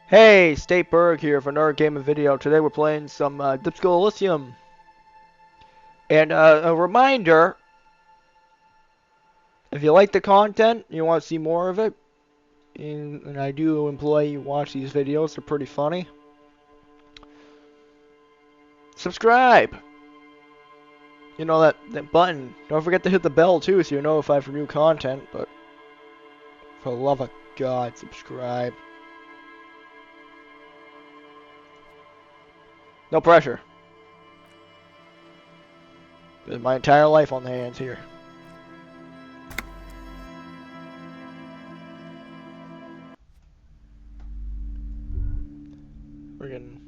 Hey, State Berg here for another game of video. Today we're playing some Elysium. And a reminder, if you like the content, you want to see more of it, and I do employ you watch these videos, they're pretty funny. Subscribe! You know that button. Don't forget to hit the bell too so you're notified for new content, but for the love of God, subscribe. No pressure. There's my entire life on the hands here. Friggin'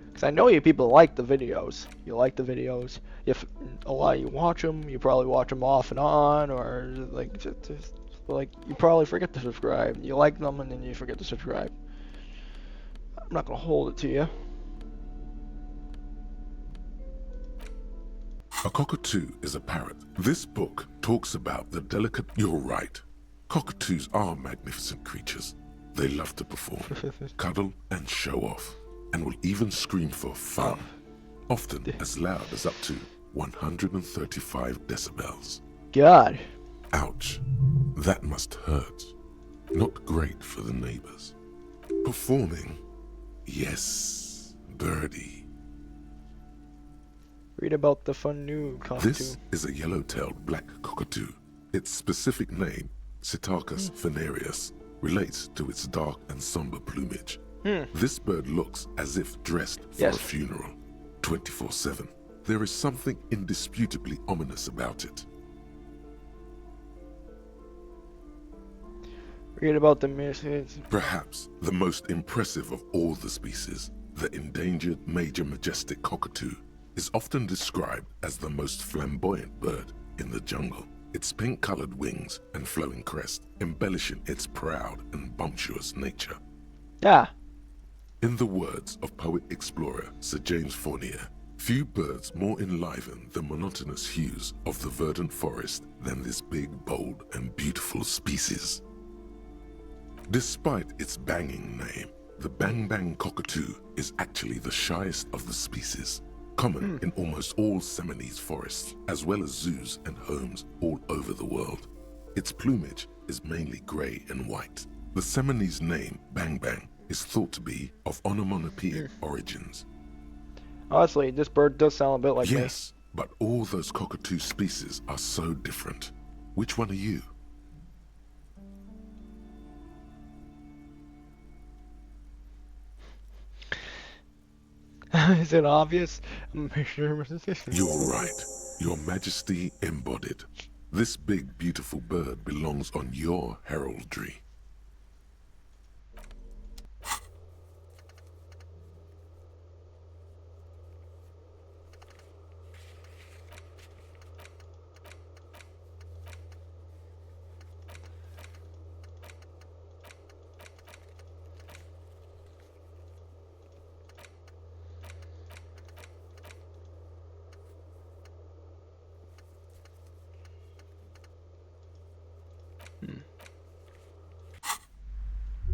because I know you people like the videos. You like the videos. If a lot of you watch them, you probably watch them off and on, or like just like you probably forget to subscribe. You like them and then you forget to subscribe. I'm not gonna hold it to you. A cockatoo is a parrot. This book talks about the delicate... You're right. Cockatoos are magnificent creatures. They love to perform, cuddle and show off, and will even scream for fun, often as loud as up to 135 decibels. God. Ouch. That must hurt. Not great for the neighbors. Performing? Yes, birdie. Read about the fun new cockatoo. This is a yellow-tailed black cockatoo. Its specific name, Psittacus venereus, relates to its dark and somber plumage. This bird looks as if dressed for a funeral, 24/7. There is something indisputably ominous about it. Read about the misfits. Perhaps the most impressive of all the species, the endangered major majestic cockatoo, is often described as the most flamboyant bird in the jungle. Its pink-colored wings and flowing crest embellishing its proud and bumptious nature. Yeah. In the words of poet-explorer Sir James Fournier, few birds more enliven the monotonous hues of the verdant forest than this big, bold, and beautiful species. Despite its banging name, the bang-bang cockatoo is actually the shyest of the species, common in almost all Seminoles forests, as well as zoos and homes all over the world. Its plumage is mainly gray and white. The Seminoles name, bang-bang, is thought to be of onomatopoeic origins. Honestly, this bird does sound a bit like me. Yes, but all those cockatoo species are so different. Which one are you? Is it obvious? You're right. Your Majesty embodied. This big, beautiful bird belongs on your heraldry.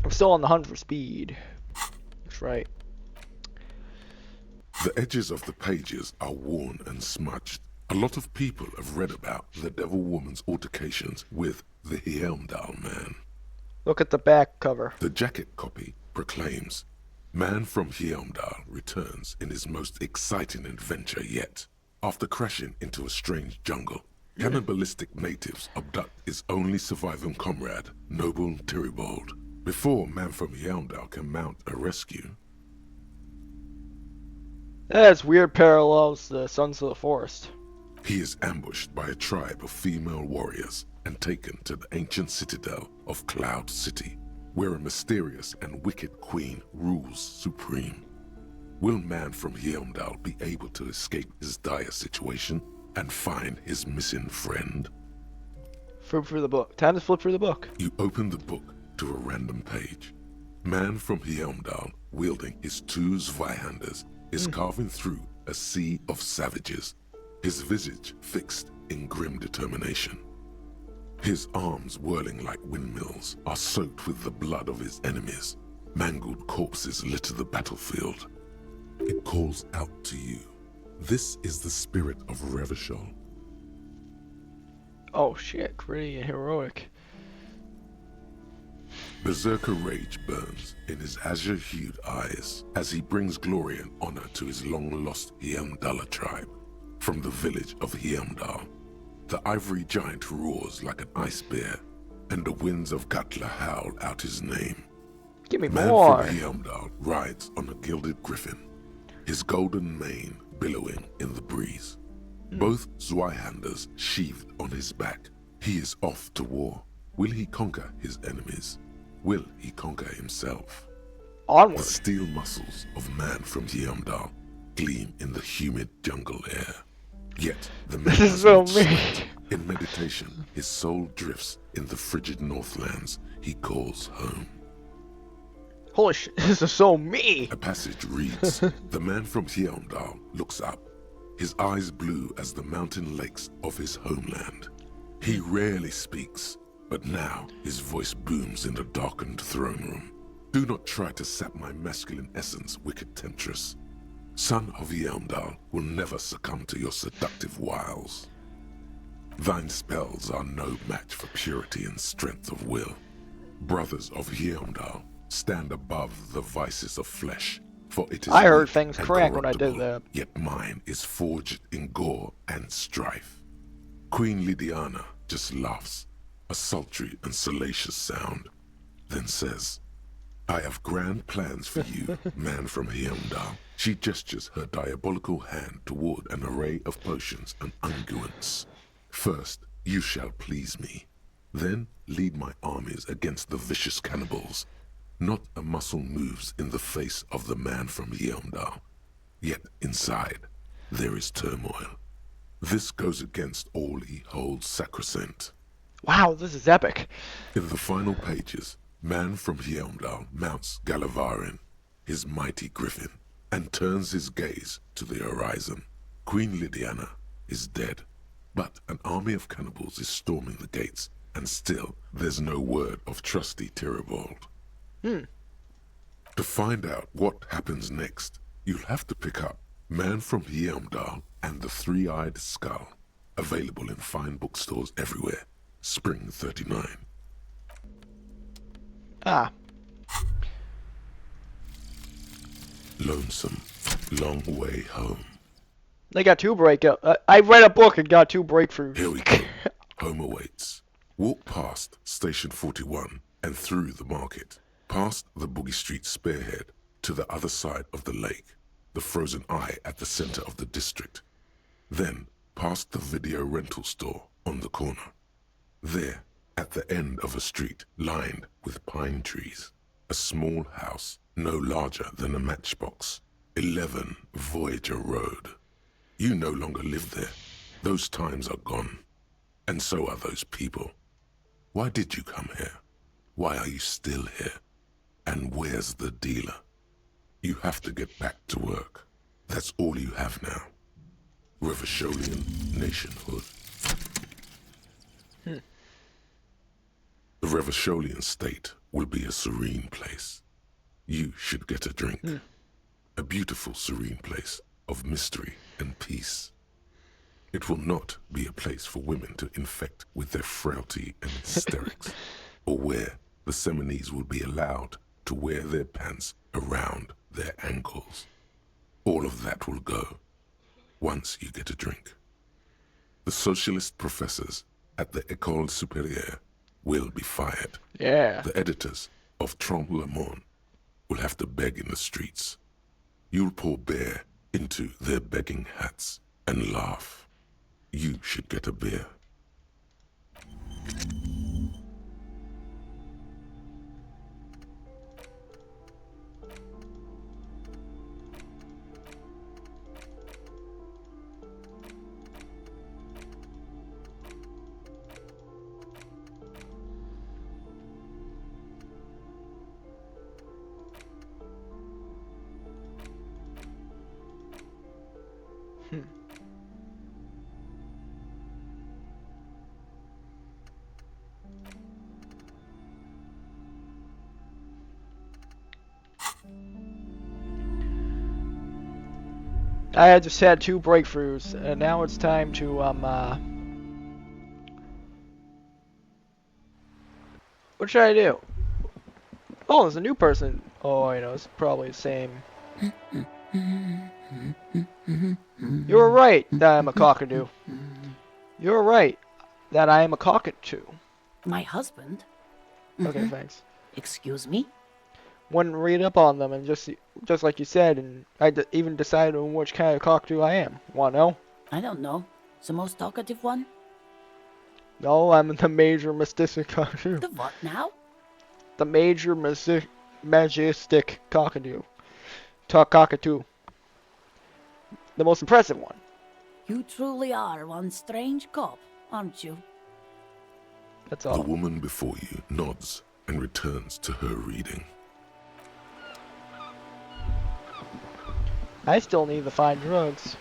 I'm still on the hunt for speed. That's right. The edges of the pages are worn and smudged. A lot of people have read about the Devil Woman's altercations with the Heimdall Man. Look at the back cover. The jacket copy proclaims, "Man from Heimdall returns in his most exciting adventure yet. After crashing into a strange jungle, cannibalistic natives abduct his only surviving comrade, Noble Tiribold. Before Man from Heimdall can mount a rescue..." That's weird parallels to the Sons of the Forest. He is ambushed by a tribe of female warriors and taken to the ancient citadel of Cloud City, where a mysterious and wicked queen rules supreme. Will Man from Heimdall be able to escape his dire situation and find his missing friend? Flip through the book. Time to flip through the book. You open the book to a random page. Man from Heimdall, wielding his two Zweihanders, is carving through a sea of savages, his visage fixed in grim determination. His arms, whirling like windmills, are soaked with the blood of his enemies. Mangled corpses litter the battlefield. It calls out to you. This is the spirit of Revachol. Oh shit, pretty heroic. Berserker rage burns in his azure-hued eyes as he brings glory and honor to his long-lost Heimdalla tribe. From the village of Heimdall, the ivory giant roars like an ice bear, and the winds of Gatla howl out his name. Give me Man more. from Heimdall rides on a gilded griffin, his golden mane billowing in the breeze. Both Zweihanders sheathed on his back. He is off to war. Will he conquer his enemies? Will he conquer himself? Onward. The steel muscles of man from Heimdall gleam in the humid jungle air. Yet the man This is does so not mean. sweat. In meditation, his soul drifts in the frigid northlands he calls home. Holy shit, this is so me. A passage reads, the man from Heimdall looks up, his eyes blue as the mountain lakes of his homeland. He rarely speaks, but now his voice booms in the darkened throne room. Do not try to sap my masculine essence, wicked temptress. Son of Heimdall will never succumb to your seductive wiles. Thine spells are no match for purity and strength of will. Brothers of Heimdall, stand above the vices of flesh, for it is I heard weak things and crack when I did corruptible, that. Yet mine is forged in gore and strife. Queen Lydiana just laughs, a sultry and salacious sound, then says, I have grand plans for you, man from Heimdall. She gestures her diabolical hand toward an array of potions and unguents. First, you shall please me. Then lead my armies against the vicious cannibals. Not a muscle moves in the face of the man from Heimdall. Yet inside, there is turmoil. This goes against all he holds sacrosanct. Wow, this is epic. In the final pages, man from Heimdall mounts Galavarin, his mighty griffin, and turns his gaze to the horizon. Queen Lydiana is dead, but an army of cannibals is storming the gates, and still there's no word of trusty Tyribald. To find out what happens next, you'll have to pick up Man from Heimdall and the Three-Eyed Skull, available in fine bookstores everywhere. Spring 39. Ah, Lonesome, long way home. they got two I read a book and got two breakthroughs. Here we go. Home awaits. Walk past Station 41 and through the market, past the Boogie Street spearhead to the other side of the lake, the frozen eye at the center of the district. Then past the video rental store on the corner. There, at the end of a street lined with pine trees, a small house no larger than a matchbox, 11 Voyager Road. You no longer live there. Those times are gone. And so are those people. Why did you come here? Why are you still here? And where's the dealer? You have to get back to work. That's all you have now. Revacholian nationhood. The Revacholian state will be a serene place. You should get a drink. A beautiful, serene place of mystery and peace. It will not be a place for women to infect with their frailty and hysterics, or where the Seminese will be allowed to wear their pants around their ankles. All of that will go once you get a drink. The socialist professors at the École Supérieure will be fired. Yeah. The editors of Trompe le Monde will have to beg in the streets. You'll pour beer into their begging hats and laugh. You should get a beer. I had just had 2 breakthroughs, and now it's time to what should I do? Oh, there's a new person. Oh, I know, it's probably the same. You were right that I'm a cockatoo. You were right that I am a cockatoo. My husband? Okay, thanks. Excuse me? Wouldn't read up on them and just like you said, and even decided on which kind of cockatoo I am. Wanna know? I don't know. The most talkative one? No, I'm the major majestic cockatoo. The what now? The major majestic cockatoo. Cockatoo. The most impressive one. You truly are one strange cop, aren't you? That's The all. woman before you nods and returns to her reading. I still need to find drugs.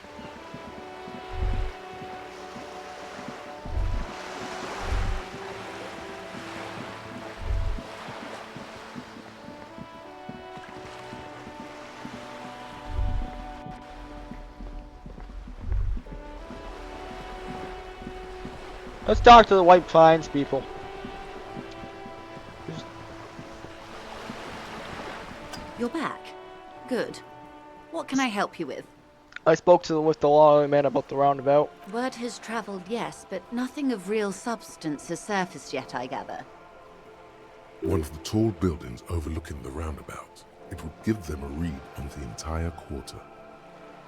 Let's talk to the White Pines people. You're back. Good. What can I help you with? I spoke with the lawyer man about the roundabout. Word has traveled, yes, but nothing of real substance has surfaced yet, I gather. One of the tall buildings overlooking the roundabout. It would give them a read on the entire quarter.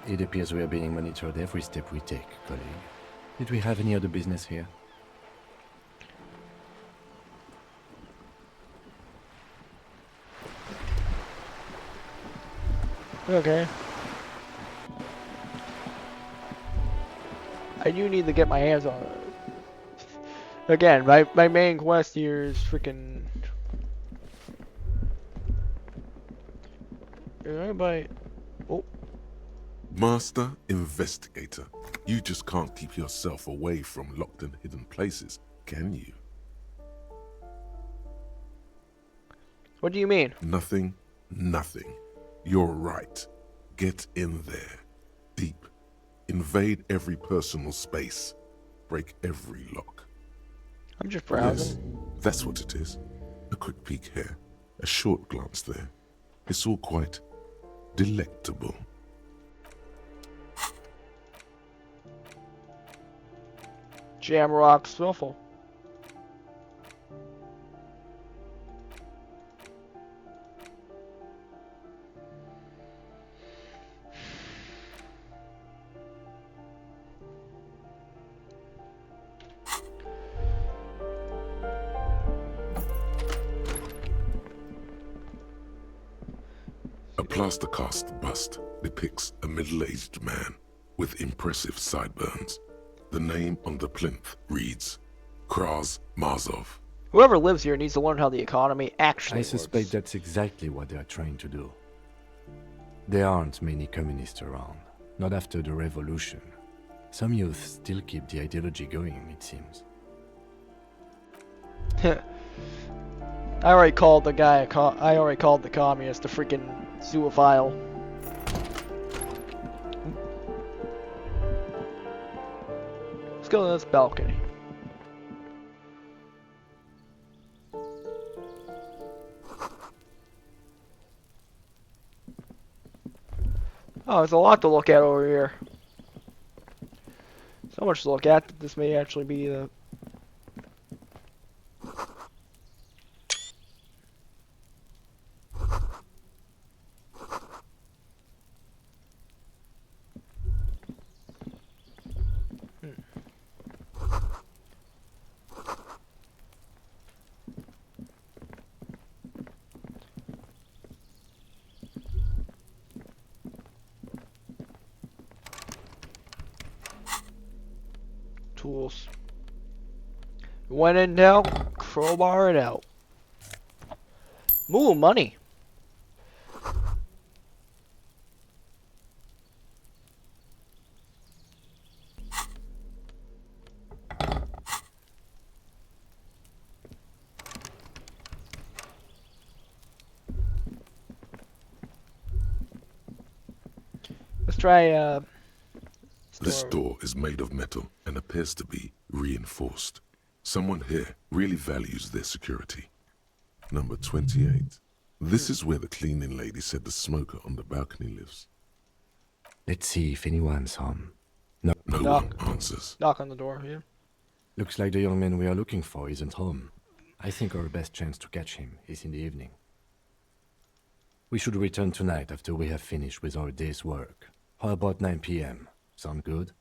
It appears we are being monitored every step we take, colleague. Did we have any other business here? Okay. I do need to get my hands on it. Again, my main quest here is freaking. Everybody. Oh. Master Investigator, you just can't keep yourself away from locked and hidden places, can you? What do you mean? Nothing. You're right. Get in there. Deep. Invade every personal space. Break every lock. I'm just Yes, browsing. that's what it is. A quick peek here. A short glance there. It's all quite delectable. Jamrock Swiffle. A plaster cast bust depicts a middle-aged man with impressive sideburns. The name on the plinth reads Kraz Marzov. Whoever lives here needs to learn how the economy actually I works. suspect that's exactly what they are trying to do. There aren't many communists around, not after the revolution. Some youth still keep the ideology going, it seems. I already called the guy. I already called the communist a freaking zoophile. Let's go to this balcony. Oh, there's a lot to look at over here. So much to look at that this may actually be the. Tools. When in doubt, crowbar it out. Ooh, money. Let's try This door is made of metal and appears to be reinforced. Someone here really values their security. Number 28. This is where the cleaning lady said the smoker on the balcony lives. Let's see if anyone's home. No. No one answers. Knock on the door, yeah. Looks like the young man we are looking for isn't home. I think our best chance to catch him is in the evening. We should return tonight after we have finished with our day's work. How about 9 p.m.? Sound good?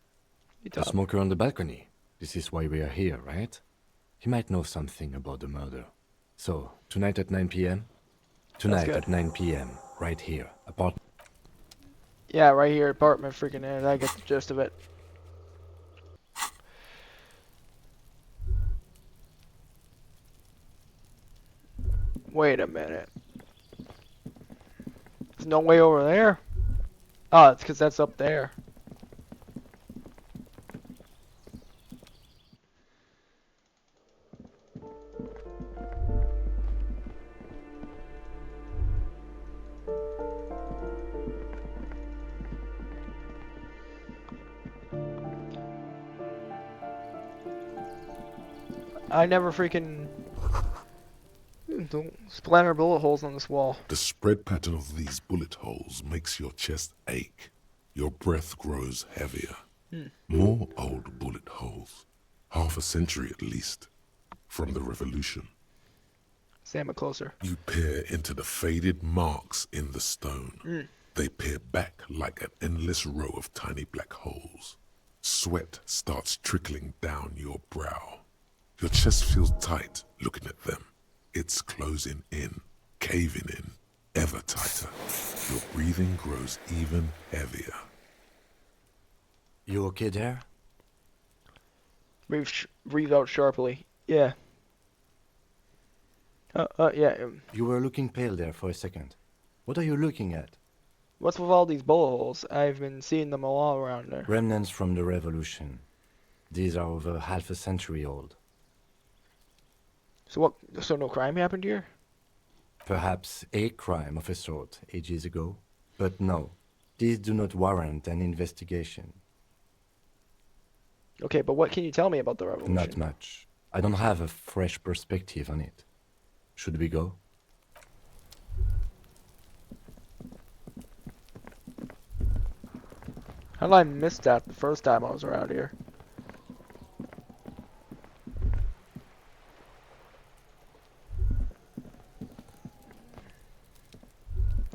The smoker on the balcony. This is why we are here, right? He might know something about the murder. So, tonight at 9 p.m.? Tonight at 9 p.m. Right here. Yeah, right here, apartment freaking in. I get the gist of it. Wait a minute. There's no way over there? Oh, it's because that's up there. I never freaking splinter bullet holes on this wall. The spread pattern of these bullet holes makes your chest ache. Your breath grows heavier. More old bullet holes. Half a century at least. From the revolution. Stand it closer. You peer into the faded marks in the stone. They peer back like an endless row of tiny black holes. Sweat starts trickling down your brow. Your chest feels tight looking at them. It's closing in, caving in, ever tighter. Your breathing grows even heavier. You okay there? Breathe out sharply. Yeah. Yeah. You were looking pale there for a second. What are you looking at? What's with all these bullet holes? I've been seeing them all around there. Remnants from the revolution. These are over half a century old. So what? So no crime happened here? Perhaps a crime of a sort ages ago. But no, these do not warrant an investigation. Okay, but what can you tell me about the revolution? Not much. I don't have a fresh perspective on it. Should we go? How did I miss that the first time I was around here?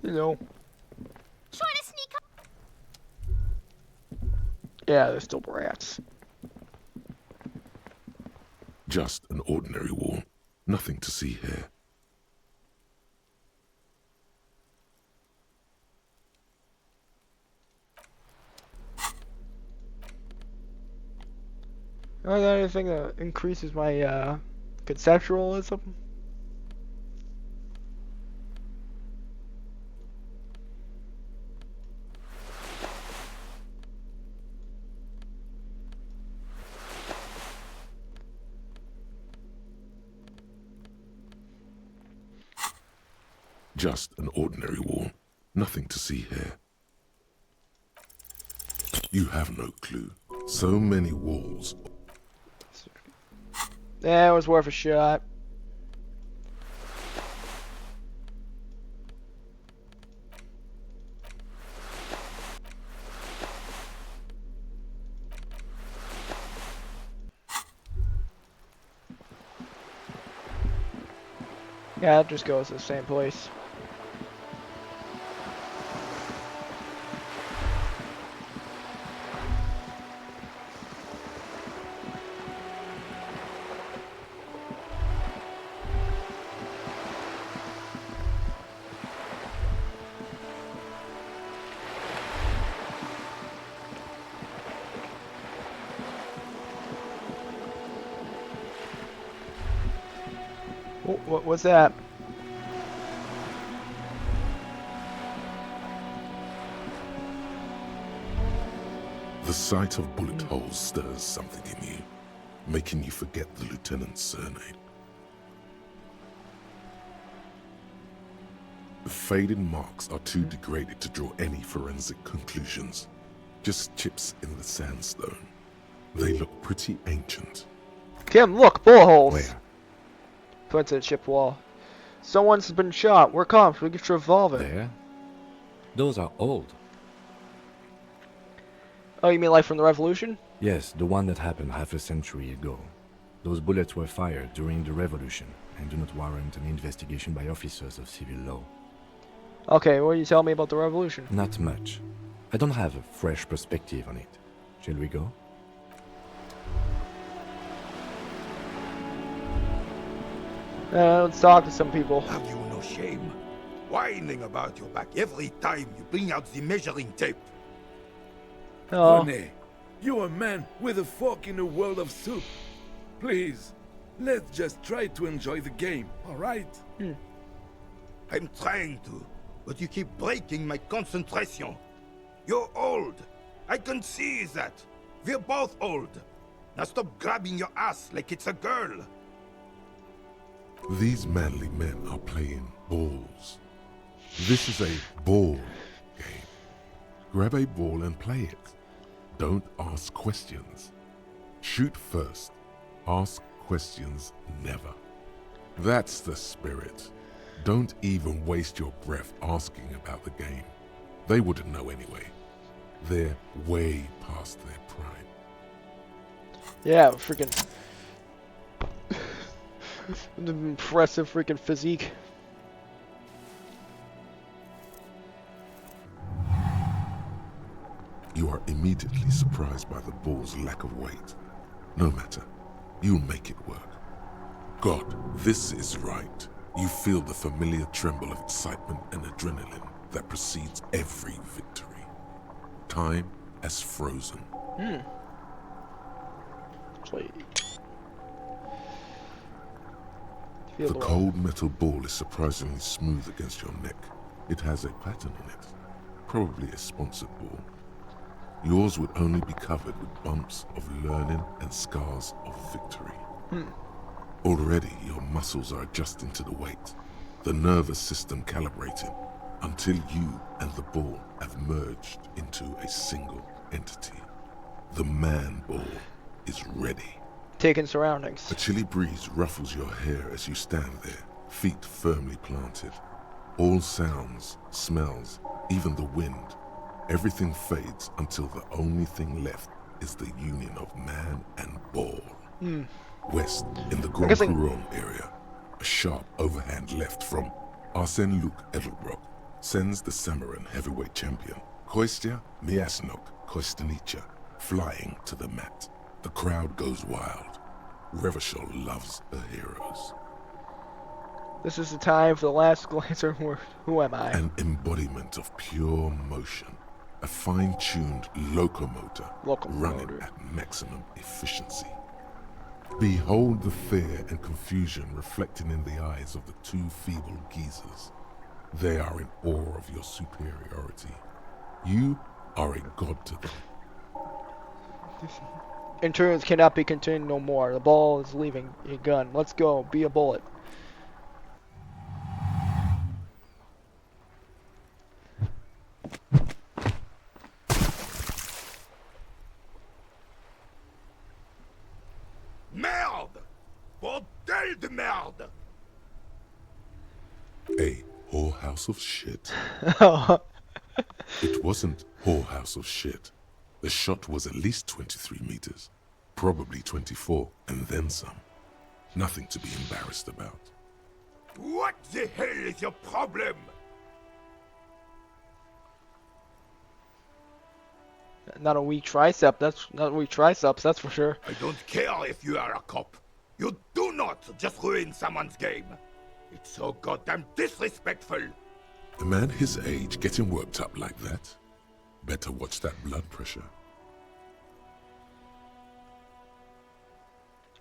You know. Trying to sneak up. Yeah, they're still rats. Just an ordinary wall. Nothing to see here. Is there anything that increases my conceptualism? Just an ordinary wall. Nothing to see here. You have no clue. So many walls. Yeah, it was worth a shot. Yeah, it just goes to the same place. What's that? The sight of bullet holes stirs something in you, making you forget the lieutenant's surname. The faded marks are too degraded to draw any forensic conclusions. just chips in the sandstone. They look pretty ancient. Kim, look, bullet holes. Where? Points at the chip wall. Someone's been shot. We're cops. We get your revolver. There? Those are old. Oh, you mean like from the Revolution? Yes, the one that happened half a century ago. Those bullets were fired during the Revolution and do not warrant an investigation by officers of civil law. Okay, what do you tell me about the Revolution? Not much. I don't have a fresh perspective on it. Shall we go? Let's talk to some people. Have you no shame? Whining about your back every time you bring out the measuring tape. Oh, Rene, you're a man with a fork in a world of soup. Please, let's just try to enjoy the game, alright? I'm trying to, but you keep breaking my concentration. You're old. I can see that. We're both old. Now stop grabbing your ass like it's a girl. These manly men are playing balls. This is a ball game. Grab a ball and play it. Don't ask questions. Shoot first. Ask questions never. That's the spirit. Don't even waste your breath asking about the game. They wouldn't know anyway. They're way past their prime. yeah, freaking impressive freaking physique. You are immediately surprised by the ball's lack of weight. No matter, you'll make it work. God, this is right. You feel the familiar tremble of excitement and adrenaline that precedes every victory. Time has frozen. Play. The cold metal ball is surprisingly smooth against your neck. It has a pattern on it, probably a sponsored ball. Yours would only be covered with bumps of learning and scars of victory. Already your muscles are adjusting to the weight, the nervous system calibrating, until you and the ball have merged into a single entity. The man ball is ready. Taking surroundings. A chilly breeze ruffles your hair as you stand there, feet firmly planted. All sounds, smells, even the wind, everything fades until the only thing left is the union of man and ball. West, in the Grand guessing- Couronne area, a sharp overhand left from Arsène Luc Edelbrock sends the Samarin heavyweight champion, Kostya Miasnok Kostanica, flying to the mat. The crowd goes wild. Revachol loves her heroes. This is the time for the last glancer word. Who am I? An embodiment of pure motion. A fine-tuned locomotor running Locomotor. at maximum efficiency. Behold the fear and confusion reflecting in the eyes of the two feeble geezers. They are in awe of your superiority. You are a god to them. Interns cannot be contained no more. The ball is leaving your gun. Let's go. Be a bullet. Merde! Bordel de merde! A whorehouse of shit. It wasn't whorehouse of shit. The shot was at least 23 meters, probably 24, and then some. Nothing to be embarrassed about. What the hell is your problem? Not a weak tricep. That's not weak triceps. That's for sure. I don't care if you are a cop. You do not just ruin someone's game. It's so goddamn disrespectful. A man his age getting worked up like that? Better watch that blood pressure.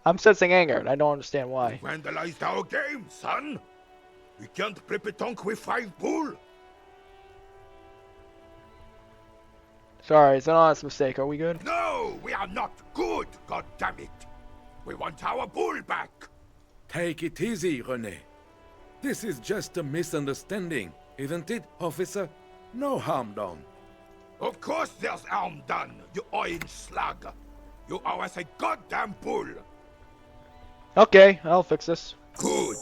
I'm sensing anger, and I don't understand why. Vandalized our game, son. We can't play petanque with 5 bull. Sorry, it's an honest mistake. Are we good? No, we are not good, goddammit. We want our bull back. Take it easy, Rene. This is just a misunderstanding, isn't it, officer? No harm done. Of course there's harm done, you orange slug. You are as a goddamn bull. Okay, I'll fix this. Good.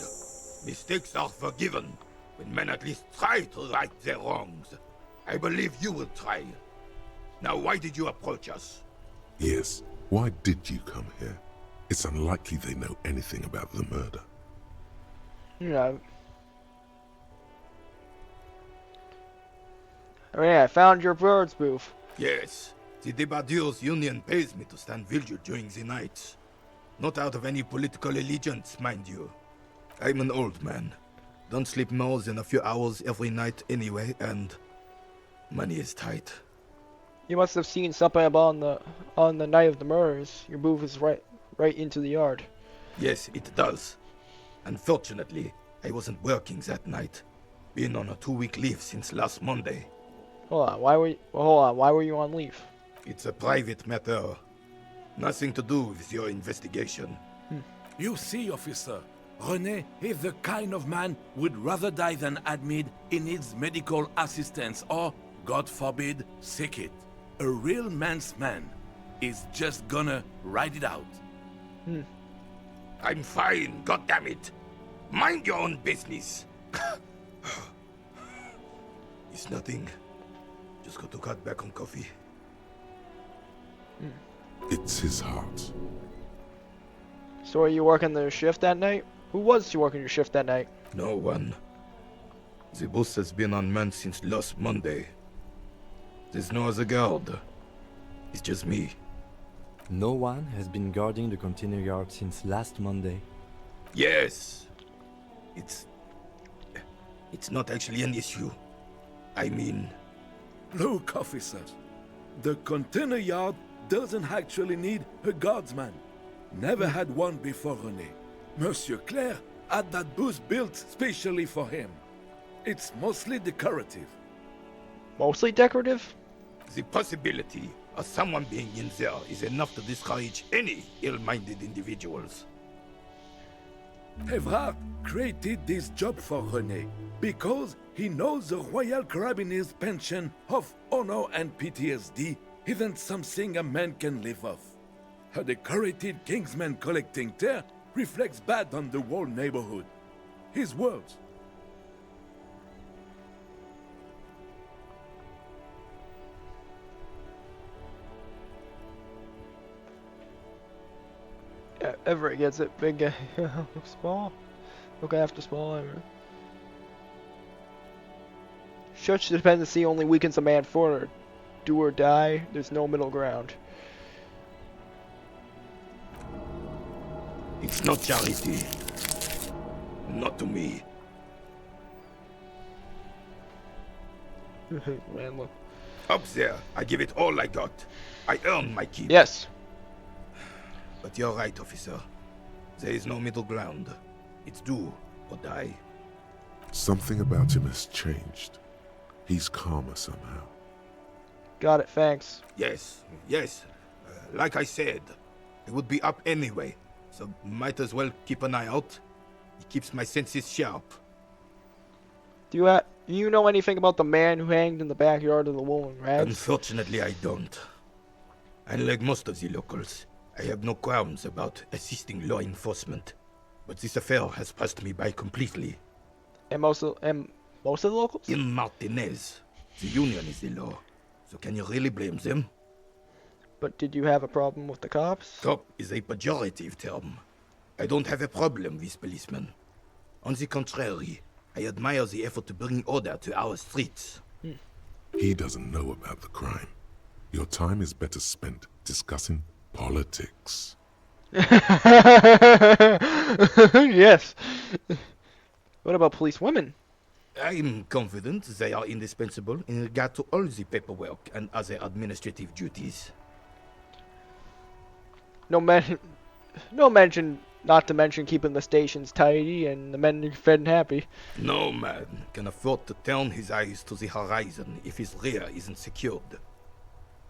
Mistakes are forgiven when men at least try to right their wrongs. I believe you will try. Now, why did you approach us? Yes, why did you come here? It's unlikely they know anything about the murder. Yeah. Oh yeah, I found your bird's booth. Yes. The Debardeurs Union pays me to stand vigil during the nights. Not out of any political allegiance, mind you. I'm an old man. Don't sleep more than a few hours every night anyway, and money is tight. You must have seen something on the night of the murders. Your booth is right into the yard. Yes, it does. Unfortunately, I wasn't working that night. Been on a 2-week leave since last Monday. Hold on, why were you on leave? It's a private matter. Nothing to do with your investigation. You see, officer, René is the kind of man would rather die than admit he needs medical assistance or, God forbid, sick it. A real man's man is just gonna ride it out. I'm fine, goddammit. Mind your own business. It's nothing. Just got to cut back on coffee. It's his heart. So are you working the shift that night? Who was working your shift that night? No one. The boss has been on man since last Monday. There's no other guard. It's just me. No one has been guarding the container yard since last Monday. Yes. It's not actually an issue. I mean... Look, officer, the container yard doesn't actually need a guardsman. Never had one before René. Monsieur Claire had that booth built specially for him. It's mostly decorative. Mostly decorative? The possibility of someone being in there is enough to discourage any ill-minded individuals. Evrard created this job for René because he knows the Royal Carabiniers' pension of honor and PTSD isn't something a man can live off. A decorated Kingsman collecting tear reflects bad on the whole neighborhood. His words. Everett gets it. Big guy. Small. Okay, after small. Such dependency only weakens a man further. Do or die. There's no middle ground. It's not charity. Not to me. Man, look. Up there, I give it all I got. I earn my keep. Yes. But you're right, officer. There is no middle ground. It's do or die. Something about him has changed. He's calmer somehow. Got it, thanks. Yes. Like I said, it would be up anyway, so might as well keep an eye out. It keeps my senses sharp. Do you know anything about the man who hanged in the backyard of the Woolen Rags? Unfortunately, I don't. Unlike most of the locals, I have no qualms about assisting law enforcement, but this affair has passed me by completely. And most of the locals? In Martinez, the union is the law, so can you really blame them? But did you have a problem with the cops? Cop is a pejorative term. I don't have a problem with policemen. On the contrary, I admire the effort to bring order to our streets. He doesn't know about the crime. Your time is better spent discussing politics. Yes. What about police women? I'm confident they are indispensable in regard to all the paperwork and other administrative duties. No mention, not to mention keeping the stations tidy and the men fed and happy. No man can afford to turn his eyes to the horizon if his rear isn't secured.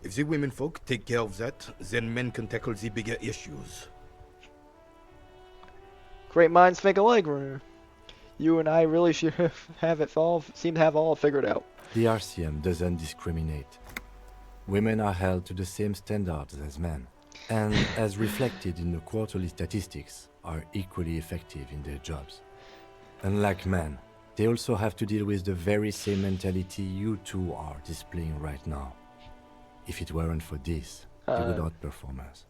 If the women folk take care of that, then men can tackle the bigger issues. Great minds think alike. You and I really should seem to have all figured out. The RCM doesn't discriminate. women are held to the same standards as men, and as reflected in the quarterly statistics, are equally effective in their jobs. Unlike men, they also have to deal with the very same mentality you two are displaying right now. If it weren't for this, you would outperform us.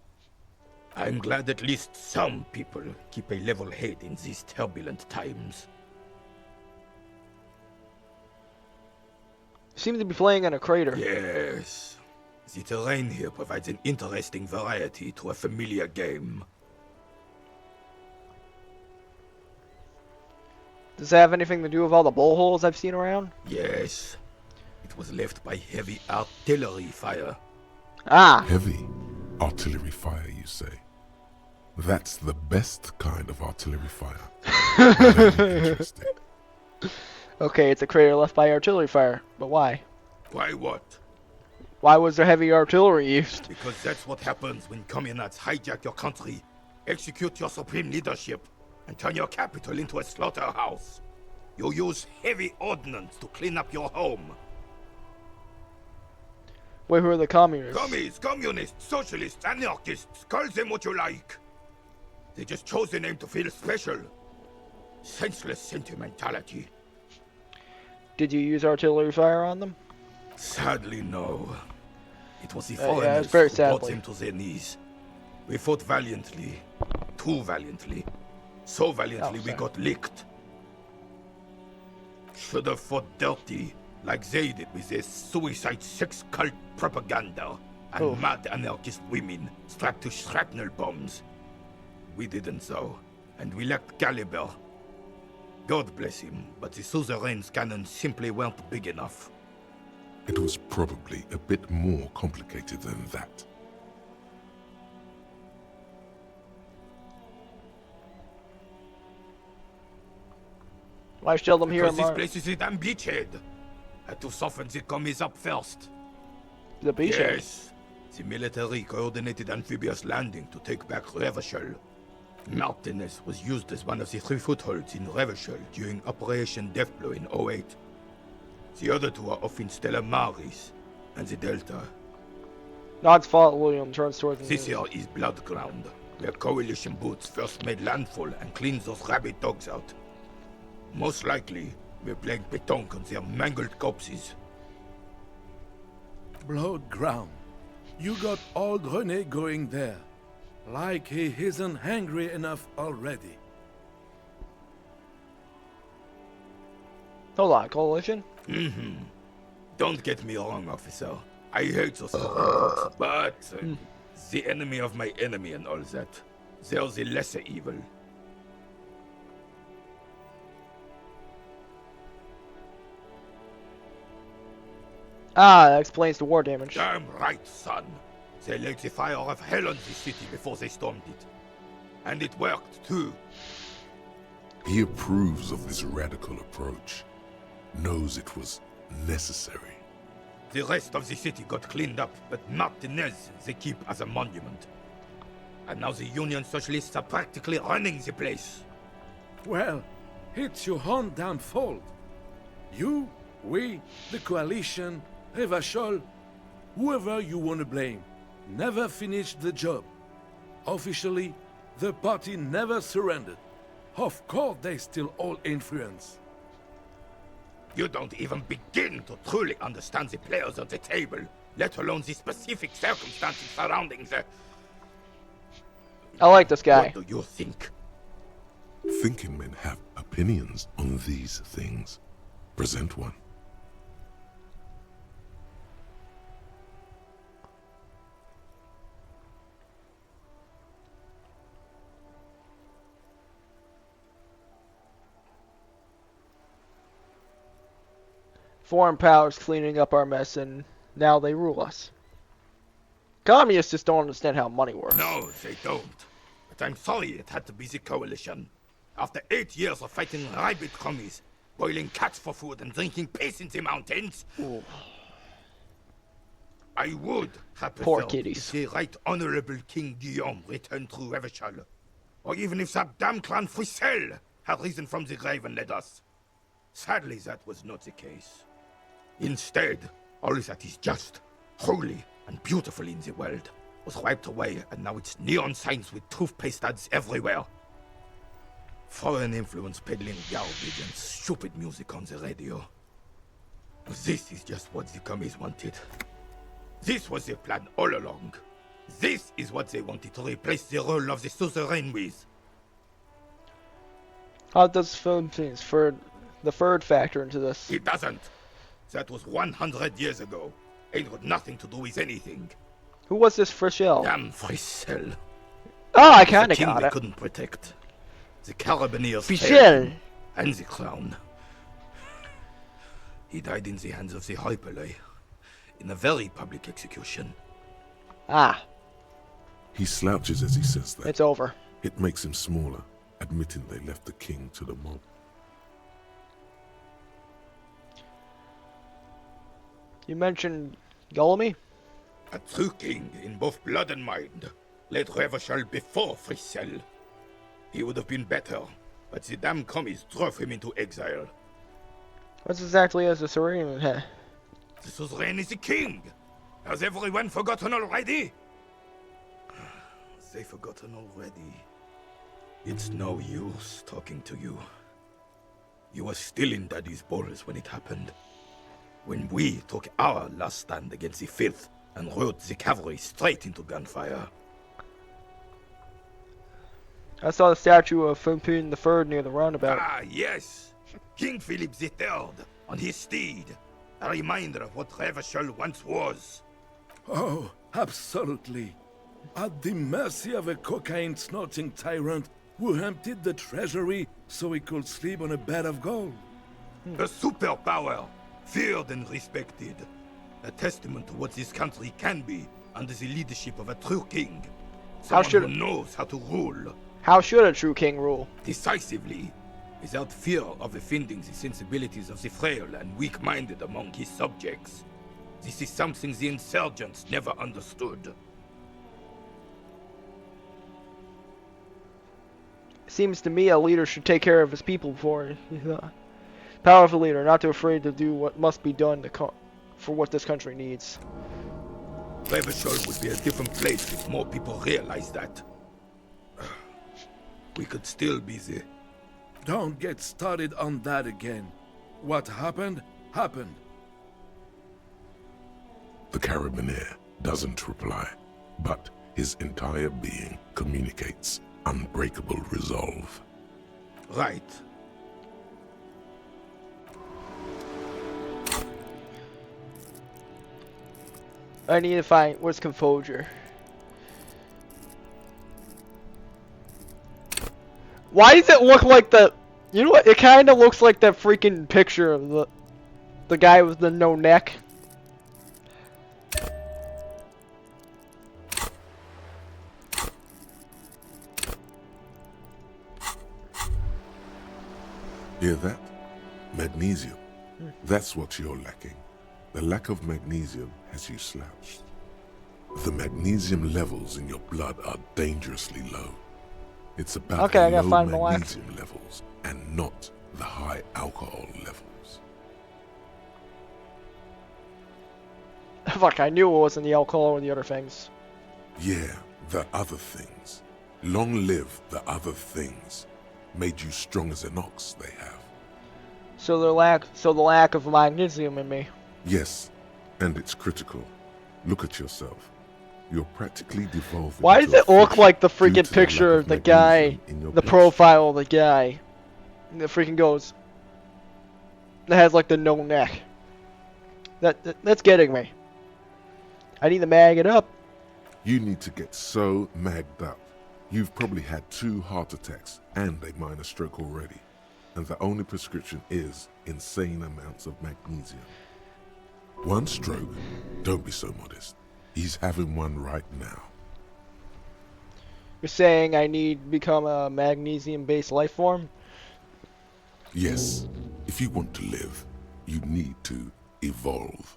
I'm glad at least some people keep a level head in these turbulent times. You seem to be playing in a crater. Yes. The terrain here provides an interesting variety to a familiar game. Does that have anything to do with all the bullholes I've seen around? Yes. It was left by heavy artillery fire. Ah! Heavy artillery fire, you say? That's the best kind of artillery fire. Very interesting. Okay, it's a crater left by artillery fire, but why? Why what? Why was there heavy artillery used? Because that's what happens when communists hijack your country, execute your supreme leadership, and turn your capital into a slaughterhouse. You use heavy ordnance to clean up your home. Wait, who are the communists? Commies, communists, socialists, anarchists, call them what you like. They just chose the name to feel special. Senseless sentimentality. Did you use artillery fire on them? Sadly, no. It was the Yeah, foreigners very who brought sadly. them to their knees. We fought valiantly. Too valiantly. So valiantly we sorry. got licked. Should have fought dirty, like they did with their suicide sex cult propaganda and Oh. mad anarchist women strapped to shrapnel bombs. We didn't so, and we lacked caliber. God bless him, but the suzerain's cannons simply weren't big enough. It was probably a bit more complicated than that. Why still them here Because in this place is a damn beachhead. Had to soften the commies up first. the beach? Yes. The military coordinated amphibious landing to take back Revachol. Martinez was used as one of the 3 footholds in Revachol during Operation Deathblow in 08. The other 2 are off in Stella Maris and the Delta. Nod's fault William turns towards the This here is Blood Ground, where coalition boots first made landfall and cleaned those rabid dogs out. Most likely, we're playing pétanque on their mangled corpses. Blood ground. You got old René going there. Like he isn't hungry enough already. Hold on, coalition? Don't get me wrong, officer. I hate those foreigners, but the enemy of my enemy and all that. They're the lesser evil. Ah, that explains the war damage. Damn right, son. They laid the fire of hell on the city before they stormed it. And it worked, too. He approves of this radical approach, knows it was necessary. The rest of the city got cleaned up, but Martinez they keep as a monument. And now the Union Socialists are practically running the place. Well, it's your own damn fault. You, we, the coalition, Revachol, whoever you want to blame, never finished the job. Officially, the party never surrendered. Of course they still all influence. You don't even begin to truly understand the players at the table, let alone the specific circumstances surrounding the... I like this guy. What do you think? Thinking men have opinions on these things. Present one. Foreign powers cleaning up our mess, and now they rule us. Communists just don't understand how money works. No, they don't. But I'm sorry it had to be the coalition. After 8 years of fighting rabid commies, boiling cats for food and drinking piss in the mountains, Ooh. I would have Poor preferred kitties. if the Right Honorable King Guillaume returned through Revachol. Or even if that damn clan Frisel had risen from the grave and led us. Sadly, that was not the case. Instead, all that is just holy and beautiful in the world, was wiped away, and now it's neon signs with toothpaste ads everywhere. Foreign influence peddling garbage and stupid music on the radio. This is just what the commies wanted. This was their plan all along. This is what they wanted to replace the role of the suzerain with. How does Philippines the third factor into this? It doesn't. That was 100 years ago. Ain't got nothing to do with anything. Who was this Frischel? Damn Frischel. Oh, I kinda The king got they it. couldn't protect. The Carabineers Frischel. failed him, and the crown. He died in the hands of the Hyperlay, in a very public execution. Ah, He slouches as he says that. it's over. It makes him smaller, admitting they left the king to the mob. You mentioned Gullamy? A true king in both blood and mind, led Revachol before Frischel. He would have been better, but the damn commies drove him into exile. What's exactly as a serene? The suzerain is the king! Has everyone forgotten already? They forgotten already. It's no use talking to you. You were still in Daddy's balls when it happened. When we took our last stand against the filth and rode the cavalry straight into gunfire. I saw the statue of Philippine III near the roundabout. Ah, yes! King Philip III, on his steed. A reminder of what Revachol once was. Oh, absolutely. At the mercy of a cocaine-snorting tyrant who emptied the treasury so he could sleep on a bed of gold. A superpower, feared and respected. A testament to what this country can be under the leadership of a true king. Someone who knows how to rule. How should a true king rule? Decisively, without fear of offending the sensibilities of the frail and weak-minded among his subjects. This is something the insurgents never understood. Seems to me a leader should take care of his people before he's a powerful leader, not too afraid to do what must be done for what this country needs. Revachol would be a different place if more people realized that. We could still be there. Don't get started on that again. What happened, happened. The Carabineer doesn't reply, but his entire being communicates unbreakable resolve. Right. I need to find where's composure. Why does it look like the? You know what? It kind of looks like that freaking picture of the guy with the no neck. Hear that? Magnesium. That's what you're lacking. The lack of magnesium has you slouched. The magnesium levels in your blood are dangerously low. It's about Okay, I the gotta low find the lack. magnesium levels and not the high alcohol levels. Fuck, I knew it wasn't the alcohol or the other things. Yeah, the other things. Long live the other things. Made you strong as an ox, they have. So the lack of magnesium in me. Yes, and it's critical. Look at yourself. You're practically devolving. Why into does it a look fish like the due freaking to the picture lack of the guy, magnesium in your the blood. profile of the guy? And it freaking goes. That has like the no neck. That's getting me. I need to mag it up. You need to get so magged up. You've probably had 2 heart attacks and a minor stroke already. And the only prescription is insane amounts of magnesium. 1 stroke? Don't be so modest. He's having one right now. You're saying I need to become a magnesium-based life form? Yes, if you want to live, you need to evolve.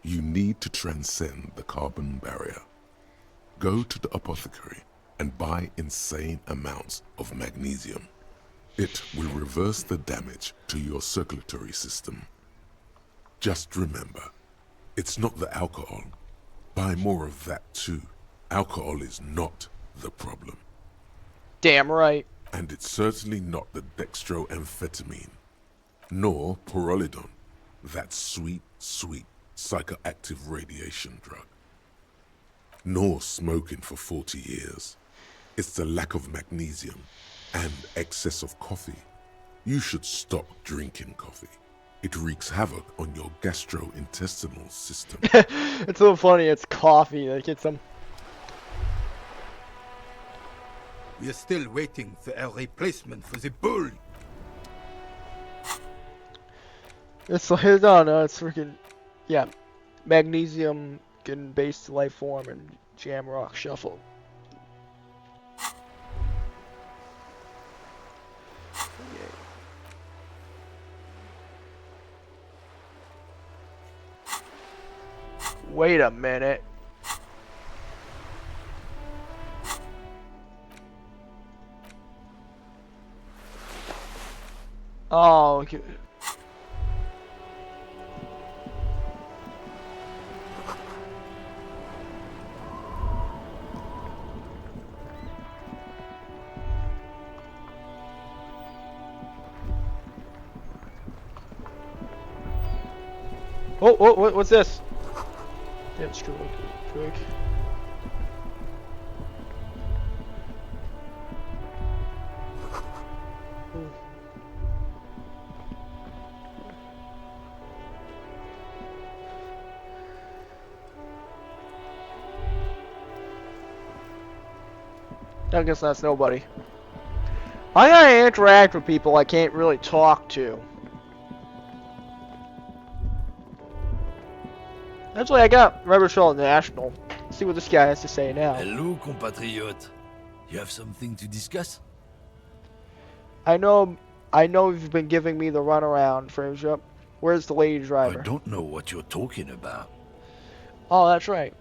You need to transcend the carbon barrier. Go to the apothecary and buy insane amounts of magnesium. It will reverse the damage to your circulatory system. Just remember, it's not the alcohol, Buy more of that too. Alcohol is not the problem. Damn right. And it's certainly not the dextroamphetamine, nor pyrrolidone, that sweet, sweet psychoactive radiation drug. Nor smoking for 40 years. It's the lack of magnesium and excess of coffee. You should stop drinking coffee. It wreaks havoc on your gastrointestinal system. It's so funny, it's coffee that gets them. We are still waiting for a replacement for the bull. It's like, no, it's freaking, yeah, magnesium based life form and Jamrock Shuffle. Wait a minute. Oh, okay. Oh, what's this? Damn, screw it. I guess that's nobody. I gotta interact with people I can't really talk to. Actually, I got Rebel National. Let's see what this guy has to say now. Hello, compatriot. You have something to discuss? I know you've been giving me the runaround, Fraser. Where's the lady driver? I don't know what you're talking about. Oh, that's right.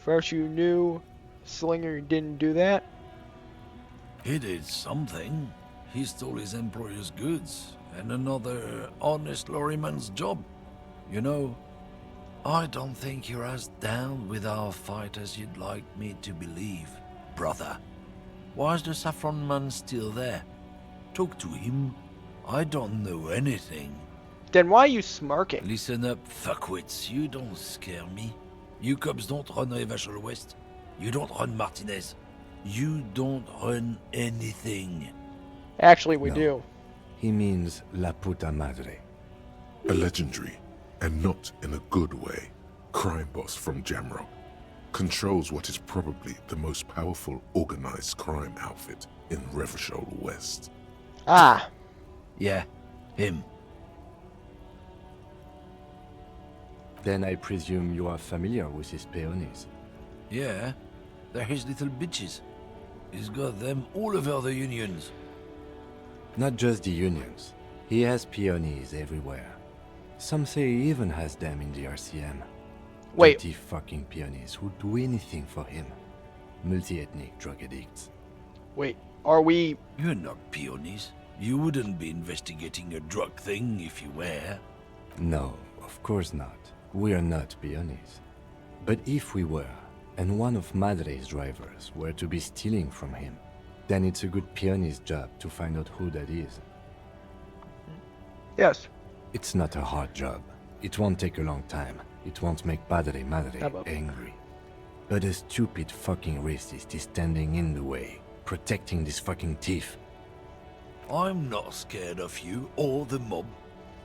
First you knew Slinger didn't do that. He did something. He stole his employer's goods and another honest lorryman's job. You know, I don't think you're as down with our fight as you'd like me to believe, brother. Why is the saffron man still there? Talk to him. I don't know anything. Then why are you smirking? Listen up, fuckwits. You don't scare me. You cops don't run Revachol West. You don't run Martinez. You don't run anything. Actually, we No. do. He means La Puta Madre. A legendary, and not in a good way, crime boss from Jamrock. Controls what is probably the most powerful organized crime outfit in Revachol West. Ah, Yeah, him. Then I presume you are familiar with his peonies. Yeah, they're his little bitches. He's got them all over the unions. Not just the unions. He has peonies everywhere. Some say he even has them in the RCM. wait. Dirty fucking peonies who do anything for him. Multi-ethnic drug addicts. Wait, are we... You're not peonies. You wouldn't be investigating a drug thing if you were. No, of course not. We are not peonies. But if we were, and one of Madre's drivers were to be stealing from him, then it's a good peony's job to find out who that is. Yes. It's not a hard job. It won't take a long time. It won't make Padre Madre How about- angry. But a stupid fucking racist is standing in the way, protecting this fucking thief. I'm not scared of you or the mob.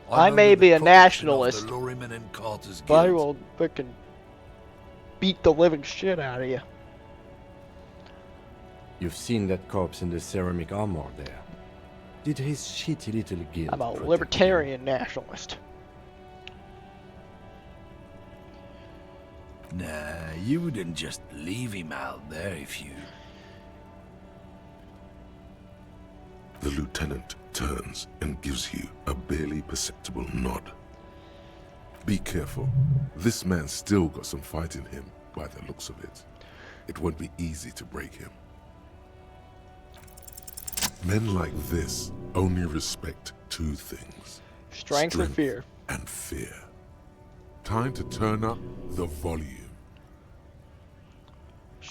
I I'm may under the be a protection of nationalist, the Lorryman and Carter's but I Guild. will frickin' beat the living shit out of you. You've seen that corpse in the ceramic armor there. Did his shitty little guild I'm a protect him? libertarian nationalist. Nah, you wouldn't just leave him out there if you... The lieutenant turns and gives you a barely perceptible nod. Be careful. This man's still got some fight in him by the looks of it. It won't be easy to break him. Men like this only respect two things. Strength or fear? And fear. Time to turn up the volume.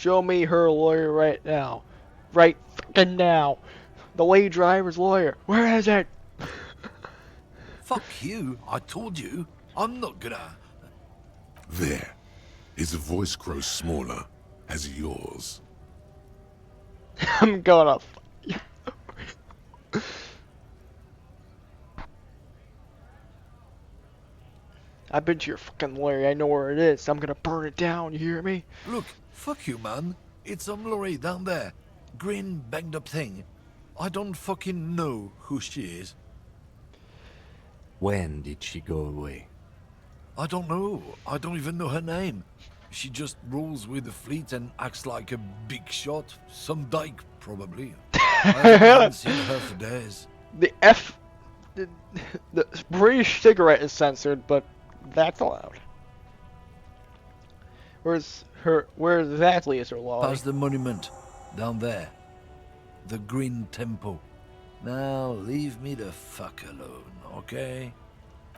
Show me her lawyer right now. Right fucking now. The lady driver's lawyer. Where is it? Fuck you, I told you. I'm not gonna... There. His voice grows smaller as yours. I'm gonna fuck you. I've been to your fucking lawyer. I know where it is. I'm gonna burn it down. You hear me? Look, fuck you, man. It's some lorry down there. Green, banged up thing. I don't fucking know who she is. When did she go away? I don't know. I don't even know her name. She just rolls with the fleet and acts like a big shot. Some dyke, probably. I haven't seen her for days. The British cigarette is censored, but that's allowed. Where exactly is her lolly? Past the monument. Down there. The Green Temple. Now leave me the fuck alone, okay?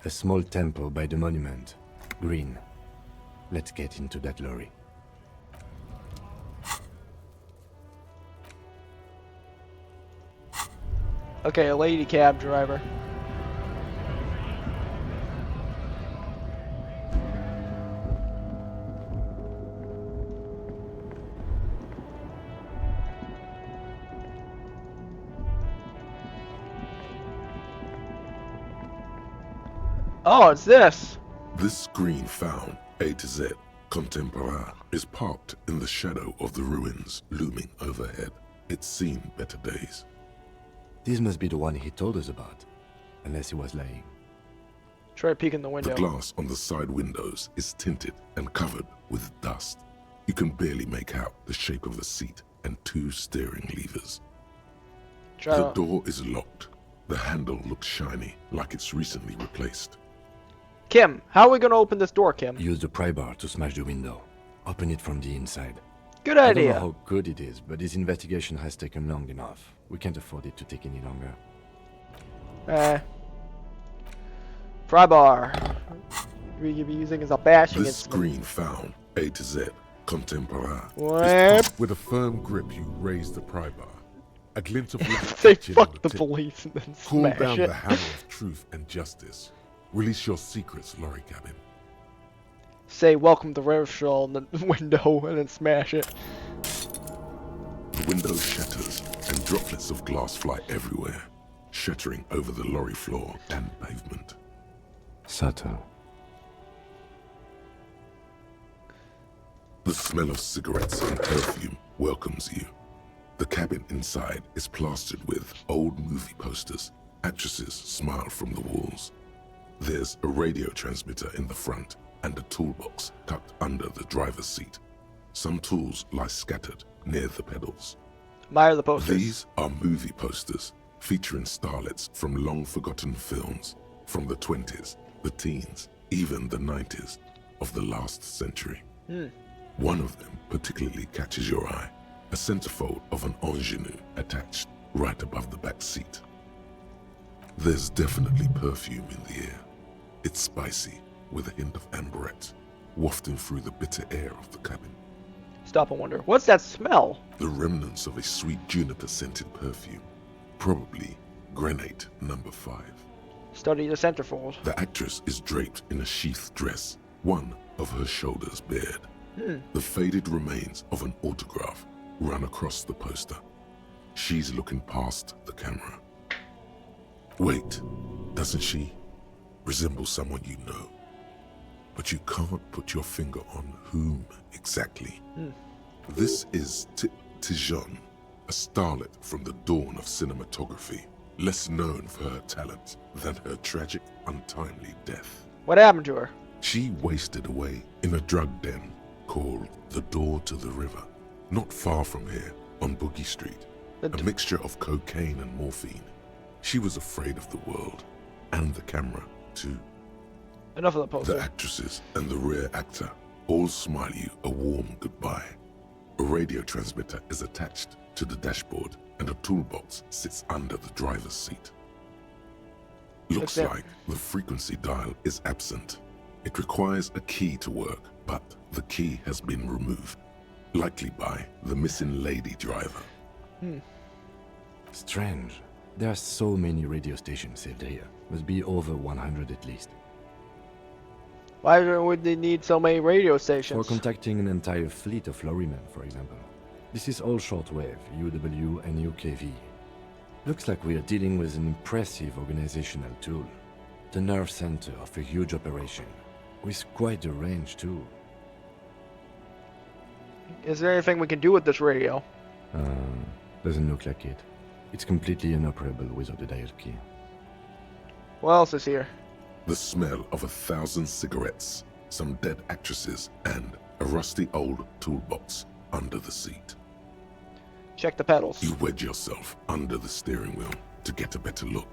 A small temple by the monument. Green. Let's get into that lorry. Okay, a lady cab driver. Oh, it's this. This screen found, A to Z, contemporaire, is parked in the shadow of the ruins looming overhead. It's seen better days. This must be the one he told us about. Unless he was lying. Try to peek in the window. The glass on the side windows is tinted and covered with dust. You can barely make out the shape of the seat and two steering levers. The door is locked. The handle looks shiny, like it's recently replaced. Kim, how are we gonna open this door, Kim? Use the pry bar to smash the window. Open it from the inside. Good I idea. don't know how good it is, but this investigation has taken long enough. We can't afford it to take any longer. Pry bar. We could be using as a bashing This instrument. screen found, A to Z, contemporaire, What? is pumped with a firm grip. You raise the pry bar. A glint of light They catches fuck on the tip. police and then Call smash down it. the hammer of truth and justice. Release your secrets, lorry cabin. Say welcome to Revshall in the window and then smash it. The window shatters and droplets of glass fly everywhere, shattering over the lorry floor and pavement. Subtle. The smell of cigarettes and perfume welcomes you. The cabin inside is plastered with old movie posters. Actresses smile from the walls. There's a radio transmitter in the front and a toolbox tucked under the driver's seat. Some tools lie scattered near the pedals. Admire the posters. These are movie posters featuring starlets from long-forgotten films from the 20s, the teens, even the 90s of the last century. One of them particularly catches your eye, a centerfold of an ingenue attached right above the back seat. There's definitely perfume in the air. It's spicy, with a hint of amberette, wafting through the bitter air of the cabin. Stop and wonder. What's that smell? The remnants of a sweet juniper-scented perfume, probably Grenade No. 5. Study the centerfold. The actress is draped in a sheath dress, one of her shoulders bared. The faded remains of an autograph run across the poster. She's looking past the camera. Wait, doesn't she resemble someone you know? But you can't put your finger on whom exactly. This is Tijon, a starlet from the dawn of cinematography, less known for her talent than her tragic, untimely death. What happened to her? She wasted away in a drug den called the Door to the River, not far from here on Boogie Street. A mixture of cocaine and morphine. She was afraid of the world and the camera too. Enough of the poster. The actresses and the rear actor all smile you a warm goodbye. A radio transmitter is attached to the dashboard and a toolbox sits under the driver's seat. Looks like the frequency dial is absent. It requires a key to work, but the key has been removed. likely by the missing lady driver. Strange. There are so many radio stations saved here. Must be over 100 at least. Why would they need so many radio For stations? contacting an entire fleet of lorrymen, for example. This is all shortwave, UW and UKV. Looks like we are dealing with an impressive organizational tool. The nerve center of a huge operation. With quite a range too. Is there anything we can do with this radio? Doesn't look like it. It's completely inoperable without the dial key. What else is here? The smell of 1,000 cigarettes, some dead actresses, and a rusty old toolbox under the seat. Check the pedals. You wedge yourself under the steering wheel to get a better look.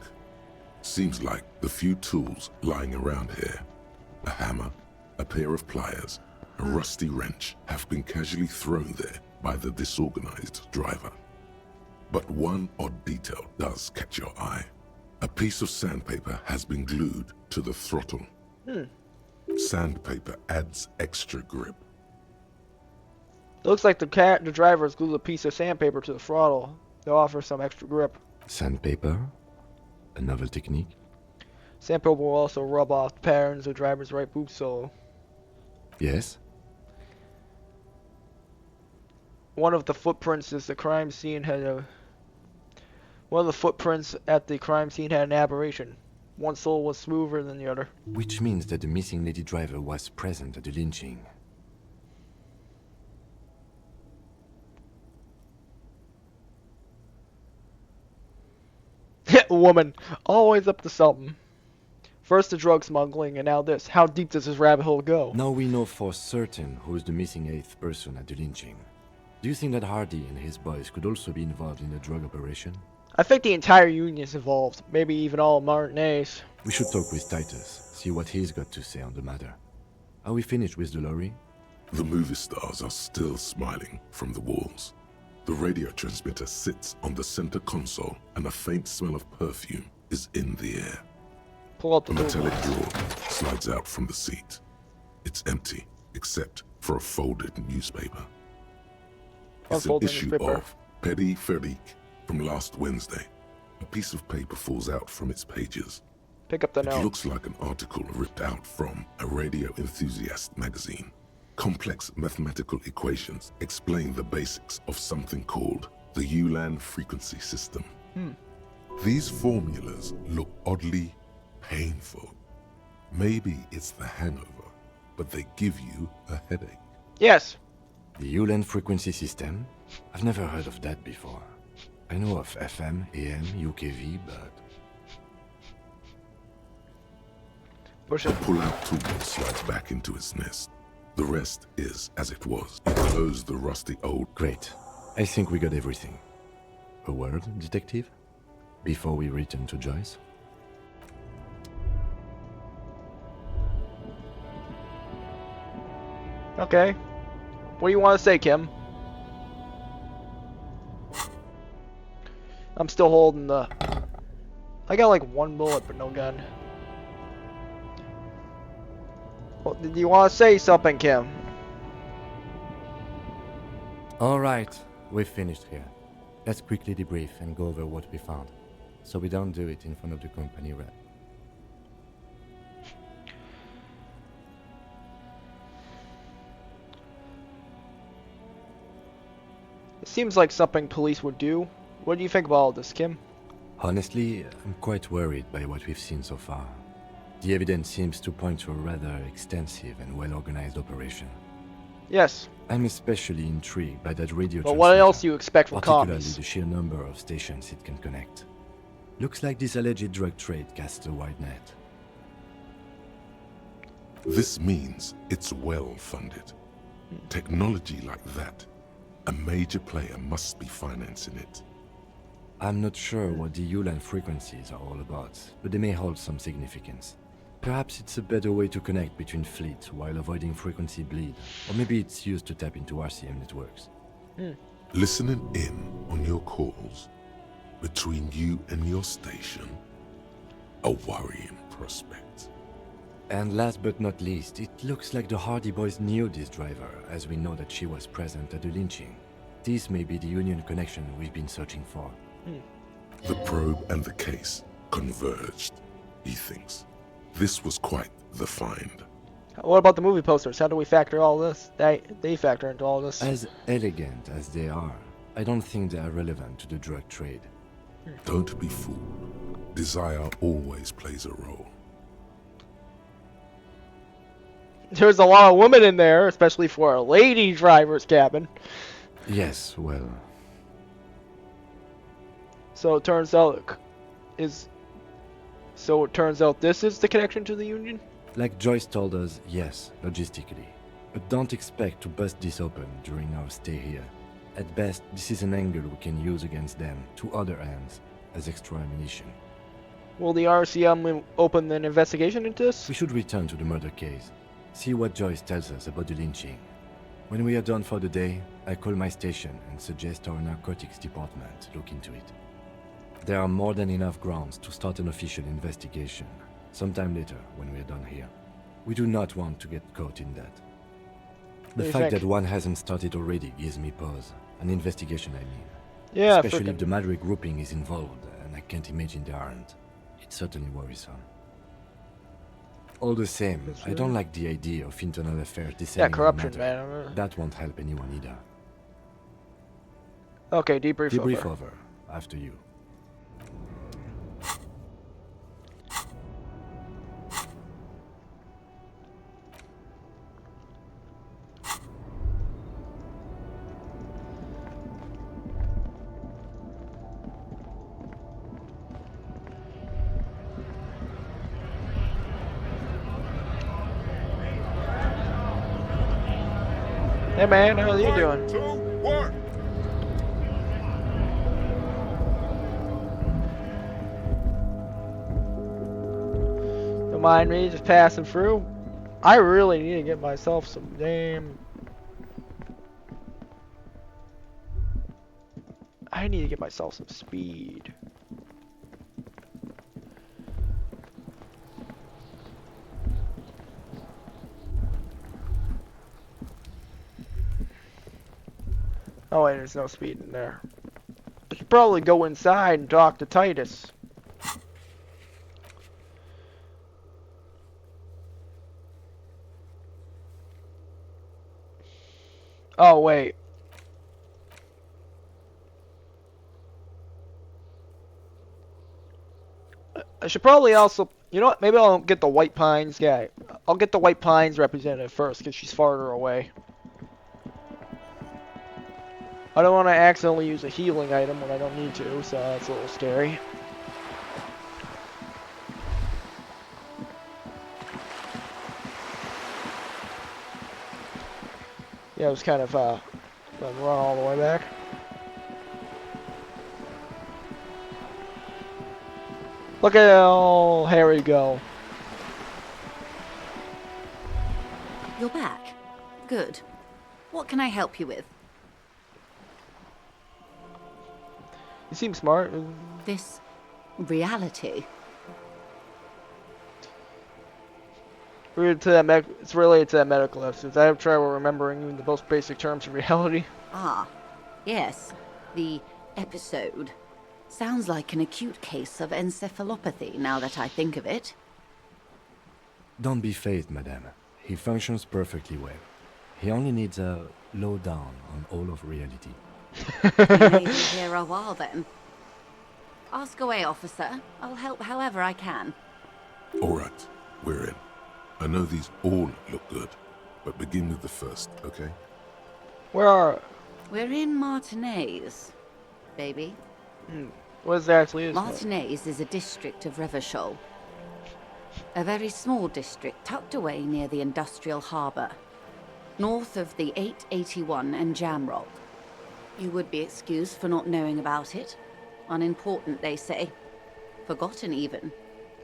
Seems like the few tools lying around here, a hammer, a pair of pliers, a rusty wrench, have been casually thrown there by the disorganized driver. But one odd detail does catch your eye. A piece of sandpaper has been glued to the throttle. Sandpaper adds extra grip. Looks like the driver has glued a piece of sandpaper to the throttle to offer some extra grip. Sandpaper? A novel technique? Sandpaper will also rub off patterns of the driver's right boot sole. Yes? One of the footprints at the crime scene had an aberration. One sole was smoother than the other. Which means that the missing lady driver was present at the lynching. Woman, always up to something. First the drug smuggling, and now this. How deep does this rabbit hole go? Now we know for certain who's the missing 8th person at the lynching. Do you think that Hardy and his boys could also be involved in the drug operation? I think the entire union is involved. Maybe even all of Martinez. We should talk with Titus, see what he's got to say on the matter. Are we finished with the lorry? The movie stars are still smiling from the walls. The radio transmitter sits on the center console, and a faint smell of perfume is in the air. Pull out A the metallic drawer slides out from the seat. It's empty, except for a folded newspaper. It's an Unfolded issue newspaper. of Petty Ferric from last Wednesday. A piece of paper falls out from its pages. Pick up the It note. looks like an article ripped out from a radio enthusiast magazine. Complex mathematical equations explain the basics of something called the Ulan frequency system. These formulas look oddly painful. Maybe it's the hangover, but they give you a headache. Yes. The Ulan frequency system? I've never heard of that before. I know of FM, AM, UKV, but... Push The it. pull-out toolbox slides back into its nest. The rest is as it was. You close the rusty old... Great. I think we got everything. A word, detective? Before we return to Joyce? Okay. What do you want to say, Kim? I'm still holding the... I got like one bullet, but no gun. Well, did you want to say something, Kim? Alright, we've finished here. Let's quickly debrief and go over what we found, so we don't do it in front of the company rep. It seems like something police would do. What do you think about all this, Kim? Honestly, I'm quite worried by what we've seen so far. The evidence seems to point to a rather extensive and well-organized operation. Yes, I'm especially intrigued by that radio but what else do you expect from particularly commies? the sheer number of stations it can connect. Looks like this alleged drug trade casts a wide net. This means it's well-funded. Technology like that, a major player must be financing it. I'm not sure what the Ulan frequencies are all about, but they may hold some significance. Perhaps it's a better way to connect between fleets while avoiding frequency bleed, or maybe it's used to tap into RCM networks. Listening in on your calls between you and your station, a worrying prospect. And last but not least, it looks like the Hardy Boys knew this driver, as we know that she was present at the lynching. This may be the Union connection we've been searching for. The probe and the case converged, he thinks. This was quite the find. What about the movie posters? How do we factor all this? They factor into all this. As elegant as they are, I don't think they are relevant to the drug trade. Don't be fooled. Desire always plays a role. There's a lot of women in there, especially for a lady driver's cabin. Yes, well, So it turns out this is the connection to the Union? like Joyce told us, yes, logistically. But don't expect to bust this open during our stay here. At best, this is an angle we can use against them, to other ends, as extra ammunition. Will the RCM open an investigation into this? We should return to the murder case. See what Joyce tells us about the lynching. When we are done for the day, I call my station and suggest our narcotics department look into it. There are more than enough grounds to start an official investigation, sometime later when we are done here. We do not want to get caught in that. The fact that one hasn't started already gives me pause. An investigation, I mean. Yeah, Especially if the Madrid grouping is involved, and I can't imagine they aren't. It's certainly worrisome. All the same, I don't like the idea of internal affairs descending yeah, corruption, on matter. man. That won't help anyone either. Okay, debrief Debrief over. over. After you. Hey man, how are you doing? 3, 2, 1. Don't mind me just passing through. I really need to get myself some damn... I need to get myself some speed. Oh wait, there's no speed in there. I should probably go inside and talk to Titus. Oh wait. I should probably also, you know what, maybe I'll get the White Pines guy. I'll get the White Pines representative first, because she's farther away. I don't want to accidentally use a healing item when I don't need to, so that's a little scary. Yeah, it was kind of, run all the way back. Look at old Harry go. You're back. Good. What can I help you with? You seem smart. This reality. It's related to that medical episode. I have trouble remembering even the most basic terms of reality. Ah, yes. The episode. Sounds like an acute case of encephalopathy, now that I think of it. Don't be phased, madame. He functions perfectly well. He only needs a lowdown on all of reality. You may be here a while, then. Ask away, officer. I'll help however I can. All right, we're in. I know these all look good, but begin with the first, okay? Where are... We're in Martinez, baby. What is actually is? Martinez is a district of Revachol. A very small district tucked away near the industrial harbour, north of the 881 and Jamrog. You would be excused for not knowing about it. Unimportant, they say. Forgotten, even.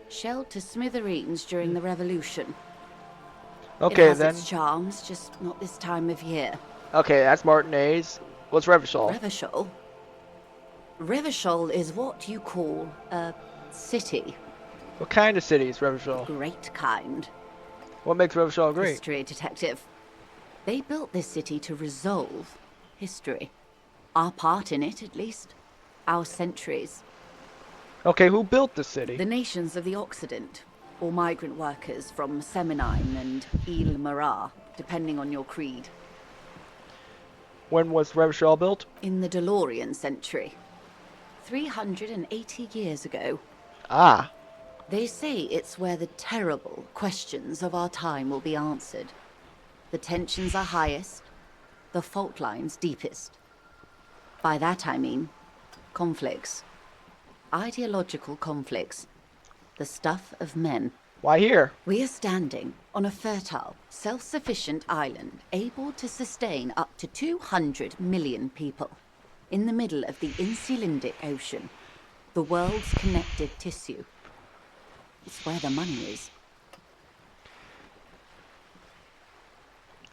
Shelled to smithereens during the Revolution. Okay, it has then. its charms, just not this time of year. Okay, that's Martinez. What's Revachol? Revachol? Revachol is what you call a city. What kind of city is Revachol? Great kind. What makes Revachol great? History, Detective. They built this city to resolve history. Our part in it, at least. Our centuries. Okay, who built the city? The nations of the Occident, or migrant workers from Seminine and Ile Marat, depending on your creed. When was Revachol built? In the DeLorean century. 380 years ago. Ah. They say it's where the terrible questions of our time will be answered. The tensions are highest, the fault lines deepest. By that I mean conflicts. Ideological conflicts. The stuff of men. Why here? We are standing on a fertile, self-sufficient island able to sustain up to 200 million people. In the middle of the Insulindic Ocean. The world's connective tissue. It's where the money is.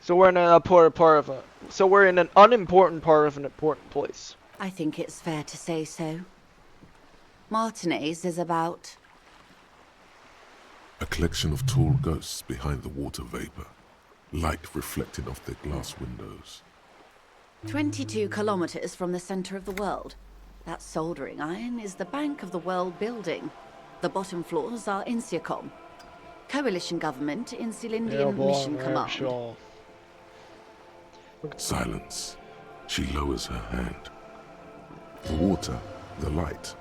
So we're in we're in an unimportant part of an important place. I think it's fair to say so. Martinez is about... A collection of tall ghosts behind the water vapor, light reflecting off their glass windows. 22 kilometers from the center of the world. That soldering iron is the bank of the world building. The bottom floors are Insiacom. Coalition government, Insulindian Mission Command. Silence. She lowers her hand. The water, the light.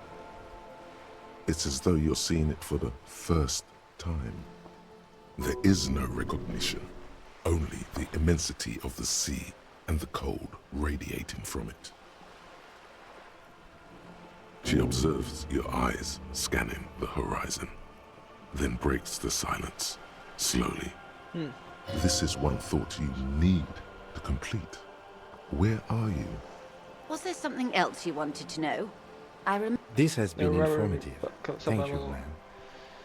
It's as though you're seeing it for the first time. There is no recognition, only the immensity of the sea and the cold radiating from it. She observes your eyes scanning the horizon, then breaks the silence, slowly. This is one thought you need to complete. Where are you? Was there something else you wanted to know? This has been informative. Thank you, ma'am.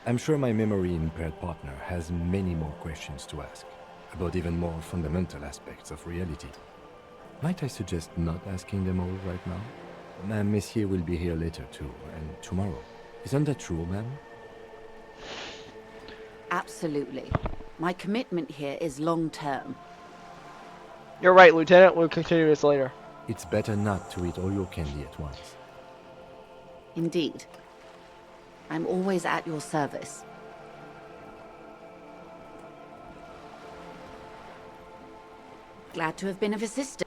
I'm sure my memory-impaired partner has many more questions to ask, about even more fundamental aspects of reality. Might I suggest not asking them all right now? Ma'am, Monsieur will be here later too, and tomorrow. Isn't that true, ma'am? Absolutely. My commitment here is long-term. You're right, Lieutenant. We'll continue this later. It's better not to eat all your candy at once. Indeed. I'm always at your service. Glad to have been of assistance.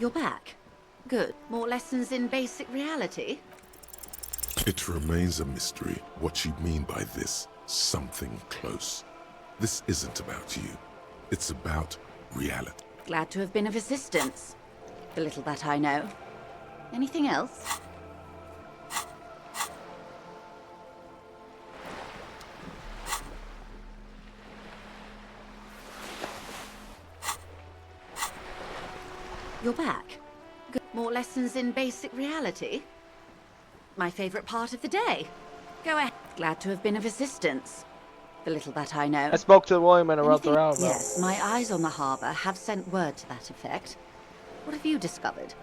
You're back. Good. More lessons in basic reality? It remains a mystery what you mean by this something close. This isn't about you. It's about reality. Glad to have been of assistance. The little that I know. Anything else? You're back. Good. More lessons in basic reality? My favorite part of the day. Go ahead. Glad to have been of assistance. The little that I know. I spoke to William and around the round. Yes, my eyes on the harbour have sent word to that effect. What have you discovered?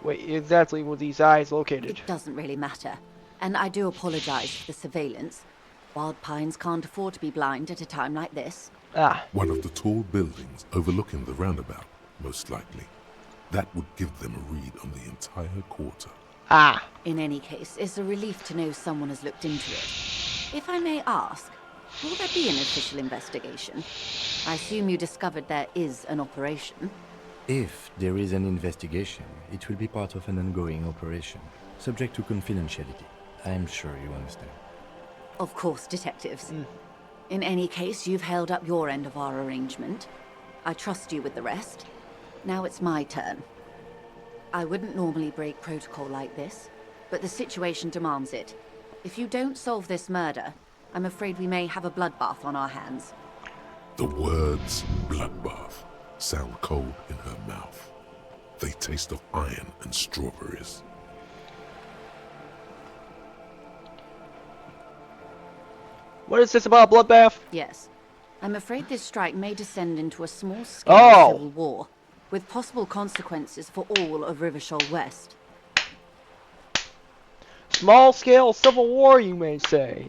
Wait, exactly where these eyes located? It doesn't really matter. And I do apologize for the surveillance. Wild Pines can't afford to be blind at a time like this. Ah. One of the tall buildings overlooking the roundabout, most likely. That would give them a read on the entire quarter. Ah. In any case, it's a relief to know someone has looked into it. If I may ask, will there be an official investigation? I assume you discovered there is an operation. If there is an investigation, it will be part of an ongoing operation, subject to confidentiality. I'm sure you understand. Of course, detectives. In any case, you've held up your end of our arrangement. I trust you with the rest. Now it's my turn. I wouldn't normally break protocol like this, but the situation demands it. If you don't solve this murder, I'm afraid we may have a bloodbath on our hands. The words bloodbath sound cold in her mouth. They taste of iron and strawberries. What is this about a bloodbath? Yes. I'm afraid this strike may descend into a small-scale civil war, with possible consequences for all of Rivershoal West. Small-scale civil war, you may say.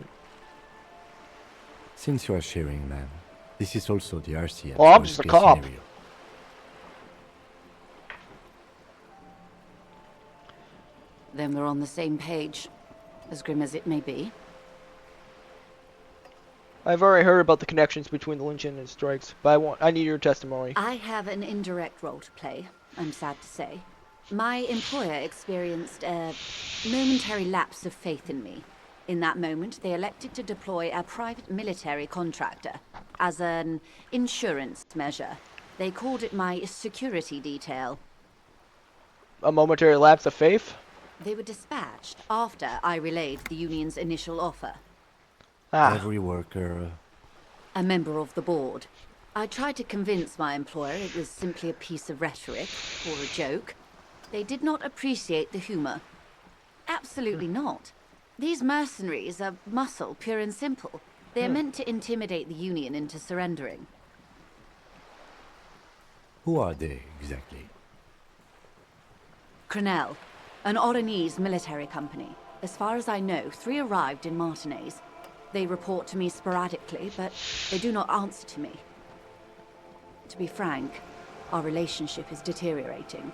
Since you are sharing, man, this is also the RCM's Well, I'm just a worst-case cop. scenario. Then we're on the same page, as grim as it may be. I've already heard about the connections between the lynching and strikes, but I need your testimony. I have an indirect role to play, I'm sad to say. My employer experienced a momentary lapse of faith in me. In that moment, they elected to deploy a private military contractor as an insurance measure. They called it my security detail. A momentary lapse of faith? They were dispatched after I relayed the union's initial offer. Every worker... A member of the board. I tried to convince my employer it was simply a piece of rhetoric, or a joke. They did not appreciate the humor. Absolutely not. These mercenaries are muscle, pure and simple. They are meant to intimidate the Union into surrendering. Who are they, exactly? Crenell, an Oranese military company. As far as I know, 3 arrived in Martinez. They report to me sporadically, but they do not answer to me. To be frank, our relationship is deteriorating.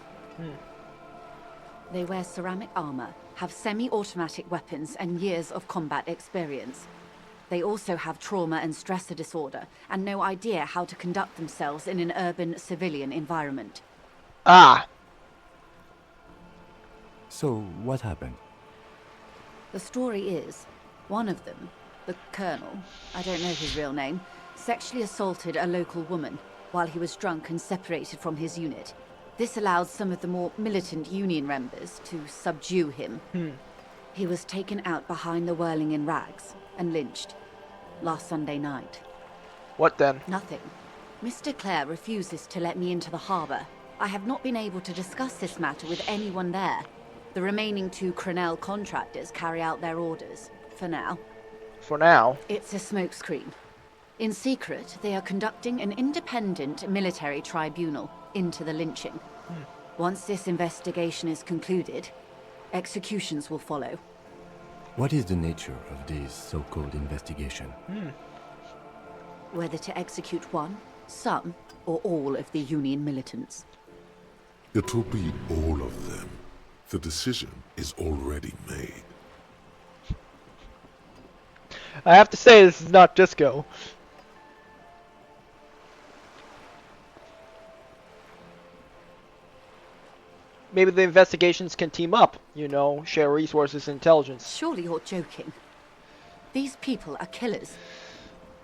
They wear ceramic armor, have semi-automatic weapons, and years of combat experience. They also have trauma and stressor disorder, and no idea how to conduct themselves in an urban civilian environment. So, what happened? The story is, one of them, the Colonel, I don't know his real name, sexually assaulted a local woman while he was drunk and separated from his unit. This allowed some of the more militant Union members to subdue him. He was taken out behind the whirling in rags and lynched last Sunday night. What then? Nothing. Mr. Clare refuses to let me into the harbor. I have not been able to discuss this matter with anyone there. The remaining 2 Crenell contractors carry out their orders, for now. For now. It's a smokescreen. In secret, they are conducting an independent military tribunal into the lynching. Once this investigation is concluded, executions will follow. What is the nature of this so-called investigation? Whether to execute one, some, or all of the Union militants. It will be all of them. The decision is already made. I have to say, this is not disco. Maybe the investigations can team up, you know, share resources and intelligence. Surely you're joking. These people are killers.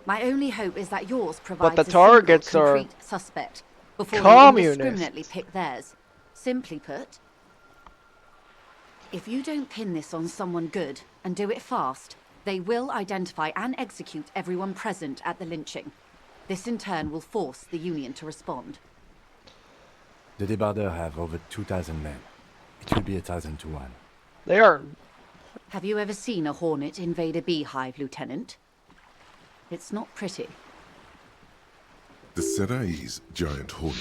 My only hope is that yours provides the a single targets are concrete suspect before communists. they indiscriminately pick theirs. Simply put, if you don't pin this on someone good and do it fast, they will identify and execute everyone present at the lynching. This in turn will force the Union to respond. The Debardeurs have over 2,000 men. It will be 1,000 to 1. They are. Have you ever seen a hornet invade a beehive, Lieutenant? It's not pretty. The Seraï's giant hornet,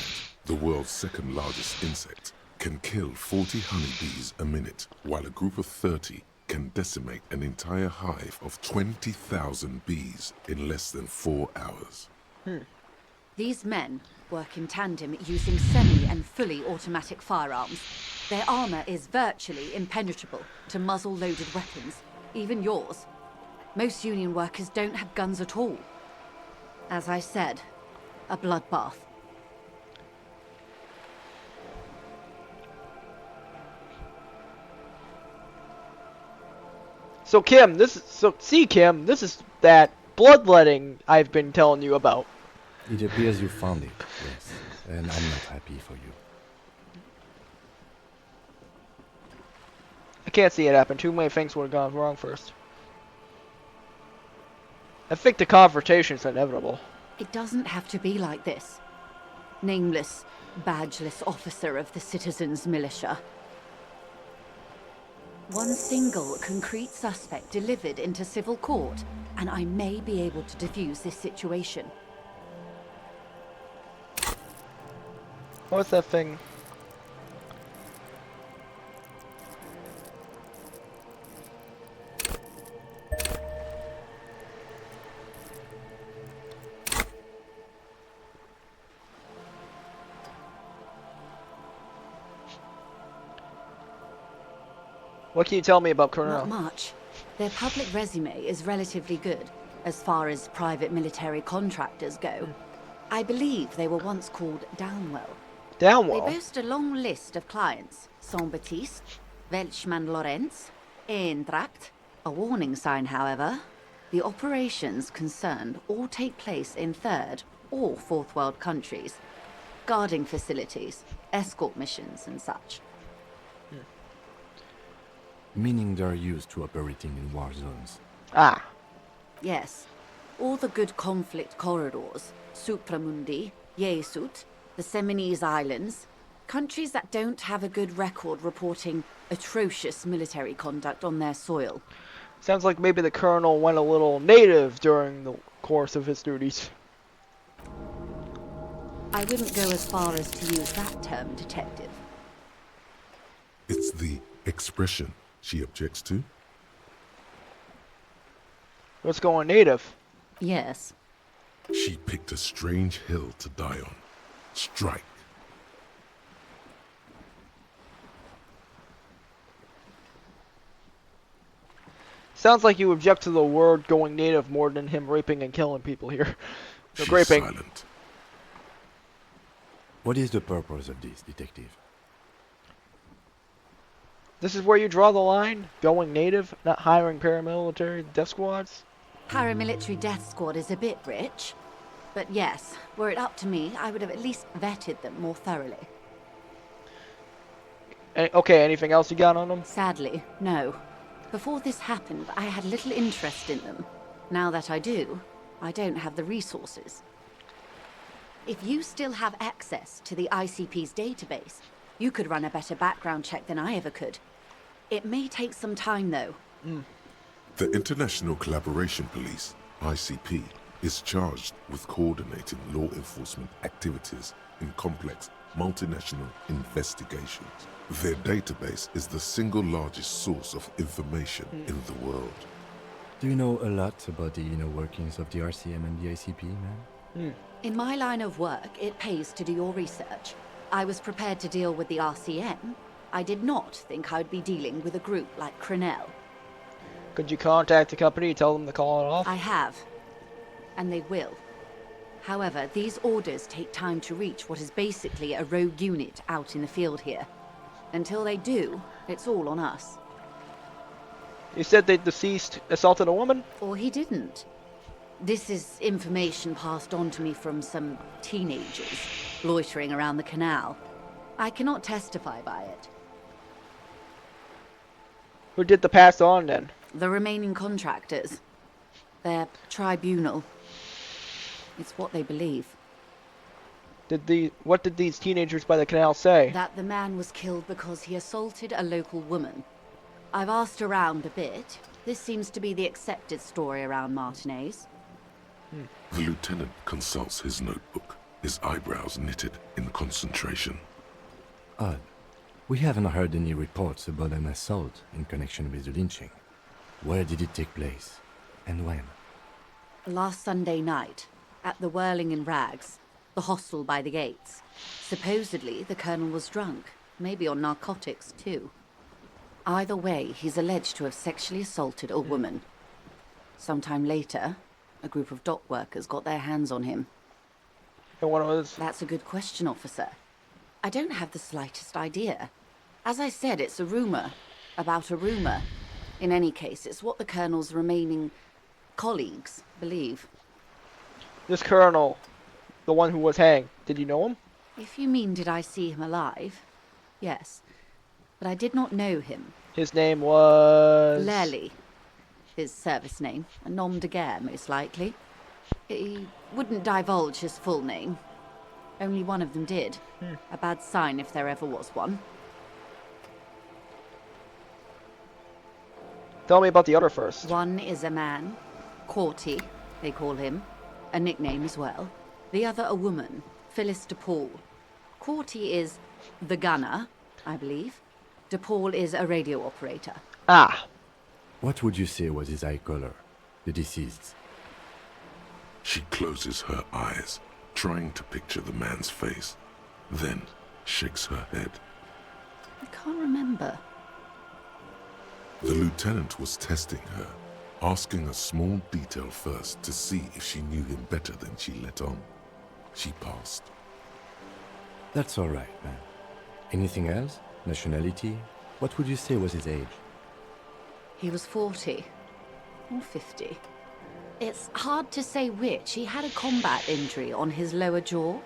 the world's 2nd largest insect, can kill 40 honeybees a minute, while a group of 30 can decimate an entire hive of 20,000 bees in less than 4 hours. These men work in tandem using semi and fully automatic firearms. Their armor is virtually impenetrable to muzzle-loaded weapons, even yours. Most Union workers don't have guns at all. As I said, a bloodbath. So Kim, Kim, this is that bloodletting I've been telling you about. It appears you found it, yes. And I'm not happy for you. can't see it happen. Too many things would have gone wrong first. I think the confrontation is inevitable. It doesn't have to be like this. Nameless, badgeless officer of the citizens' militia. One single concrete suspect delivered into civil court, and I may be able to defuse this situation. What's that thing? What can you tell me about Colonel? Not much. Their public resume is relatively good, as far as private military contractors go. I believe they were once called Downwell. Downwell? They boast a long list of clients. Saint-Baptiste, Welchman-Lorenz, Eintracht. A warning sign, however. The operations concerned all take place in third or fourth world countries. Guarding facilities, escort missions and such. Meaning they're used to operating in war zones. Ah. Yes. All the good conflict corridors, Supramundi, Yesut, the Seminese Islands, countries that don't have a good record reporting atrocious military conduct on their soil. Sounds like maybe the Colonel went a little native during the course of his duties. I wouldn't go as far as to use that term, detective. It's the expression she objects to. What's going native? Yes. She picked a strange hill to die on. Strike. Sounds like you object to the word going native more than him raping and killing people here. No, She's raping. silent. What is the purpose of this, detective? This is where you draw the line? Going native, not hiring paramilitary death squads? Paramilitary death squad is a bit rich. But yes, were it up to me, I would have at least vetted them more thoroughly. Okay, anything else you got on them? Sadly, no. Before this happened, I had little interest in them. Now that I do, I don't have the resources. If you still have access to the ICP's database, you could run a better background check than I ever could. It may take some time, though. The International Collaboration Police, ICP, is charged with coordinating law enforcement activities in complex multinational investigations. Their database is the single largest source of information in the world. Do you know a lot about the inner workings of the RCM and the ICP, man? In my line of work, it pays to do your research. I was prepared to deal with the RCM. I did not think I'd be dealing with a group like Crenell. Could you contact the company and tell them to call it off? I have. And they will. However, these orders take time to reach what is basically a rogue unit out in the field here. Until they do, it's all on us. You said the deceased assaulted a woman? Or he didn't. This is information passed on to me from some teenagers loitering around the canal. I cannot testify by it. Who did the pass on then? The remaining contractors. Their tribunal. It's what they believe. What did these teenagers by the canal say? That the man was killed because he assaulted a local woman. I've asked around a bit. This seems to be the accepted story around Martinez. The lieutenant consults his notebook, his eyebrows knitted in concentration. Odd. We haven't heard any reports about an assault in connection with the lynching. Where did it take place? And when? Last Sunday night, at the Whirling in Rags, the hostel by the gates. Supposedly, the colonel was drunk, maybe on narcotics too. Either way, he's alleged to have sexually assaulted a woman. Sometime later, a group of dock workers got their hands on him. And what was? That's a good question, officer. I don't have the slightest idea. As I said, it's a rumor. About a rumor. In any case, it's what the colonel's remaining colleagues believe. This colonel, the one who was hanged, did you know him? If you mean did I see him alive? Yes. But I did not know him. His name was... Lely. His service name. A nom de guerre, most likely. He wouldn't divulge his full name. Only one of them did. A bad sign if there ever was one. Tell me about the other first. One is a man. Corty, they call him. A nickname as well. The other a woman. Phyllis DePaul. Corty is the gunner, I believe. DePaul is a radio operator. Ah. What would you say was his eye color? The deceased's. She closes her eyes, trying to picture the man's face, then shakes her head. I can't remember. The lieutenant was testing her, asking a small detail first to see if she knew him better than she let on. She passed. That's all right, man. Anything else? Nationality? What would you say was his age? He was 40. Or 50. It's hard to say which. He had a combat injury on his lower jaw.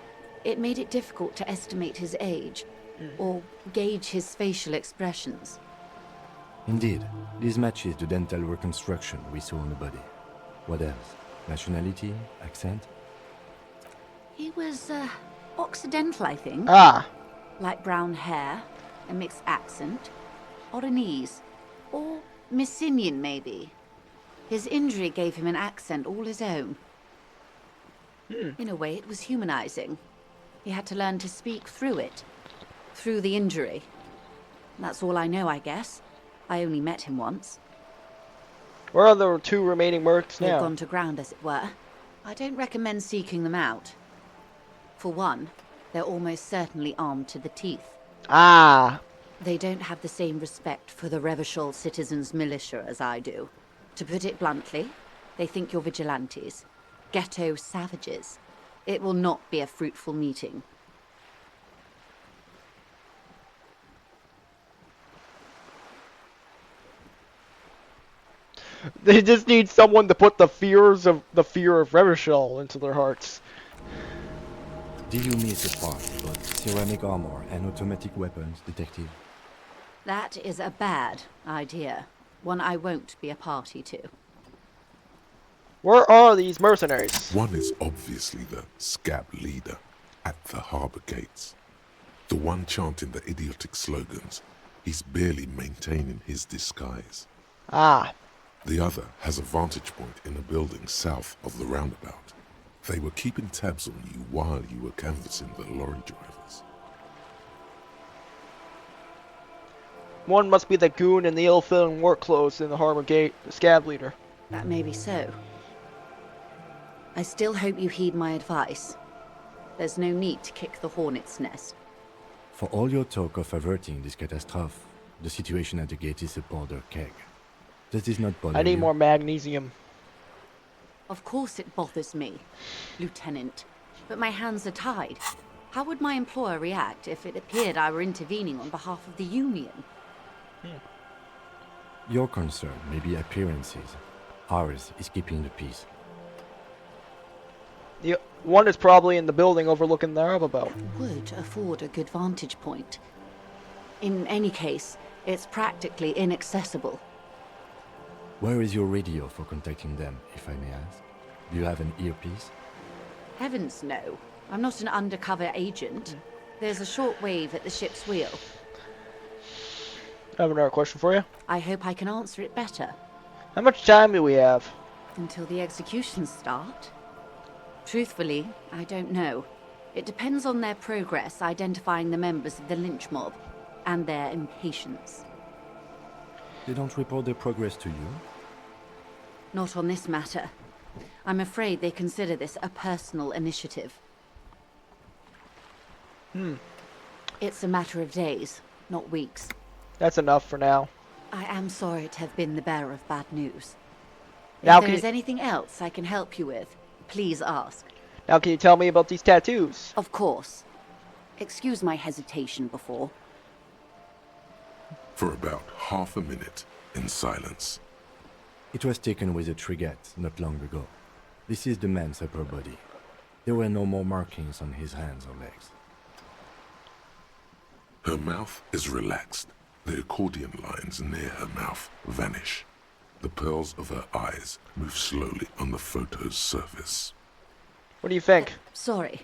It made it difficult to estimate his age, or gauge his facial expressions. Indeed. This matches the dental reconstruction we saw on the body. What else? Nationality? Accent? He was, Occidental, I think. Ah. Light brown hair, a mixed accent, Oranese, or Messinian, maybe. His injury gave him an accent all his own. In a way, it was humanizing. He had to learn to speak through it, through the injury. That's all I know, I guess. I only met him once. Where are the two remaining mercs They've now? gone to ground, as it were. I don't recommend seeking them out. For one, they're almost certainly armed to the teeth. Ah. They don't have the same respect for the Revachol citizens' militia as I do. To put it bluntly, they think you're vigilantes. Ghetto savages. It will not be a fruitful meeting. They just need someone to put the fear of Revachol into their hearts. Did you miss a part about ceramic armor and automatic weapons, Detective? That is a bad idea. One I won't be a party to. Where are these mercenaries? One is obviously the scab leader at the harbor gates. The one chanting the idiotic slogans. He's barely maintaining his disguise. Ah. The other has a vantage point in a building south of the roundabout. They were keeping tabs on you while you were canvassing the lorry drivers. One must be the goon in the ill-fitting work clothes in the harbor gate, the scab leader. That may be so. I still hope you heed my advice. There's no need to kick the hornet's nest. For all your talk of averting this catastrophe, the situation at the gate is a powder keg. Does this not bother you? I need more magnesium. Of course it bothers me, Lieutenant. But my hands are tied. How would my employer react if it appeared I were intervening on behalf of the Union? Your concern may be appearances. Ours is keeping the peace. The one is probably in the building overlooking the roundabout. Would afford a good vantage point. In any case, it's practically inaccessible. Where is your radio for contacting them, if I may ask? Do you have an earpiece? Heavens no. I'm not an undercover agent. There's a short wave at the ship's wheel. I have another question for you. I hope I can answer it better. How much time do we have? Until the executions start? Truthfully, I don't know. It depends on their progress identifying the members of the lynch mob, and their impatience. They don't report their progress to you? Not on this matter. I'm afraid they consider this a personal initiative. It's a matter of days, not weeks. That's enough for now. I am sorry to have been the bearer of bad news. Now If can there is you- anything else I can help you with, please ask. Now can you tell me about these tattoos? Of course. Excuse my hesitation before. For about half a minute in silence. It was taken with a trigette not long ago. This is the man's upper body. There were no more markings on his hands or legs. Her mouth is relaxed, The accordion lines near her mouth vanish. The pearls of her eyes move slowly on the photo's surface. What do you think? Sorry.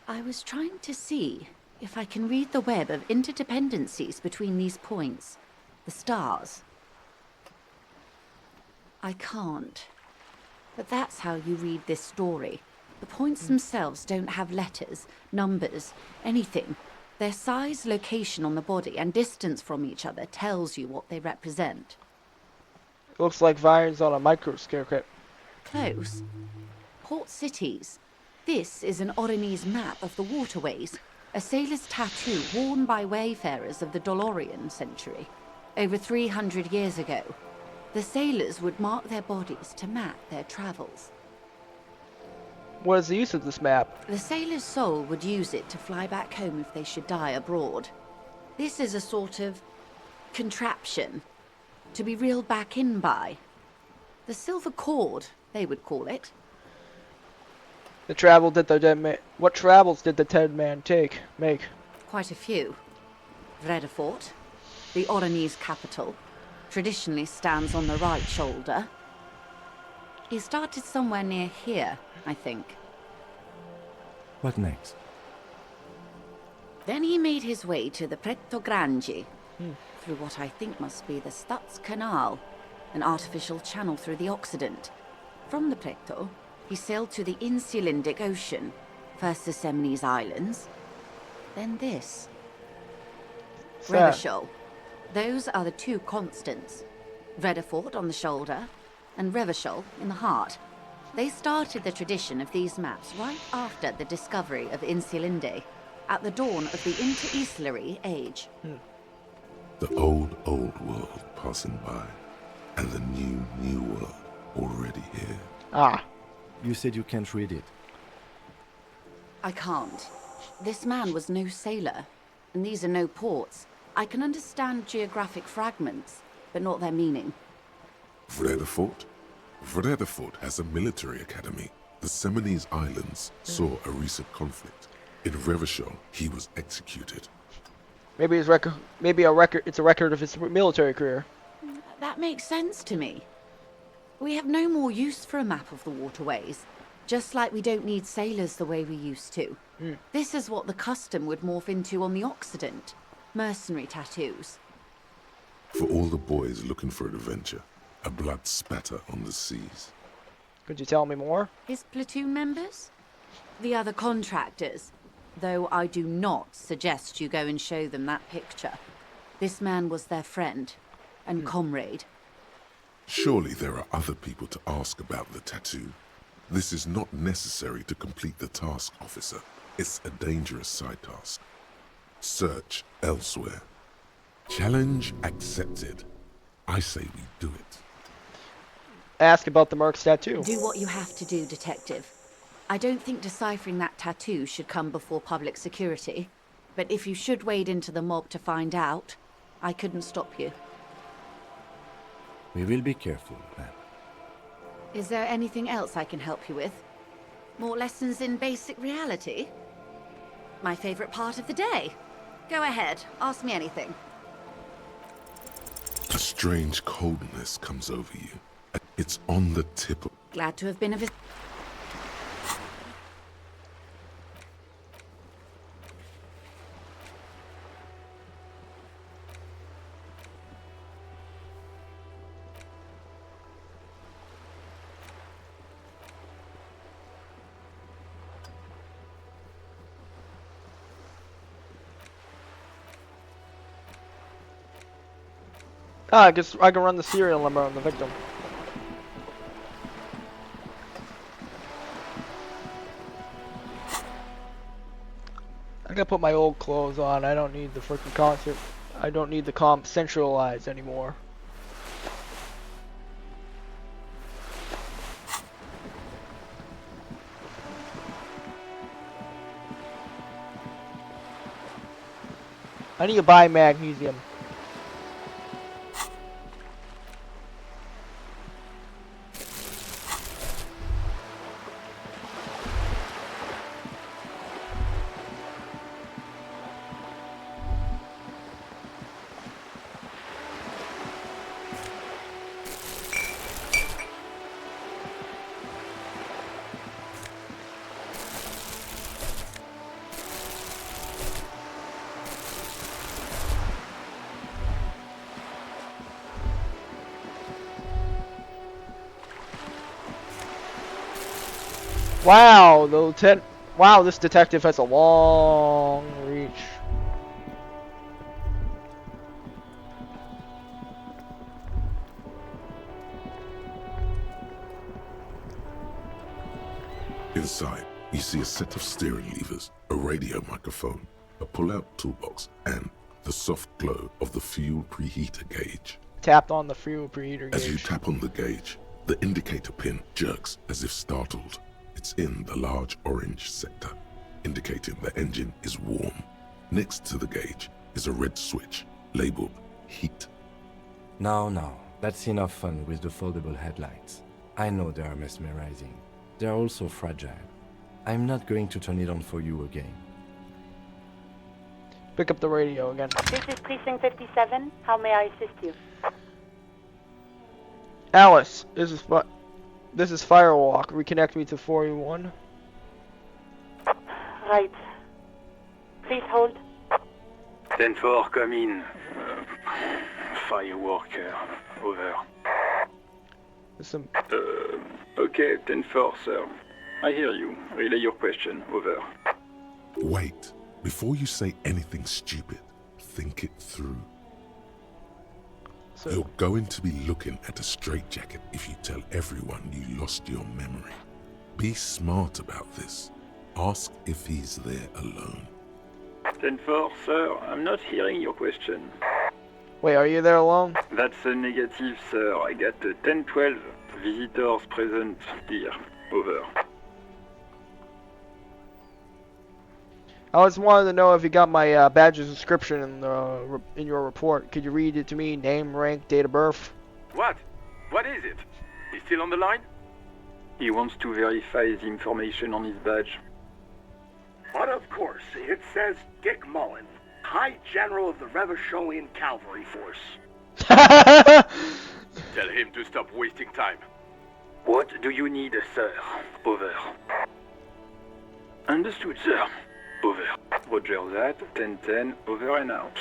I was trying to see if I can read the web of interdependencies between these points. The stars. I can't. But that's how you read this story. The points themselves don't have letters, numbers, anything. Their size, location on the body, and distance from each other tells you what they represent. It looks like vines on a microscope. Close. Port cities. This is an Oronese map of the waterways, a sailor's tattoo worn by wayfarers of the Dolorian century. Over 300 years ago, the sailors would mark their bodies to map their travels. What is the use of this map? The sailor's soul would use it to fly back home if they should die abroad. This is a sort of contraption to be reeled back in by. The silver cord, they would call it. What travels did the dead man make? Quite a few. Vredefort, the Oronese capital, traditionally stands on the right shoulder. He started somewhere near here, I think. What next? Then he made his way to the Pretto Grande, through what I think must be the Stutz Canal, an artificial channel through the Occident. From the Pretto, he sailed to the Insulindic Ocean, first the Semnes Islands, then this. Revachol. Those are the two constants. Vredefort on the shoulder, and Revachol in the heart. They started the tradition of these maps right after the discovery of Insulinde, at the dawn of the Interinsulary Age. The old world passing by, and the new world already here. Ah. You said you can't read it. I can't. This man was no sailor, and these are no ports. I can understand geographic fragments, but not their meaning. Vredefort? Vredefort has a military academy. The Semnes Islands saw a recent conflict. In Revachol, he was executed. Maybe it's a record of his military career. That makes sense to me. We have no more use for a map of the waterways, just like we don't need sailors the way we used to. This is what the custom would morph into on the Occident. Mercenary tattoos. For all the boys looking for adventure, a blood spatter on the seas. Could you tell me more? His platoon members? The other contractors. Though I do not suggest you go and show them that picture. This man was their friend and comrade. Surely there are other people to ask about the tattoo. This is not necessary to complete the task, officer. It's a dangerous side task. Search elsewhere. Challenge accepted. I say we do it. Ask about the Merc's tattoo. Do what you have to do, detective. I don't think deciphering that tattoo should come before public security. But if you should wade into the mob to find out, I couldn't stop you. We will be careful, ma'am. Is there anything else I can help you with? More lessons in basic reality? My favorite part of the day. Go ahead, ask me anything. A strange coldness comes over you. It's on the tip of... Glad to have been of a... I guess I can run the serial number on the victim. I gotta put my old clothes on. I don't need the freaking concert. I don't need the comp centralized anymore. I need to buy magnesium. Wow, the lieutenant. Wow, this detective has a long reach. Inside, you see a set of steering levers, a radio microphone, a pull-out toolbox, and the soft glow of the fuel preheater gauge. Tapped on the fuel preheater As you gauge. tap on the gauge, the indicator pin jerks as if startled. It's in the large orange sector, indicating the engine is warm. Next to the gauge is a red switch labeled heat. Now, that's enough fun with the foldable headlights. I know they are mesmerizing. They are also fragile. I'm not going to turn it on for you again. Pick up the radio again. This is Precinct 57. How may I assist you? Alice, this is Firewalk. Reconnect me to 41. Right. Please hold. 10-4, come in. Firework, over. Some... Okay, 10-4, sir. I hear you. Relay your question, over. Wait. Before you say anything stupid, think it through. So... You're going to be looking at a straitjacket if you tell everyone you lost your memory. Be smart about this. Ask if he's there alone. 10-4, sir. I'm not hearing your question. Wait, are you there alone? That's a negative, sir. I got 10-12 visitors present here. Over. I just wanted to know if you got my badge's description in your report. Could you read it to me? Name, rank, date of birth? What? What is it? He's still on the line? He wants to verify the information on his badge. But of course, it says Dick Mullen, High General of the Revacholian Cavalry Force. Tell him to stop wasting time. What do you need, sir? Over. Understood, sir. Over. Roger that. 10-10, over and out.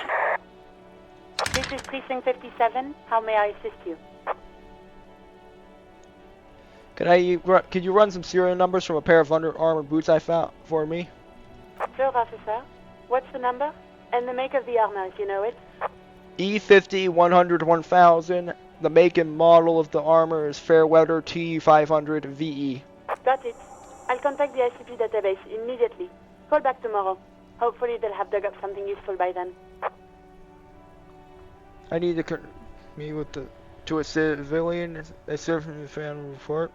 This is Precinct 57. How may I assist you? Could you run some serial numbers from a pair of Under Armour boots I found for me? Sure, officer. What's the number? And the make of the armor, if you know it? E50 100 1000. The make and model of the armor is Fairweather T500 VE. Got it. I'll contact the ICP database immediately. Call back tomorrow. Hopefully they'll have dug up something useful by then. I need to meet with to a civilian. They serve me the fan report.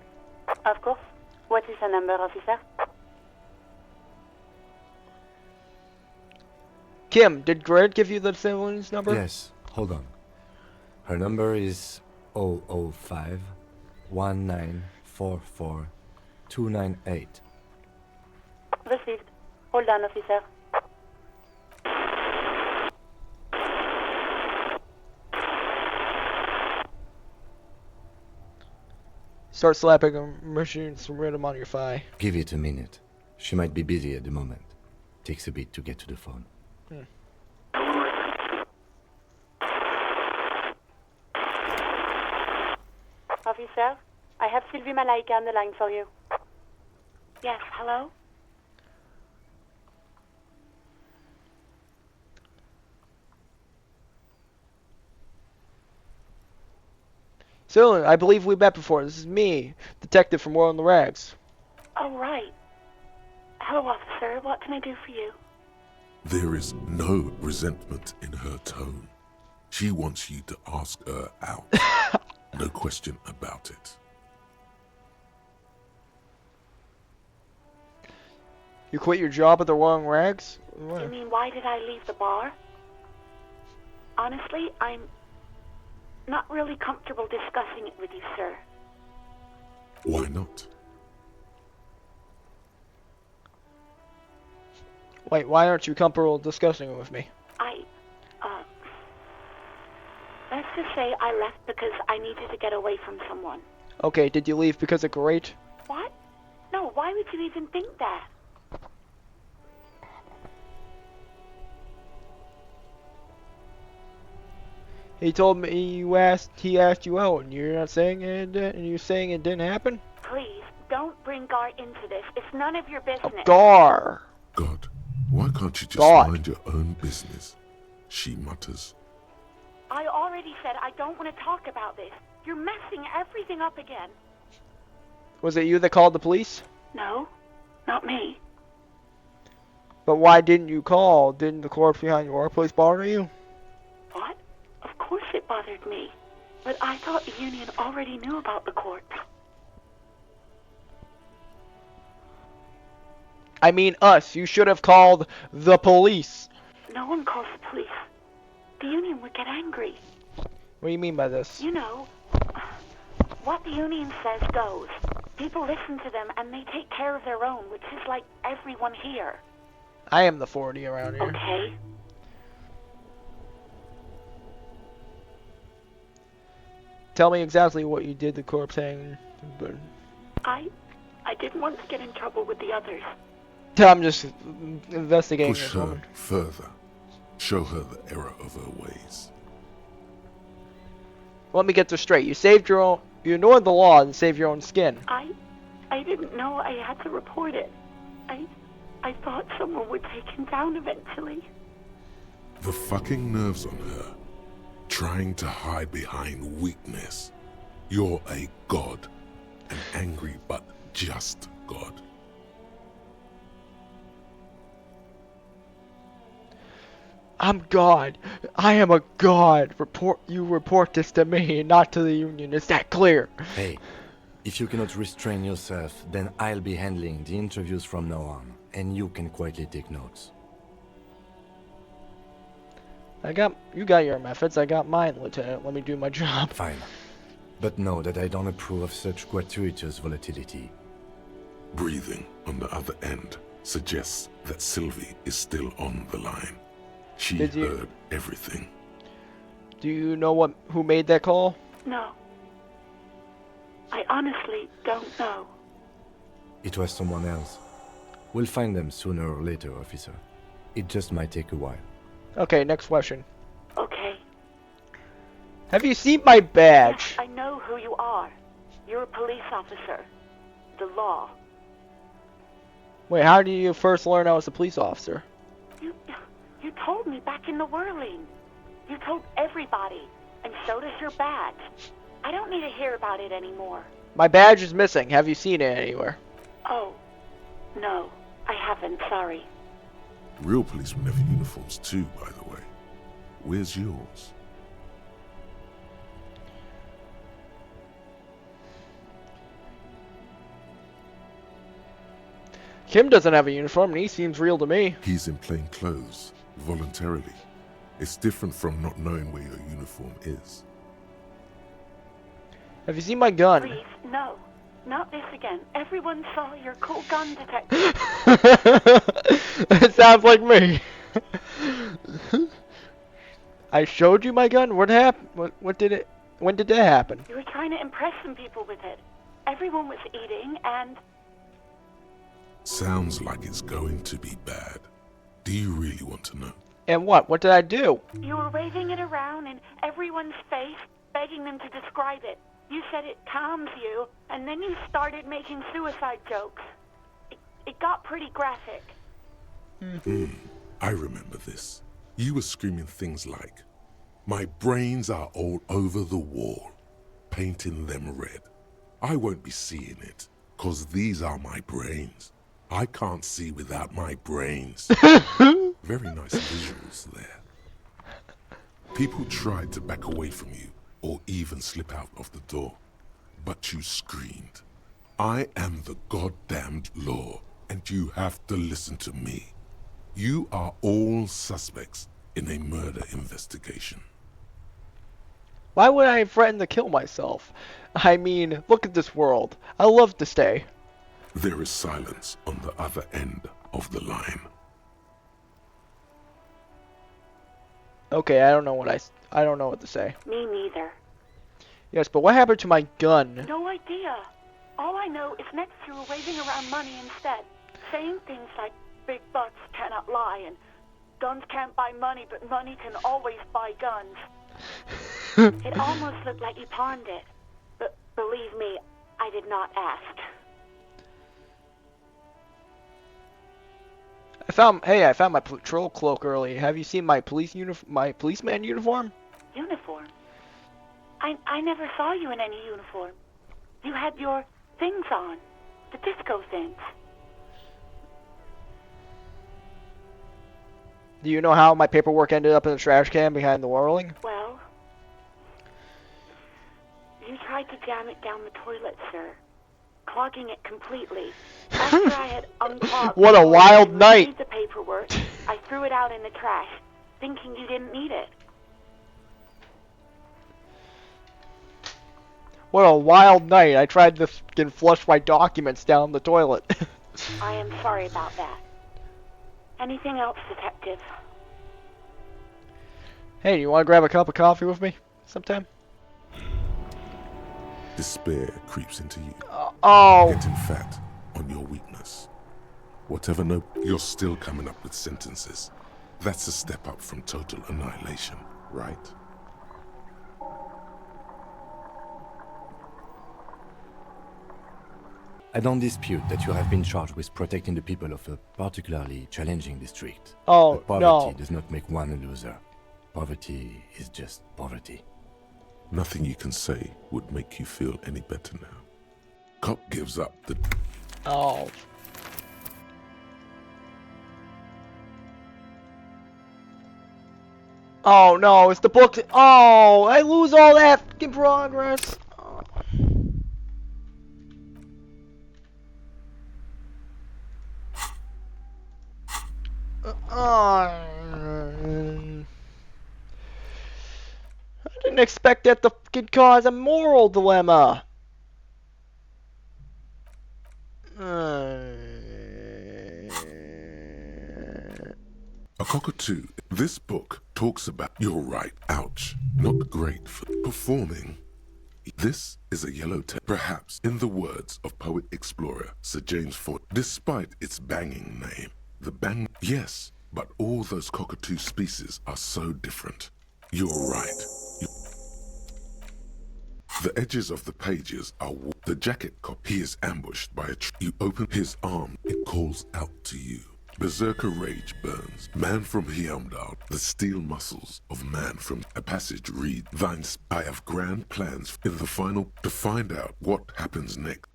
Of course. What is her number, officer? Kim, did Grant give you the civilian's number? Yes, hold on. Her number is 005 1944 298. Received. Hold on, officer. Start slapping a machine some rhythm on your thigh. Give it a minute. She might be busy at the moment. Takes a bit to get to the phone. Officer, I have Sylvie Malaika on the line for you. Yes, hello? Civilian, I believe we met before. This is me, detective from War on the Rags. Oh, right. Hello, officer. What can I do for you? There is no resentment in her tone. She wants you to ask her out. No question about it. You quit your job at the War on Rags? What? You mean, why did I leave the bar? Honestly, I'm not really comfortable discussing it with you, sir. Why not? Wait, why aren't you comfortable discussing it with me? Let's just say I left because I needed to get away from someone. Okay, did you leave because of Great? What? No, why would you even think that? He told me he asked you out, and you're not saying it, and you're saying it didn't happen? Please, don't bring Gar into this. It's none of your business. Gar. God, why can't you just God. mind your own business? She mutters. I already said I don't want to talk about this. You're messing everything up again. Was it you that called the police? No, not me. But why didn't you call? Didn't the corpse behind your place bother you? What? Of course it bothered me. But I thought the Union already knew about the corpse. I mean us. You should have called the police. No one calls the police. The Union would get angry. What do you mean by this? You know, what the Union says goes. People listen to them and they take care of their own, which is like everyone here. I am the 40 around here. Okay. Tell me exactly what you did the corpse hang. I didn't want to get in trouble with the others. I'm just investigating Push this her woman. further. Show her the error of her ways. Let me get this straight. You saved your own. You ignored the law and saved your own skin. I didn't know I had to report it. I thought someone would take him down eventually. The fucking nerves on her. Trying to hide behind weakness. You're a god. An angry but just god. I'm God. I am a god. You report this to me, not to the Union. Is that clear? Hey, if you cannot restrain yourself, then I'll be handling the interviews from now on, and you can quietly take notes. You got your methods, I got mine, Lieutenant. Let me do my job. Fine. But know that I don't approve of such gratuitous volatility. Breathing on the other end suggests that Sylvie is still on the line. She heard everything. Do you know who made that call? No. I honestly don't know. It was someone else. We'll find them sooner or later, officer. It just might take a while. Okay, next question. Okay. Have you seen my badge? Yes, I know who you are. You're a police officer. The law. Wait, how did you first learn I was a police officer? You told me back in the whirling. You told everybody, and so does your badge. I don't need to hear about it anymore. My badge is missing. Have you seen it anywhere? Oh, no, I haven't, sorry. Real policemen have uniforms too, by the way. Where's yours? Kim doesn't have a uniform, and he seems real to me. He's in plain clothes, voluntarily. It's different from not knowing where your uniform is. Have you seen my gun? Please, no. Not this again. Everyone saw your cool gun detector. It sounds like me. I showed you my gun? What happened? When did that happen? You were trying to impress some people with it. Everyone was eating, and... Sounds like it's going to be bad. Do you really want to know? And what? What did I do? You were waving it around in everyone's face, begging them to describe it. You said it calms you, and then you started making suicide jokes. It got pretty graphic. I remember this. You were screaming things like, "My brains are all over the wall, painting them red. I won't be seeing it, 'cause these are my brains. I can't see without my brains." Very nice visuals there. People tried to back away from you, or even slip out of the door. But you screamed, "I am the goddamned law, and you have to listen to me. You are all suspects in a murder investigation." Why would I threaten to kill myself? I mean, look at this world. I love to stay. There is silence on the other end of the line. Okay, I don't know what to say. Me neither. Yes, but what happened to my gun? No idea. All I know is next you were waving around money instead, saying things like big bucks cannot lie and guns can't buy money, but money can always buy guns. It almost looked like you pawned it, but believe me, I did not ask. I found my patrol cloak early. Have you seen my policeman uniform? Uniform? I never saw you in any uniform. You had your things on. The disco things. Do you know how my paperwork ended up in the trash can behind the whirling? Well, you tried to jam it down the toilet, sir. Clogging it completely. After I had unclogged What a wild night! the paperwork, I threw it out in the trash, thinking you didn't need it. What a wild night. I tried to flush my documents down the toilet. I am sorry about that. Anything else, Detective? Hey, you want to grab a cup of coffee with me sometime? Despair creeps into you. Oh. Getting fat on your weakness. Whatever, no, you're still coming up with sentences. That's a step up from total annihilation, right? I don't dispute that you have been charged with protecting the people of a particularly challenging district. Oh, but poverty no. does not make one a loser. Poverty is just poverty. Nothing you can say would make you feel any better now. Cop gives up the... Oh. Oh no, it's the book. Oh, I lose all that fucking progress. I didn't expect that to fucking cause a moral dilemma. A cockatoo. This book talks about you're right. Ouch. Not great for performing. This is a yellow text. Perhaps in the words of poet explorer Sir James Ford, despite its banging name, the bang, yes, but all those cockatoo species are so different. You're right. The edges of the pages are the jacket cop. He is ambushed by a you open his arm. It calls out to you. Berserker rage burns. Man from Heimdall, the steel muscles of man from a passage read. Thine, I have grand plans in the final to find out what happens next.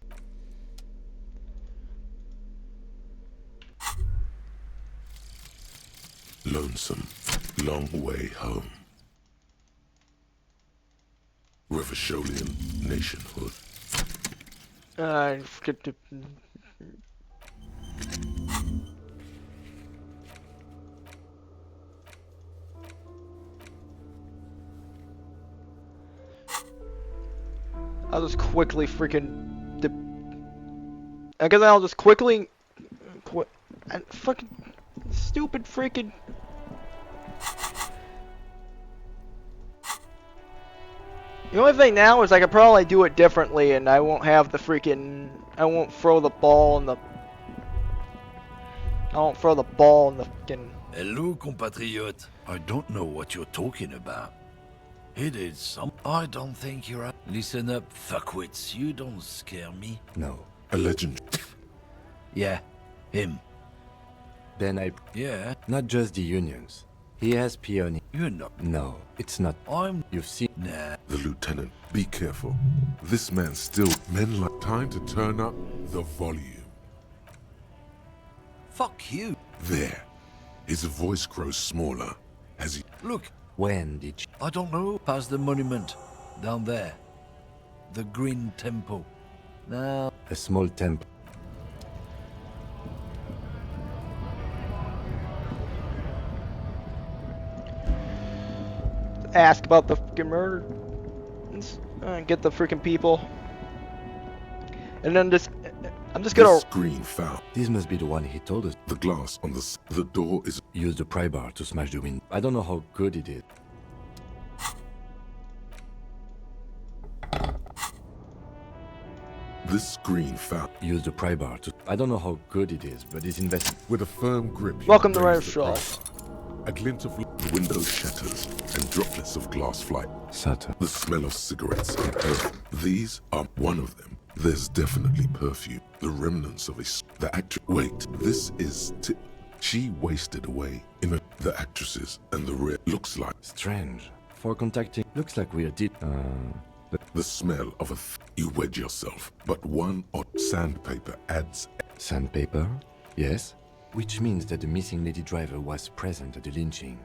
Lonesome, long way home. Revacholian nationhood. I forget to. I'll just quickly freaking. I guess I'll just quickly. And fucking stupid freaking. The only thing now is I could probably do it differently, and I won't have the freaking. I won't throw the ball in the. I won't throw the ball in the fucking. Hello, compatriot. I don't know what you're talking about. He did some. I don't think you're. Listen up, fuckwits. You don't scare me. No. A legend. Yeah, him. Then I. Yeah. Not just the unions. He has peony. You're not. No, it's not. You've seen. Nah. The lieutenant, be careful. This man still. Men like time to turn up the volume. Fuck you. There. His voice grows smaller as he. Look. When did she... I don't know. Past the monument. Down there. The Green Temple. Now. A small temple. Ask about the fucking murder. Get the freaking people. And then just. I'm just gonna. The screen found. This must be the one he told us. The glass on the door is. Use the pry bar to smash the window. I don't know how good it is. This screen found. Use the pry bar to. I don't know how good it is, but it's invested. With a firm grip. Welcome to Red Shaw. A glint of the window shatters and droplets of glass fly. Sutter. The smell of cigarettes and earth. These are one of them. There's definitely perfume. The remnants of the actual. Wait, this is. She wasted away in the actresses and the rear. Looks like Strange. For contacting... Looks like we are deep. the smell of a you wedge yourself, but one odd sandpaper adds. Sandpaper? Yes. Which means that the missing lady driver was present at the lynching.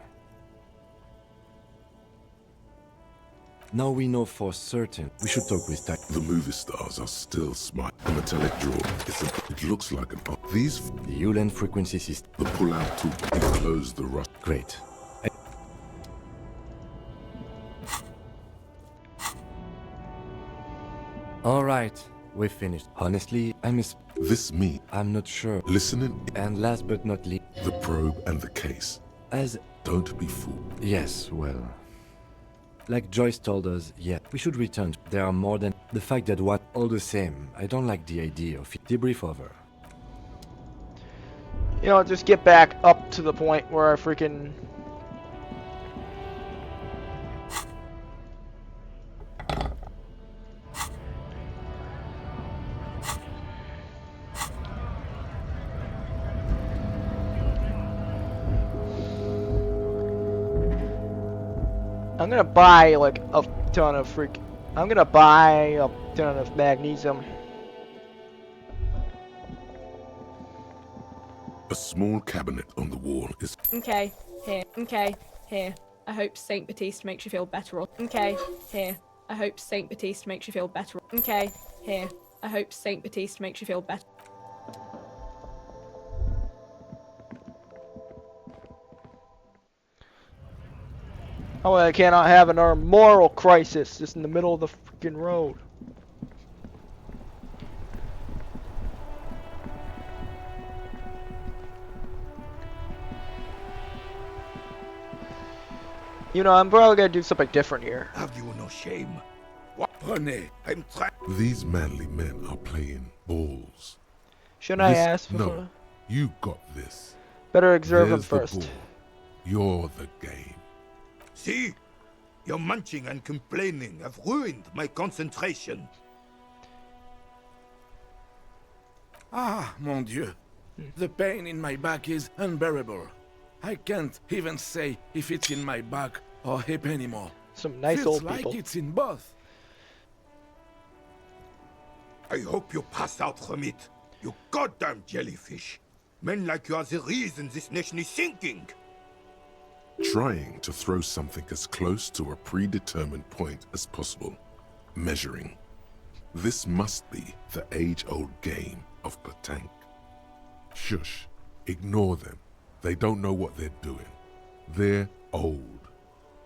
Now we know for certain. We should talk with Ty. The movie stars are still smart. The metallic drawer. It looks like an. These. The Ulan frequency system. The pull-out tool. You close the rust. Great. All right, we finished. Honestly, This me. I'm not sure. Listening. And last but not least, The probe and the case. as Don't be fooled. yes, well, like Joyce told us, yeah, we should return. There are more than the fact that what all the same. I don't like the idea of it. Debrief over. You know, just get back up to the point where I freaking... I'm gonna buy like a ton of I'm gonna buy a ton of magnesium. A small cabinet on the wall is. Okay, here. Okay, here. I hope Saint Baptiste makes you feel better. Okay, here. I hope Saint Baptiste makes you feel better. Okay, here. I hope Saint Baptiste makes you feel better. Oh, I cannot have another moral crisis just in the middle of the freaking road. You know, I'm probably gonna do something different here. Have you no shame? What? Honey, I'm trying. These manly men are playing balls. Shouldn't I ask for... No, you got this. Better observe them There's the first. ball. You're the game. See? Your munching and complaining have ruined my concentration. Ah, mon Dieu. The pain in my back is unbearable. I can't even say if it's in my back or hip anymore. Some nice Feels old like people. it's in both. I hope you pass out from it. You goddamn jellyfish. Men like you are the reason this nation is sinking. Trying to throw something as close to a predetermined point as possible. Measuring. This must be the age-old game of petanque. Shush. Ignore them. They don't know what they're doing. They're old.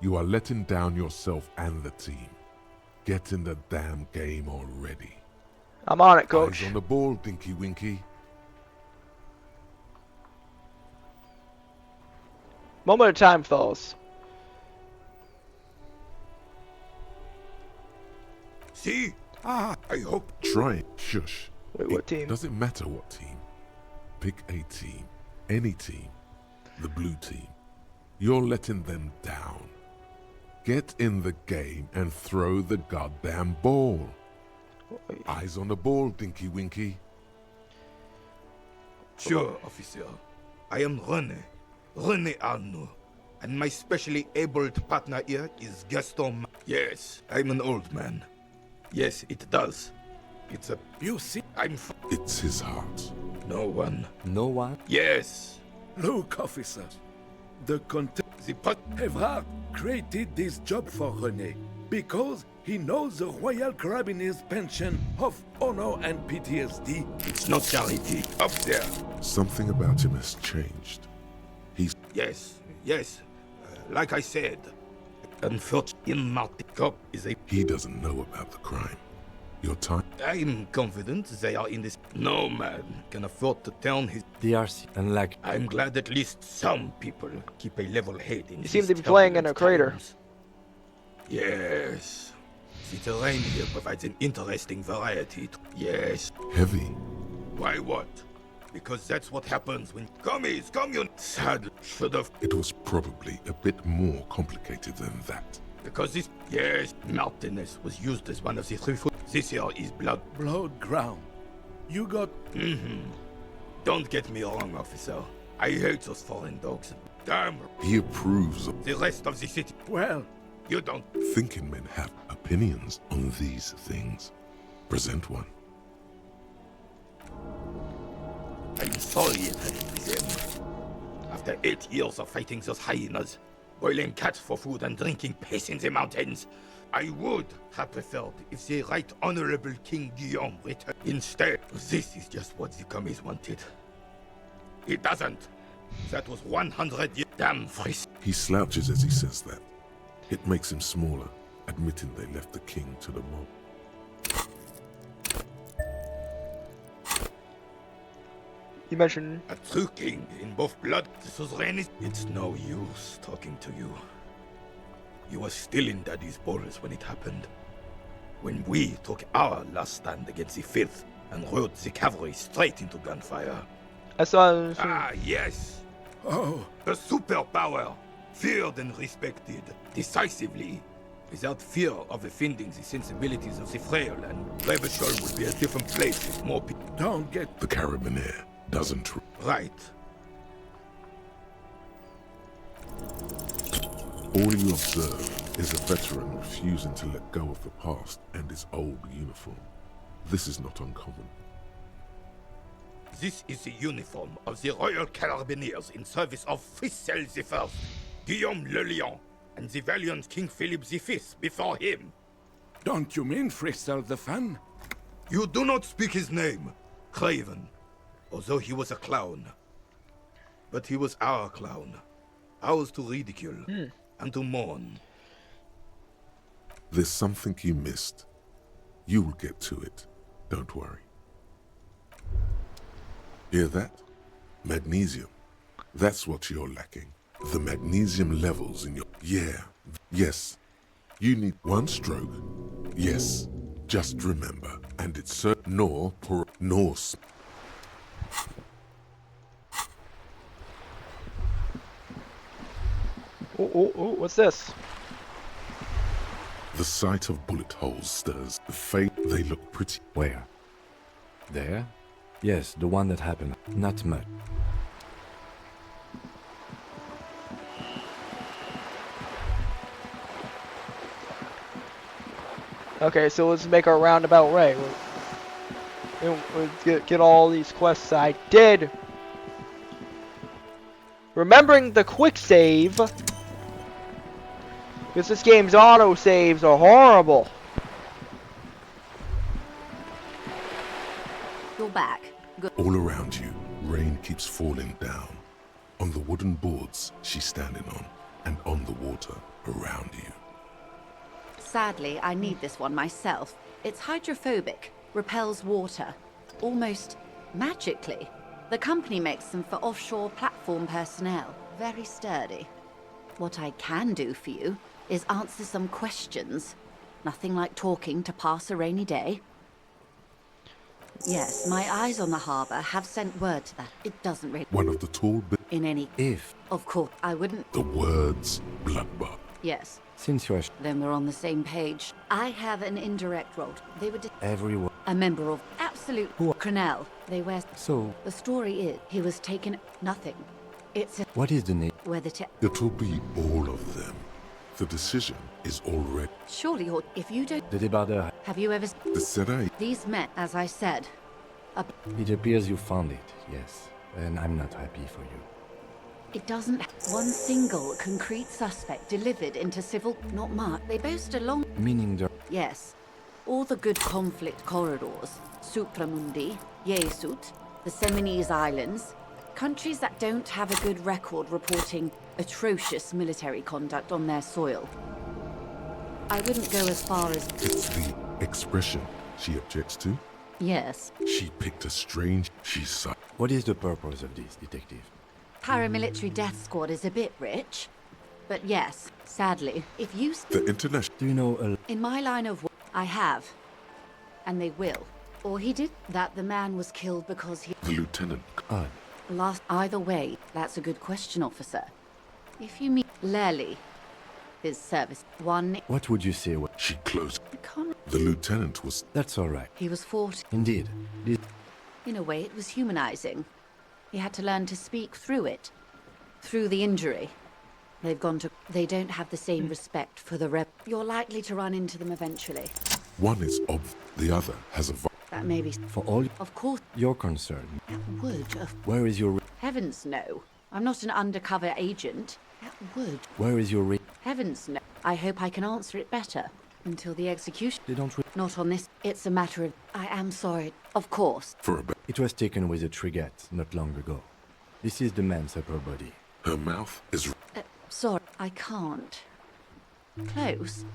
You are letting down yourself and the team. Get in the damn game already. I'm on it, coach. Eyes on the ball, Dinky Winky. Moment of time, fellas. See? Ah, I hope. Try it. Shush. Wait, what It team? doesn't matter what team. Pick a team. Any team. The blue team. You're letting them down. Get in the game and throw the goddamn ball. Eyes on the ball, Dinky Winky. Sure, officer. I am René Arnaud. And my specially abled partner here is Gaston. Yes, I'm an old man. Yes, it does. It's a... You see? It's his heart. No one. No one? Yes. Look, officer. The Evrard created this job for René because he knows the Royal Carabiniers' pension of honor and PTSD. It's not charity. Up there. Something about him has changed. He's... Yes. Like I said, unfortunately, Martin Cop is a... He doesn't know about the crime. Your time... I'm confident they are in this... No man can afford to turn his... DRC, unlike... I'm glad at least some people keep a level head in You these seem to be playing in a turbulent crater. times. Yes. The terrain here provides an interesting variety. Yes. Heavy. Why what? Because that's what happens when commies, sadly should have... It was probably a bit more complicated than that. Because this... Yes, Martinez was used as one of the 3 foot... This here is blood... Blood ground. You got... Don't get me wrong, officer. I hate those foreign dogs. Damn. He approves of The rest of the city. Well, You don't. thinking men have opinions on these things. Present one. I'm sorry it had to be them. After 8 years of fighting those hyenas, boiling cats for food and drinking piss in the mountains, I would have preferred if the Right Honorable King Guillaume returned. Instead, this is just what the commies wanted. It doesn't. That was 100 years. Damn Fris. He slouches as he says that. It makes him smaller, admitting they left the king to the mob. You mentioned A true king in both blood. The suzerain is. It's no use talking to you. You were still in Daddy's balls when it happened. When we took our last stand against the filth and rode the cavalry straight into gunfire. I saw. Ah, yes. oh, A superpower. Feared and respected. Decisively. Without fear of offending the sensibilities of the frail, and Revachol would be a different place with more people. don't get The Carabinier doesn't. Right. All you observe is a veteran refusing to let go of the past and his old uniform. This is not uncommon. This is the uniform of the Royal Carabiniers in service of Frissel I, Guillaume le Lion, and the valiant King Philip V before him. Don't you mean Frissel the Fan? You do not speak his name, Craven, although he was a clown. But he was our clown, ours to ridicule and to mourn. There's something you missed. You'll get to it. Don't worry. Hear that? Magnesium. That's what you're lacking. The magnesium levels in your... Yeah. Yes. You need one stroke. Yes. Just remember. And it's nor por... Norse. Oh, what's this? The sight of bullet holes stirs. The fate, they look pretty. Where? There? Yes, the one that happened. Not much. Okay, so let's make our roundabout way. We'll get all these quests I did. Remembering the quick save. Because this game's auto saves are horrible. You're back. Good. All around you, rain keeps falling down. On the wooden boards she's standing on, and on the water around you. Sadly, I need this one myself. It's hydrophobic, repels water, almost magically. The company makes them for offshore platform personnel. Very sturdy. What I can do for you is answer some questions. Nothing like talking to pass a rainy day. Yes, my eyes on the harbour have sent word to that. It doesn't really... One of the tall In any... If... Of course, I wouldn't... The words bloodbath. Yes. Since you are... Then we're on the same page. I have an indirect role. They were... Everyone... A member of Absolute... Who? Cronell. They wear... So... The story is, he was taken... Nothing. It's a... What is the name? Whether to... It'll be all of them. The decision is already... Surely, or if you don't... The débardeur... Have you ever... The Serai... These men, as I said... It appears you found it, yes. And I'm not happy for you. It doesn't... One single concrete suspect delivered into civil... Not much. They boast a long... Meaning the... Yes. All the good conflict corridors. Supramundi, Yesut, the Seminese Islands. Countries that don't have a good record reporting atrocious military conduct on their soil. I wouldn't go as far as... It's the expression she objects to. Yes. She picked a strange... She's... What is the purpose of this, detective? Paramilitary death squad is a bit rich. But yes, sadly, if you... The international... Do you know a... In my line of work, I have. And they will. Or he did that the man was killed because he... The lieutenant... Odd. Last... Either way, that's a good question, officer. If you meet Lely, his service, one... What would you say? She closed... I can't... The lieutenant was... That's all right. He was 40. Indeed. This... In a way, it was humanizing. He had to learn to speak through it. Through the injury. They don't have the same respect for the You're likely to run into them eventually. One is obvious, the other has a That may be... For all Of course. your concern. That would have... Where is your... Heavens no. I'm not an undercover agent. That would... Where is your... Heavens no. I hope I can answer it better. Until the execution... They don't... Not on this. It's a matter of... I am sorry. Of course. It was taken with a trigette not long ago. This is the man's upper body. Her mouth is... Sorry, I can't. Close.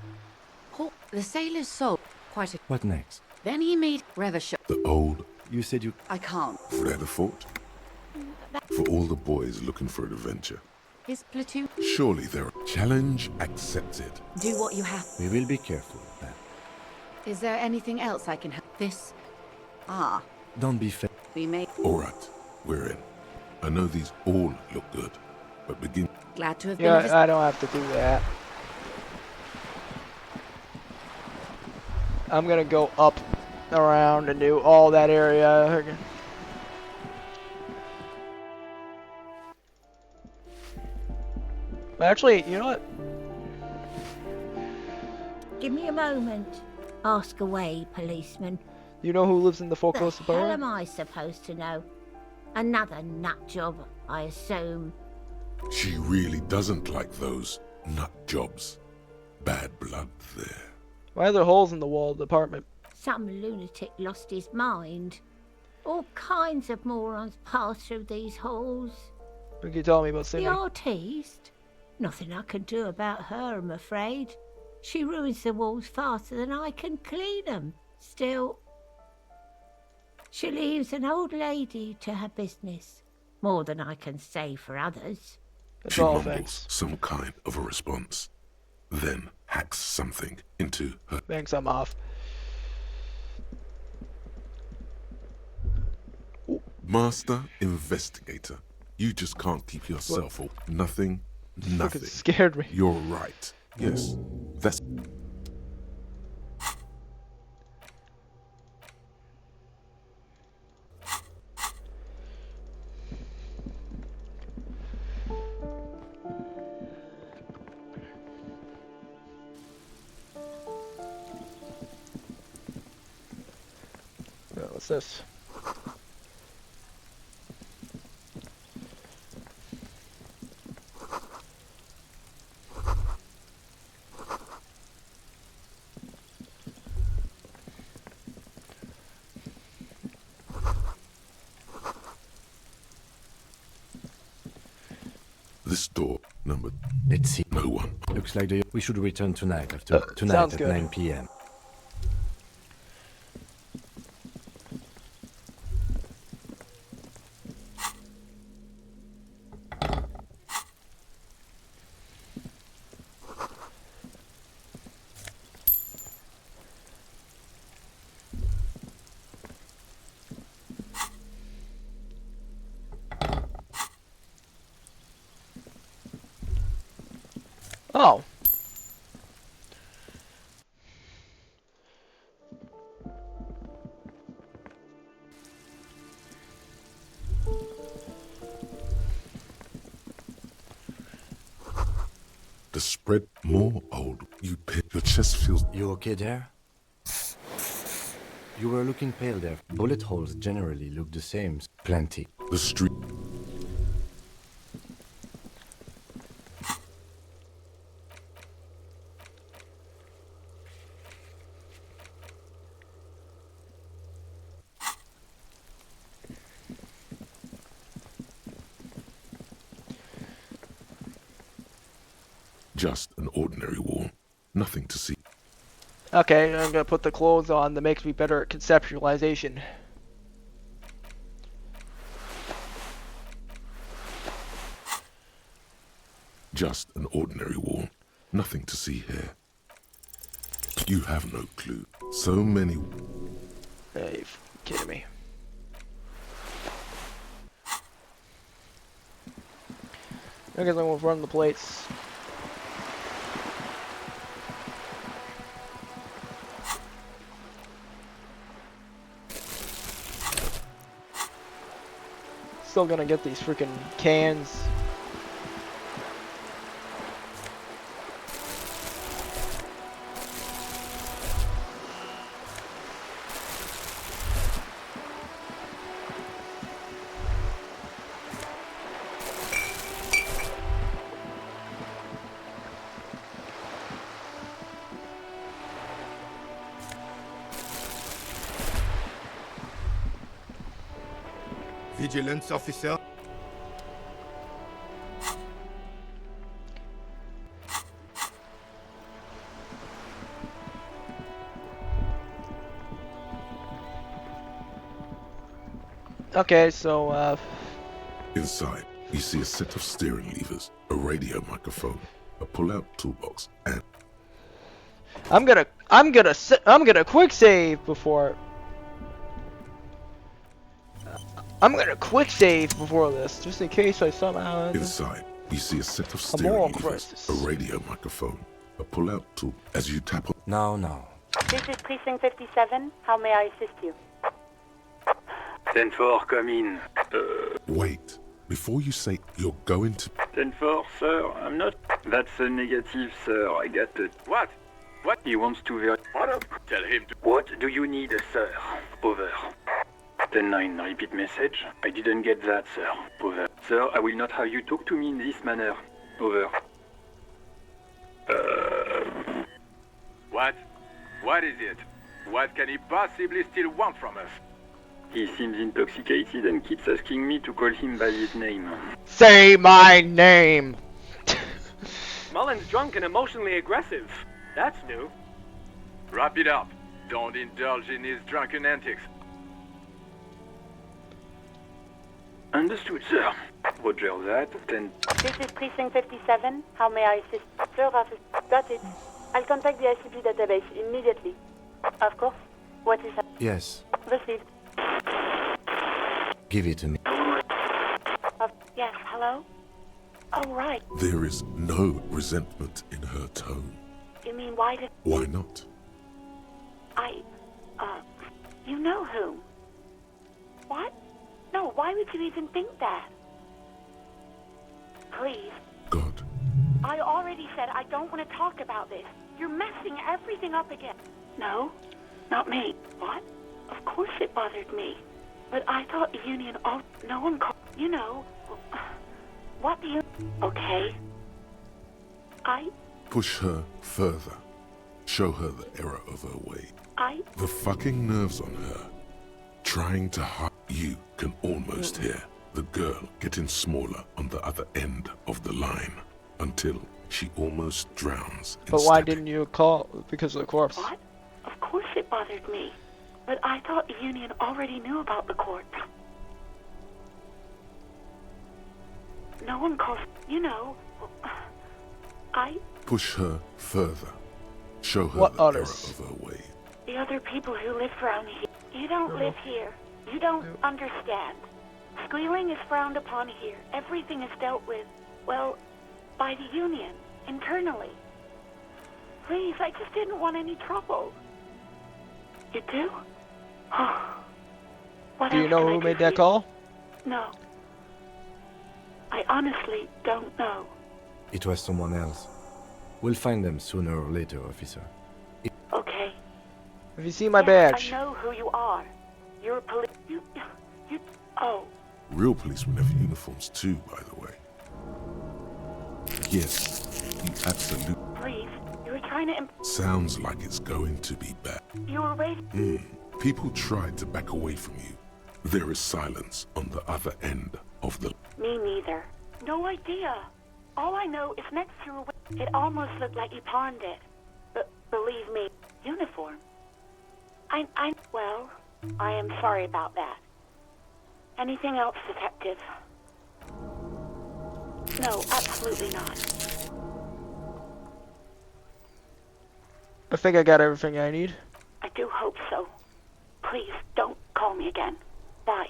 The sailor's soul. Quite a... What next? Then he made Revachol. The old... You said you... I can't. Fort. For all the boys looking for an adventure. His platoon... Surely there are... Challenge accepted. Do what you have. We will be careful, man. Is there anything else I can help? This... Ah. Don't be fair. We may... Alright, we're in. I know these all look good, but begin... Glad to have been... Yeah, I don't have to do that. I'm gonna go up, around, and do all that area. Actually, you know what? Give me a moment. Ask away, policeman. You know who lives in the Focus The hell Bar? am I supposed to know? Another nut job, I assume. She really doesn't like those nut jobs. Bad blood there. Why are there holes in the wall of the apartment? Some lunatic lost his mind. All kinds of morons pass through these halls. What can you tell me about Cindy? The artiste? Nothing I can do about her, I'm afraid. She ruins the walls faster than I can clean them. Still, she leaves an old lady to her business. More than I can say for others. That's She all, mumbles thanks. some kind of a response, then hacks something into her. Thanks, I'm off. Master investigator, you just can't keep yourself up. Nothing. Fucking scared me. You're right. Yes, that's... What's this? This door, number... Let's see. No one. Looks like we should return tonight after tonight sounds at good. 9 p.m. Oh. The spread more old. You pick. Your chest feels... You okay there? You were looking pale there. Bullet holes generally look the same. Plenty. The street... Just an ordinary wall. Nothing to see. Okay, I'm gonna put the clothes on that makes me better at conceptualization. Just an ordinary wall. Nothing to see here. You have no clue. So many... Are you kidding me? I guess I'm gonna run the plates. Still gonna get these freaking cans. Vigilance officer. Okay, so Inside, you see a set of steering levers, a radio microphone, a pull-out toolbox, and I'm gonna quick save before. I'm gonna quick save before this, just in case I somehow. inside, you see a set of A steering moral levers, crisis. a radio microphone, a pull-out tool. As you tap on, No. This is Precinct 57. How may I assist you? 10-4, come in. wait. Before you say you're going to 10-4, sir, I'm not... That's a negative, sir, I got it. What? What? He wants to Tell him to... What do you need, sir? Over. 10-9, repeat message. I didn't get that, sir. Over. Sir, I will not have you talk to me in this manner. Over. What? What is it? What can he possibly still want from us? He seems intoxicated and keeps asking me to call him by his name. Say my name. Mullen's drunk and emotionally aggressive. That's new. Wrap it up. Don't indulge in his drunken antics. Understood, sir. Roger that, then... This is Precinct 57. How may I assist? Sir, officer. Got it. I'll contact the ICP database immediately. Of course. What is that? Yes. Received. Give it to me. Yes, hello? Oh, right. There is no resentment in her tone. You mean why did... Why not? You know whom? What? No, why would you even think that? Please. God. I already said I don't want to talk about this. You're messing everything up again. No, not me. What? Of course it bothered me. But I thought the union... Oh, no one called... You know... What do you... Okay. Push her further. Show her the error of her way. The fucking nerves on her. Trying to hide. You can almost hear the girl getting smaller on the other end of the line until she almost drowns in But why static. didn't you call? Because of the corpse. What? Of course it bothered me. But I thought the union already knew about the corpse. No one calls... You know... Push her further. Show her What the error others? of her way. The other people who live around here. You don't live here. You don't understand. Squealing is frowned upon here. Everything is dealt with, well, by the union, internally. Please, I just didn't want any trouble. You do? What Do you else know can I who do made for that you? call? No. I honestly don't know. It was someone else. We'll find them sooner or later, officer. Okay. Have you seen my Yes, badge? I know who you are. You're a police... You... Oh. Real policemen have uniforms too, by the way. Yes, you absolutely... Please. You were trying to... Sounds like it's going to be bad. You were waiting... People tried to back away from you. There is silence on the other end of the... Me neither. No idea. All I know is next to your... It almost looked like you pawned it. But believe me, uniform. Well, I am sorry about that. Anything else, Detective? No, absolutely not. I think I got everything I need. I do hope so. Please, don't call me again. Bye.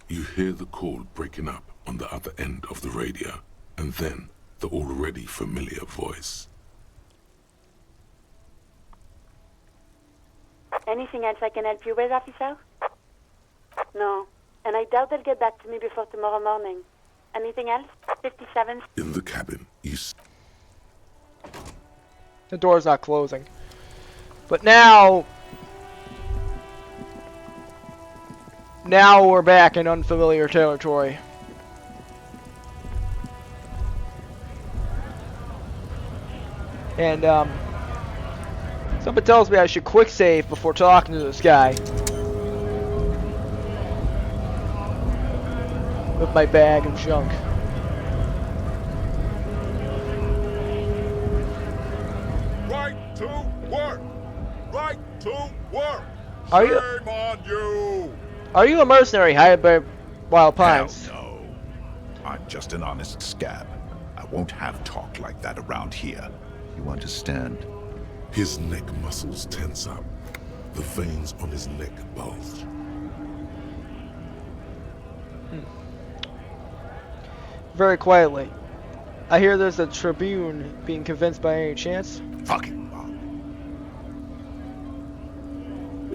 You hear the call breaking up on the other end of the radio, and then the already familiar voice. Anything else I can help you with, officer? No. and I doubt they'll get back to me before tomorrow morning. Anything else? 57? In the cabin, The door's not closing. But now we're back in unfamiliar territory. And something tells me I should quick save before talking to this guy. With my bag of junk. Right to work! Right to work! Are you? Shame on you! Are you a mercenary hired by Wild Pines? Hell no. I'm just an honest scab. I won't have talk like that around here. You understand? His neck muscles tense up. The veins on his neck bulge. Very quietly. I hear there's a Tribune being convinced by any chance. Fucking Bob.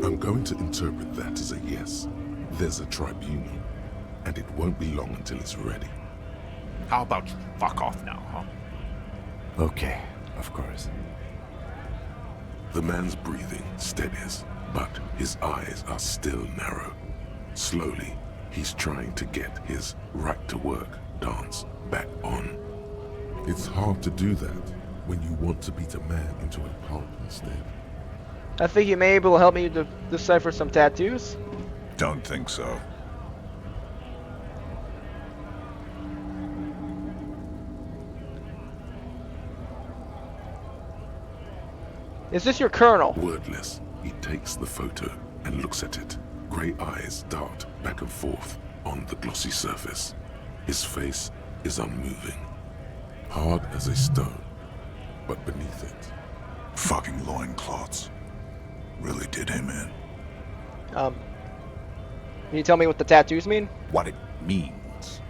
I'm going to interpret that as a yes. There's a tribunal, and it won't be long until it's ready. How about you fuck off now, huh? Okay, of course. The man's breathing steadies, but his eyes are still narrow. Slowly, he's trying to get his right-to-work dance back on. It's hard to do that when you want to beat a man into a pulp instead. I think you may be able to help me decipher some tattoos. Don't think so. Is this your colonel? Wordless, he takes the photo and looks at it. Grey eyes dart back and forth on the glossy surface. His face is unmoving, hard as a stone, but beneath it. Fucking loincloths. Really did him in. Can you tell me what the tattoos mean? What it means.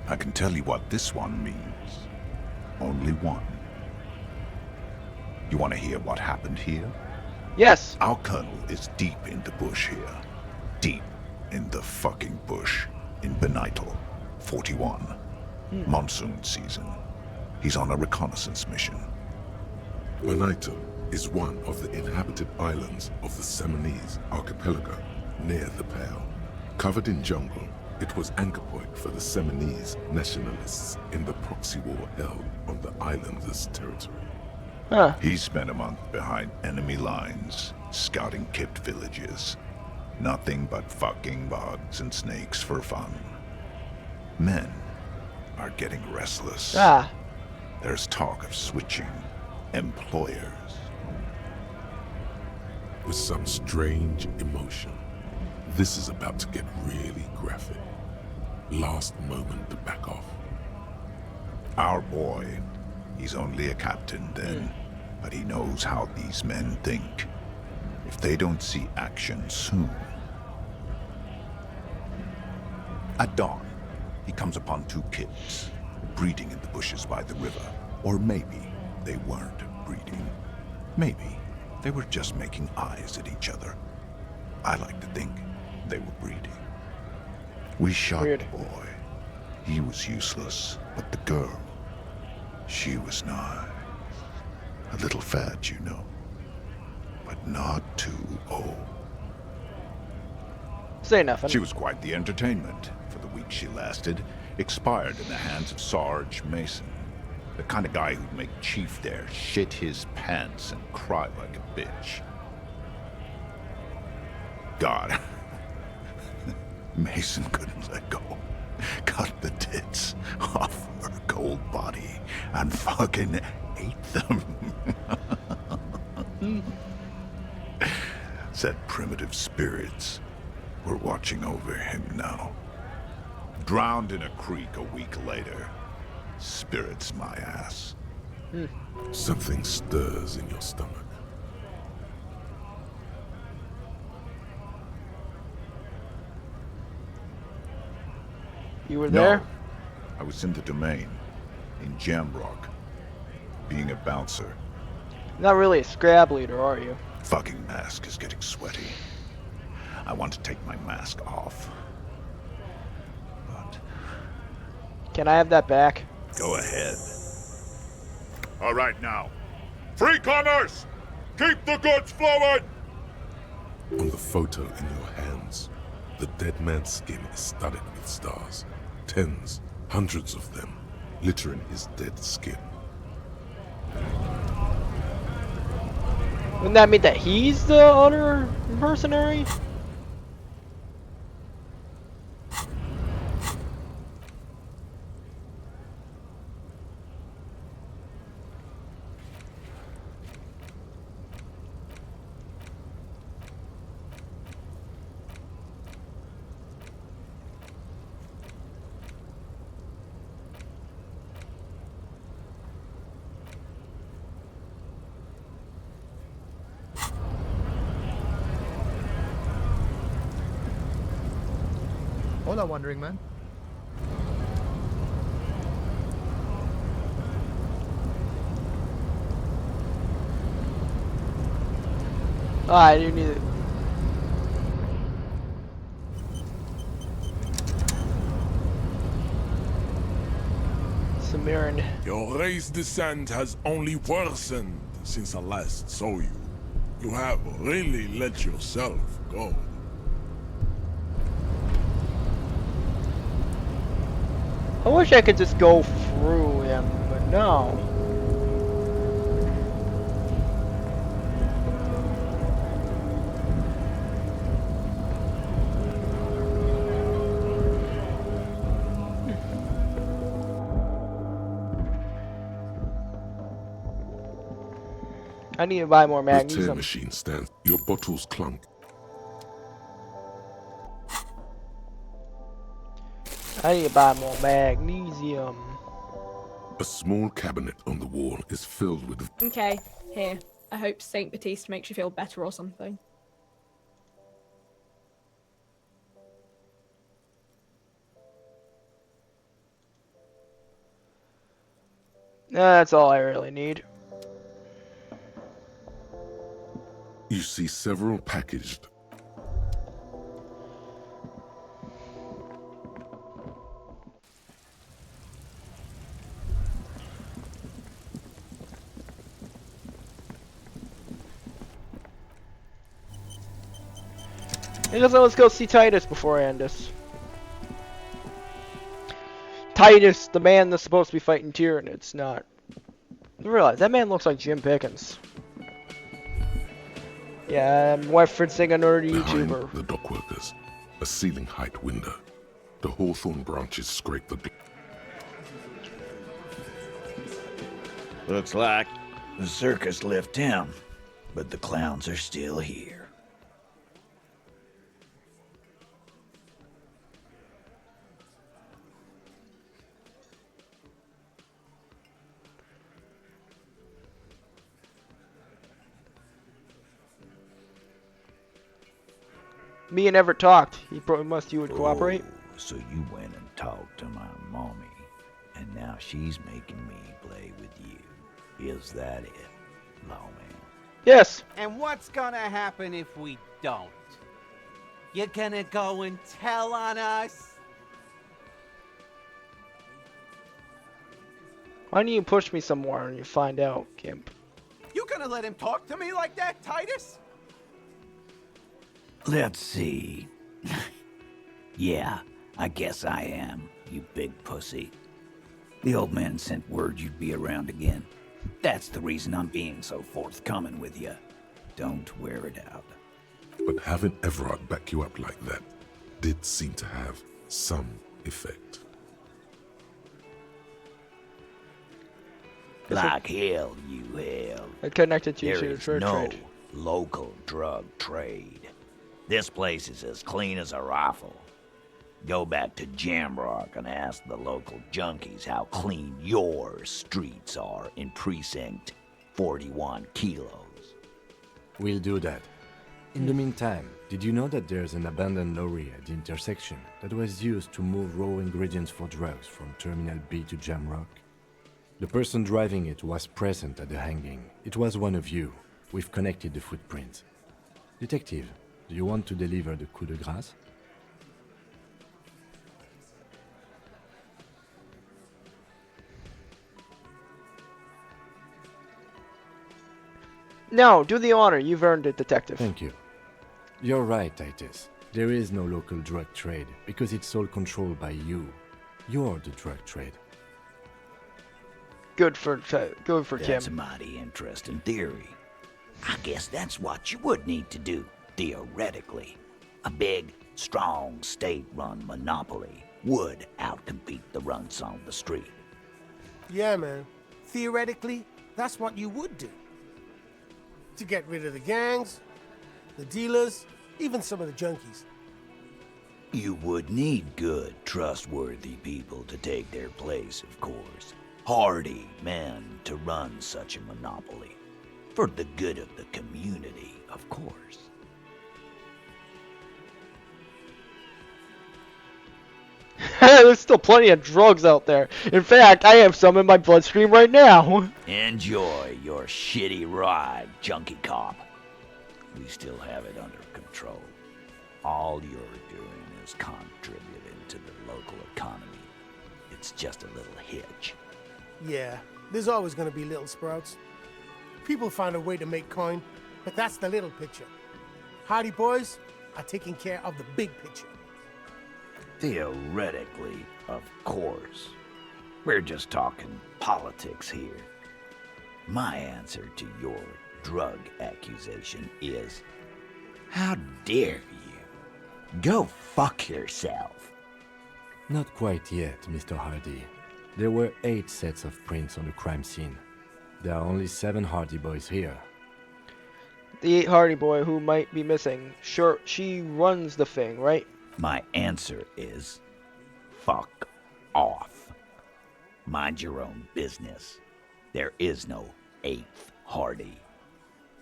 I can tell you what this one means. Only one. You want to hear what happened here? Yes. Our colonel is deep in the bush here. Deep in the fucking bush. In Benital, 41. Monsoon season. He's on a reconnaissance mission. Benital is one of the inhabited islands of the Seminese archipelago near the Pale. Covered in jungle, it was anchor point for the Seminese nationalists in the proxy war held on the islanders' territory. Huh. He spent a month behind enemy lines, scouting kept villages. Nothing but fucking bugs and snakes for fun. Men are getting restless. Ah. There's talk of switching employers. With some strange emotion, this is about to get really graphic. Last moment to back off. Our boy, he's only a captain then, but he knows how these men think. If they don't see action soon. At dawn, he comes upon two kids, breeding in the bushes by the river. Or maybe they weren't breeding. Maybe they were just making eyes at each other. I like to think they were breeding. We shot the boy. He was useless, but the girl, she was nice. A little fat, you know, but not too old. Say nothing. She was quite the entertainment for the week she lasted. Expired in the hands of Sarge Mason, the kind of guy who'd make Chief there shit his pants and cry like a bitch. God, Mason couldn't let go. Cut the tits off her cold body and fucking ate them. Said primitive spirits were watching over him now. Drowned in a creek a week later. Spirits my ass. Something stirs in your stomach. You were there? No, I was in the domain, in Jamrock, being a bouncer. Not really a scrab leader, are you? Fucking mask is getting sweaty. I want to take my mask off. But... Can I have that back? Go ahead. All right now. Free commerce! Keep the goods flowing! On the photo in your hands, the dead man's skin is studded with stars. Tens, hundreds of them, littering his dead skin. Wouldn't that mean that he's the owner mercenary? Hola, Wandering Man. Oh, I do need it. Samiran. Your race descent has only worsened since I last saw you. You have really let yourself go. I wish I could just go through him, but no. I need to buy more The tear magnesium. machine stands. Your bottles clunk. I need to buy more magnesium. A small cabinet on the wall is filled with... Okay, here. I hope Saint Baptiste makes you feel better or something. That's all I really need. You see several packaged. I guess let's go see Titus before I end this. Titus, the man that's supposed to be fighting Tyrion, it's not. I realize that man looks like Jim Pickens. Yeah, I'm referencing another Behind YouTuber. the dockworkers, a ceiling height window. The hawthorn branches scrape the... Looks like the circus left town, but the clowns are still here. Me and Everett talked. He probably must you would cooperate. So you went and talked to my mommy, and now she's making me play with you. Is that it, lawman? Yes. And what's gonna happen if we don't? You gonna go and tell on us? Why don't you push me some more and you find out, Gimp? You gonna let him talk to me like that, Titus? Let's see. Yeah, I guess I am, you big pussy. The old man sent word you'd be around again. That's the reason I'm being so forthcoming with you. Don't wear it out. But having Everard back you up like that did seem to have some effect. Like hell, you hell. I connected you There to the is church no trade. local drug trade. This place is as clean as a rifle. Go back to Jamrock and ask the local junkies how clean your streets are in Precinct 41 kilos. We'll do that. In the meantime, did you know that there's an abandoned lorry at the intersection that was used to move raw ingredients for drugs from Terminal B to Jamrock? The person driving it was present at the hanging. It was one of you. We've connected the footprints. Detective, Do you want to deliver the coup de grâce? No, do the honor. You've earned it, detective. Thank you. You're right, Titus. There is no local drug trade because it's all controlled by you. You're the drug trade. Good for That's a Kim. mighty interesting theory. I guess that's what you would need to do, theoretically. A big, strong, state-run monopoly would outcompete the runts on the street. Yeah, man. Theoretically, that's what you would do. To get rid of the gangs, the dealers, even some of the junkies. You would need good, trustworthy people to take their place, of course. Hardy men to run such a monopoly. For the good of the community, of course. There's still plenty of drugs out there. In fact, I have some in my bloodstream right now. Enjoy your shitty ride, junkie cop. We still have it under control. All you're doing is contributing to the local economy. It's just a little hitch. Yeah, there's always gonna be little sprouts. People find a way to make coin, but that's the little picture. Hardy boys are taking care of the big picture. Theoretically, of course. We're just talking politics here. My answer to your drug accusation is, how dare you? Go fuck yourself. Not quite yet, Mr. Hardy. There were 8 sets of prints on the crime scene. There are only 7 Hardy boys here. The 8 Hardy boy who might be missing. Sure, she runs the thing, right? My answer is, fuck off. Mind your own business. There is no 8th Hardy.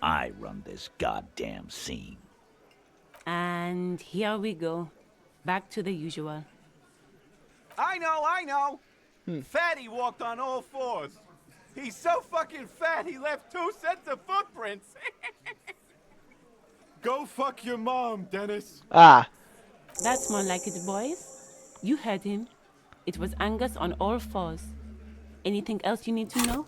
I run this goddamn scene. And here we go. Back to the usual. I know! Fatty walked on all 4s. He's so fucking fat he left 2 sets of footprints. Go fuck your mom, Dennis. Ah. That's more like it, boys. You heard him. It was Angus on all 4s. Anything else you need to know?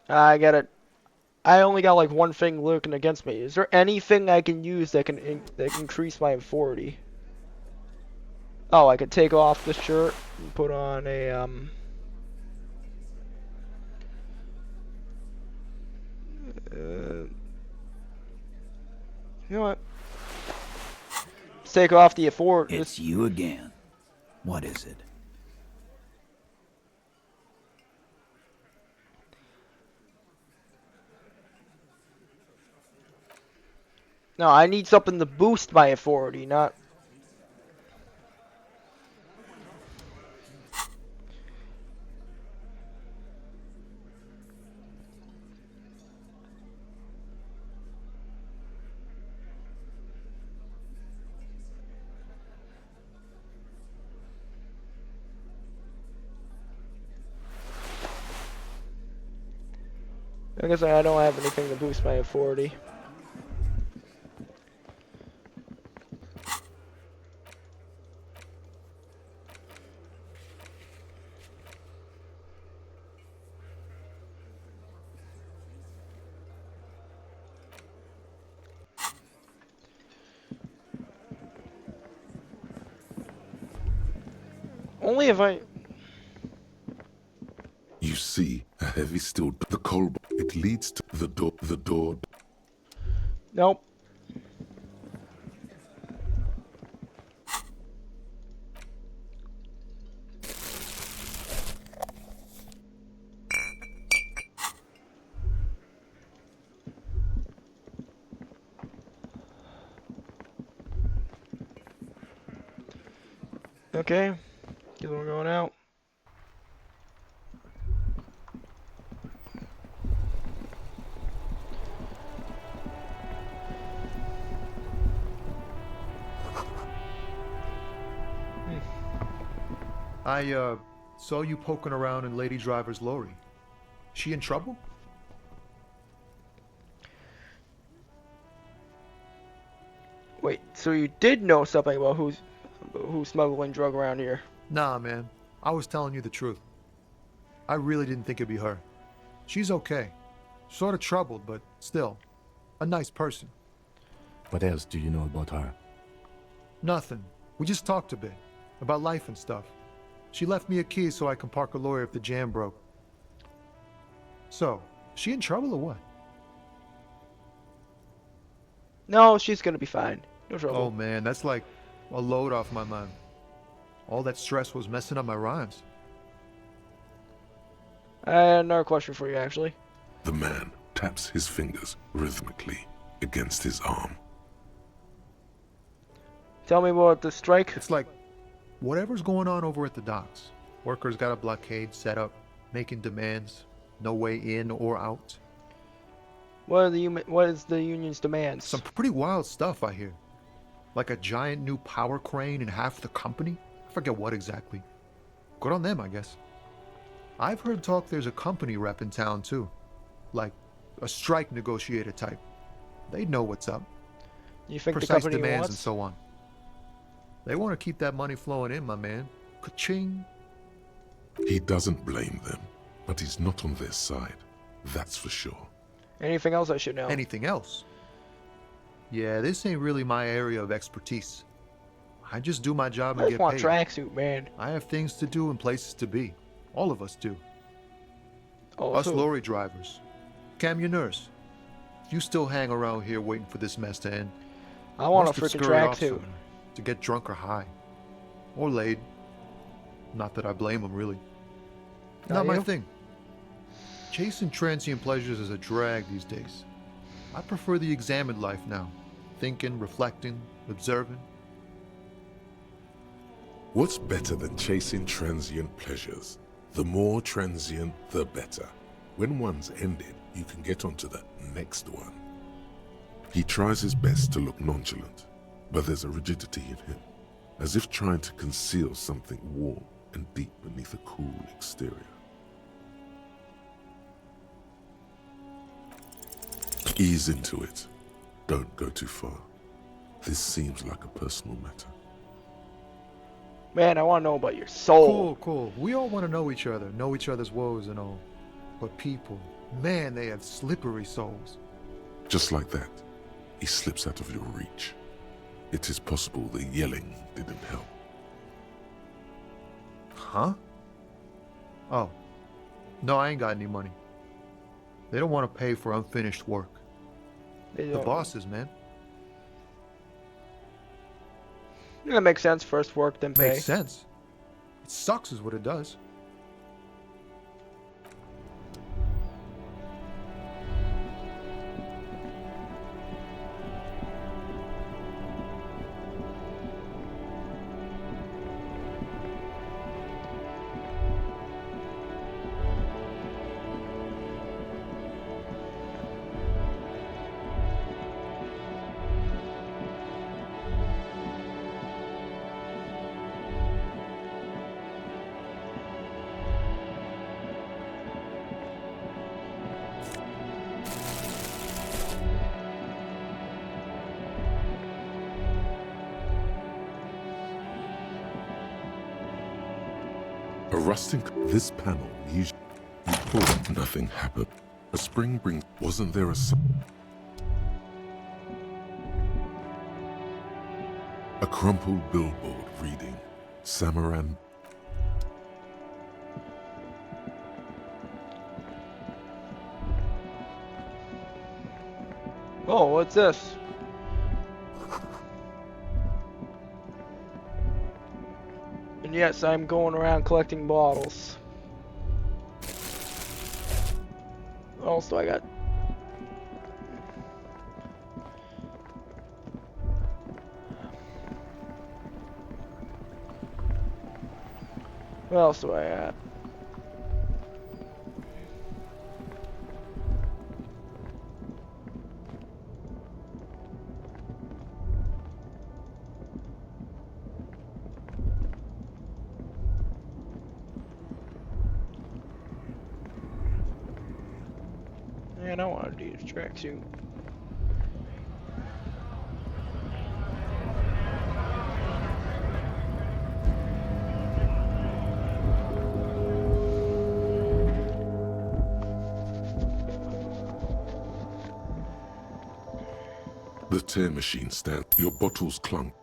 I get it. I only got like one thing looking against me. Is there anything I can use that can increase my authority? Oh, I could take off this shirt and put on a you know what? Let's take off the authority. It's you again. What is it? No, I need something to boost my authority, not... I guess I don't have anything to boost my authority. Only if I... You see a heavy steel, the coal, it leads to the door. Nope. Okay, guess we're going out. I saw you poking around in Lady Driver's lorry. She in trouble? Wait, so you did know something about who's smuggling drug around here? Nah, man. I was telling you the truth. I really didn't think it'd be her. She's okay. Sort of troubled, but still. A nice person. What else do you know about her? Nothing. We just talked a bit. About life and stuff. She left me a key so I can park a lorry if the jam broke. So, she in trouble or what? No, she's gonna be fine. No trouble. Oh man, that's like a load off my mind. All that stress was messing up my rhymes. I had another question for you, actually. The man taps his fingers rhythmically against his arm. Tell me about the strike. It's like whatever's going on over at the docks. Workers got a blockade set up, making demands, no way in or out. What is the union's demands? Some pretty wild stuff, I hear. Like a giant new power crane in half the company? I forget what exactly. Good on them, I guess. I've heard talk there's a company rep in town, too. Like a strike negotiator type. They'd know what's up. You think Precise the company demands wants? and so on. They want to keep that money flowing in, my man. Ka-ching. He doesn't blame them, but he's not on their side. That's for sure. Anything else I should know? Anything else? Yeah, this ain't really my area of expertise. I just do my job and I get just want paid. tracksuit, man. I have things to do and places to be. All of us do. Oh, Us so- lorry drivers. Cam, your nurse. You still hang around here waiting for this mess to end. I want a Must have freaking scurried off tracksuit. somewhere to get drunk or high. Or laid. Not that I blame them, really. Not my you? thing. Chasing transient pleasures is a drag these days. I prefer the examined life now. Thinking, reflecting, observing. What's better than chasing transient pleasures? The more transient, the better. When one's ended, you can get onto the next one. He tries his best to look nonchalant, but there's a rigidity in him, as if trying to conceal something warm and deep beneath a cool exterior. Ease into it. Don't go too far. This seems like a personal matter. Man, I want to know about your soul. Cool, cool. We all want to know each other, know each other's woes and all. But people, man, they have slippery souls. Just like that, he slips out of your reach. It is possible the yelling didn't help. Huh? Oh. No, I ain't got any money. They don't want to pay for unfinished work. They The don't. bosses, man. That makes sense. First work, then pay. Makes sense. It sucks is what it does. A rusting... This panel usually... You pull, nothing happened. A spring brings... Wasn't there a... A crumpled billboard reading, Samaran... Oh, what's this? And yes, I'm going around collecting bottles. What else do I got? What else do I got? Man, I want to do this tracksuit. The tear machine stands. Your bottles clunk.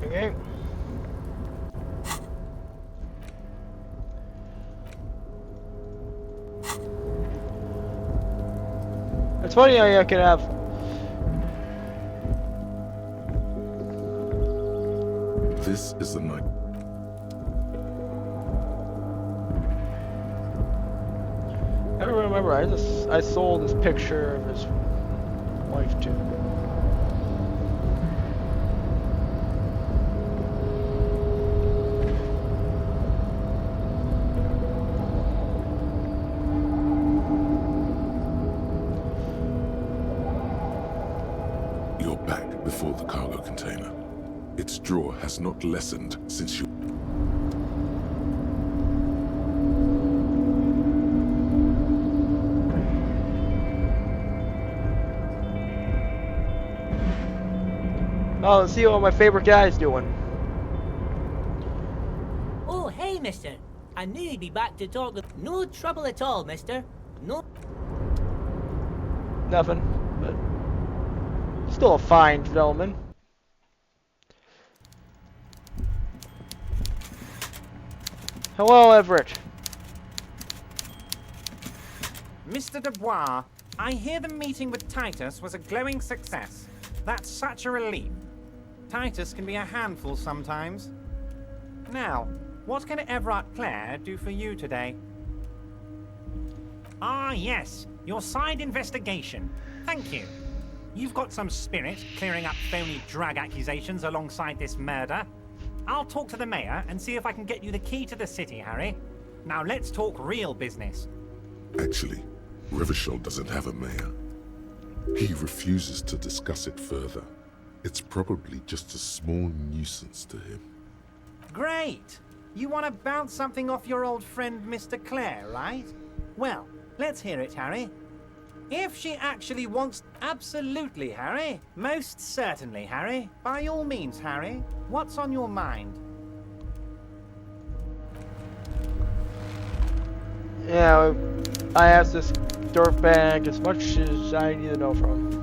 Okay. It's funny how you can have This is the night. I don't remember. I sold this picture of his wife too. You're back before the cargo container. Its draw has not lessened since you... Oh, let's see what my favorite guy's doing. Oh, hey, mister. I knew you'd be back to talk with... No trouble at all, mister. No... Nothing, but still a fine gentleman. Hello, Everett. Mr. Dubois, I hear the meeting with Titus was a glowing success. That's such a relief. Titus can be a handful sometimes. Now, what can Everett Clare do for you today? Ah, yes, your side investigation. Thank you. You've got some spirit clearing up phony drug accusations alongside this murder. I'll talk to the mayor and see if I can get you the key to the city, Harry. Now let's talk real business. Actually, Revachol doesn't have a mayor. He refuses to discuss it further. It's probably just a small nuisance to him. Great! You want to bounce something off your old friend Mr. Clare, right? Well, let's hear it, Harry. If she actually wants... Absolutely, Harry. Most certainly, Harry. By all means, Harry. What's on your mind? Yeah, I asked this dirtbag as much as I need to know from him.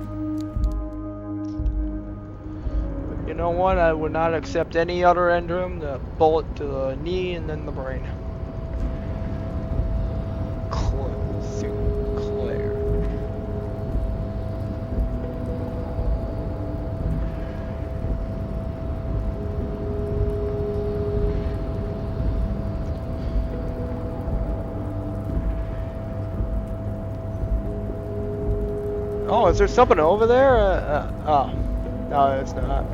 But you know what? I would not accept any other end to him. The bullet to the knee and then the brain. Oh, is there something over there? Oh, no, it's not.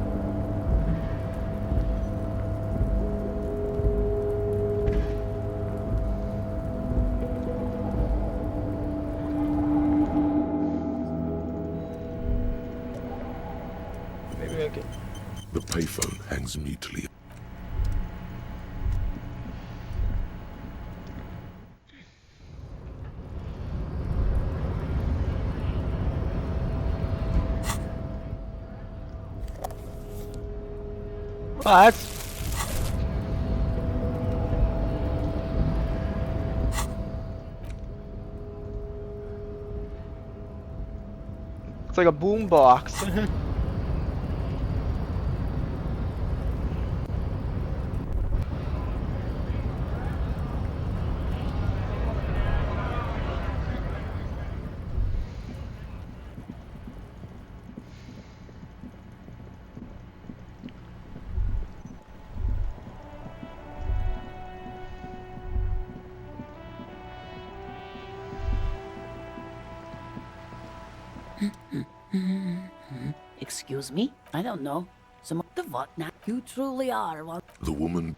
Maybe I can. The payphone hangs mutely. What? It's like a boombox. Excuse me? I don't know. Some the what now? You truly are one. The woman.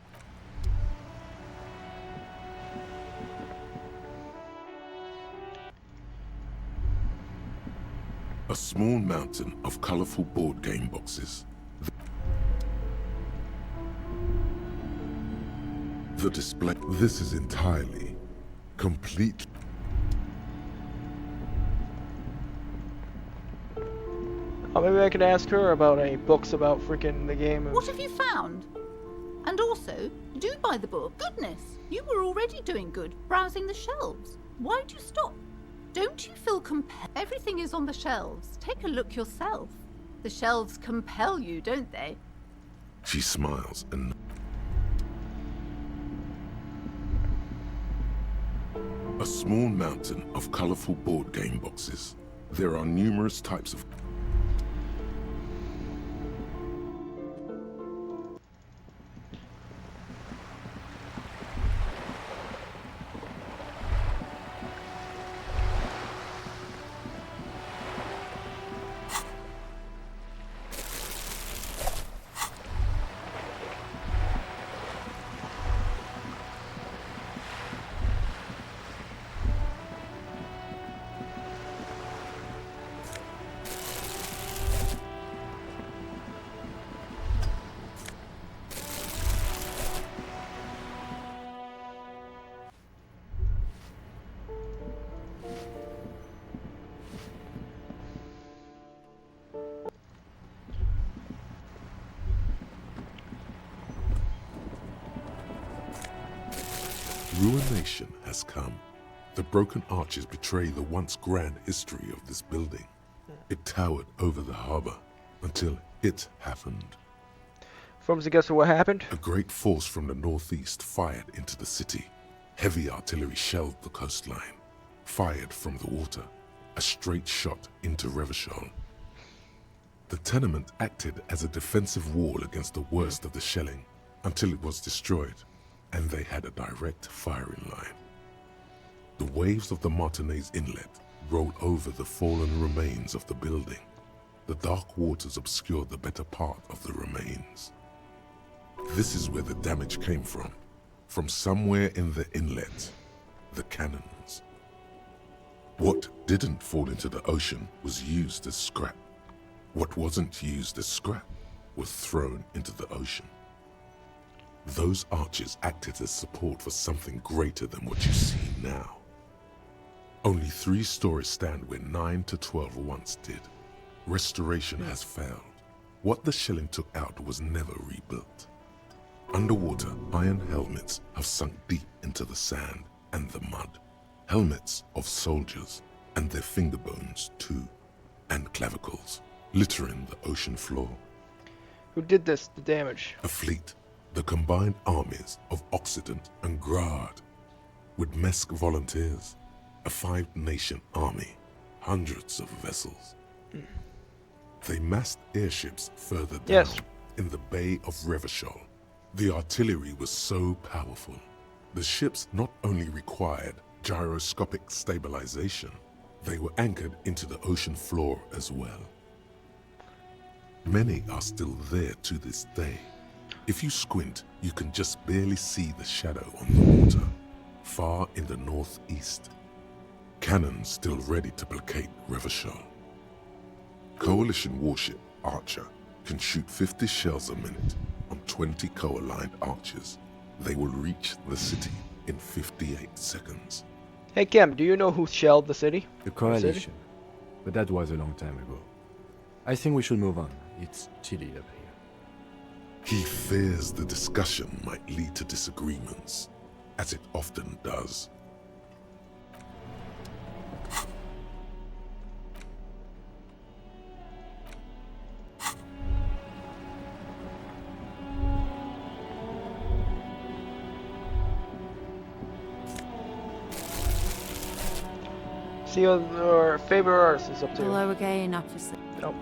A small mountain of colorful board game boxes. The display. This is entirely, complete. Oh, maybe I could ask her about any books about freaking the game. What have you found? And also, do buy the book. Goodness, you were already doing good, browsing the shelves. Why'd you stop? Don't you feel compelled? Everything is on the shelves. Take a look yourself. The shelves compel you, don't they? She smiles and. A small mountain of colorful board game boxes. There are numerous types of. Ruination has come. The broken arches betray the once grand history of this building. It towered over the harbor until it happened. From guess what happened? A great force from the northeast fired into the city. Heavy artillery shelled the coastline. Fired from the water. A straight shot into Revachol. The tenement acted as a defensive wall against the worst of the shelling until it was destroyed, and they had a direct firing line. The waves of the Martinez Inlet rolled over the fallen remains of the building. The dark waters obscured the better part of the remains. This is where the damage came from. From somewhere in the inlet, the cannons. What didn't fall into the ocean was used as scrap. What wasn't used as scrap was thrown into the ocean. Those arches acted as support for something greater than what you see now. Only 3 stories stand where 9 to 12 once did. Restoration has failed. What the shelling took out was never rebuilt. Underwater, iron helmets have sunk deep into the sand and the mud. Helmets of soldiers, and their finger bones too, and clavicles, littering the ocean floor. Who did this, the damage? A fleet, the combined armies of Occident and Grad, with Mesk volunteers, a 5-nation army, hundreds of vessels. They massed airships further down in the Bay of Revachol. The artillery was so powerful. The ships not only required gyroscopic stabilization, they were anchored into the ocean floor as well. Many are still there to this day. If you squint, you can just barely see the shadow on the water, far in the northeast. Cannons still ready to placate Revachol. Coalition warship Archer can shoot 50 shells a minute on 20 co-aligned archers. They will reach the city in 58 seconds. Hey Kim, do you know who shelled the city? The coalition. But that was a long time ago. I think we should move on. It's chilly up here. He fears the discussion might lead to disagreements, as it often does. See your favorite artist is up to. Hello again, officer. Nope.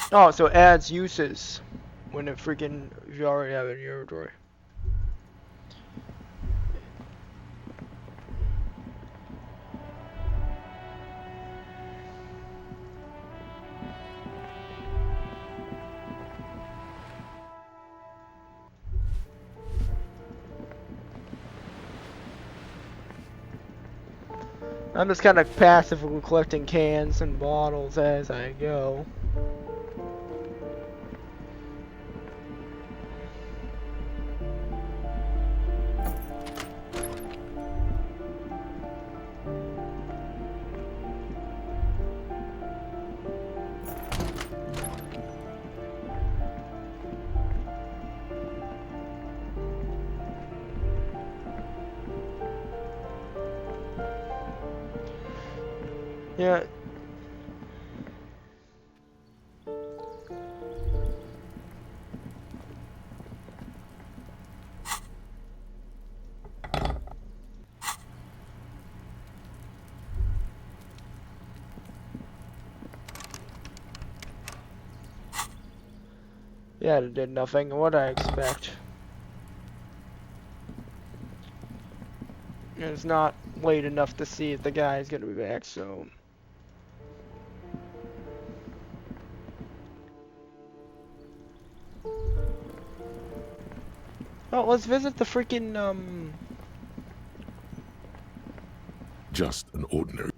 Oh, so it adds uses when it freaking if you already have it in your inventory. I'm just kind of passively collecting cans and bottles as I go. Yeah. Yeah, it did nothing. What I expect. And it's not late enough to see if the guy's gonna be back, so. Oh, let's visit the freaking, Just an ordinary.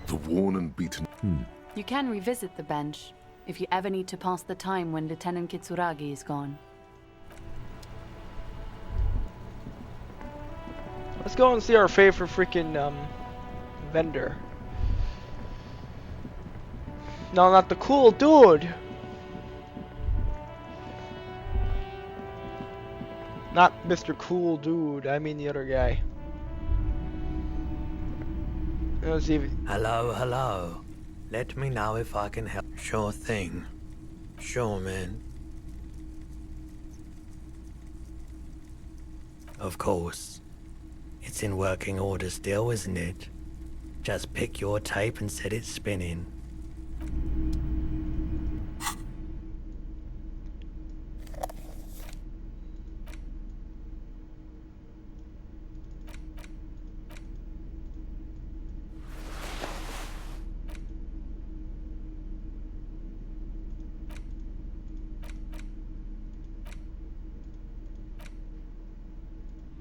The worn and beaten. You can revisit the bench if you ever need to pass the time when Lieutenant Kitsuragi is gone. let's go and see our favorite freaking, vendor. No, not the cool dude. Not Mr. Cool Dude, I mean the other guy. Let's see if Hello, hello. Let me know if I can help. Sure thing. Sure, man. Of course. It's in working order still, isn't it? Just pick your tape and set it spinning.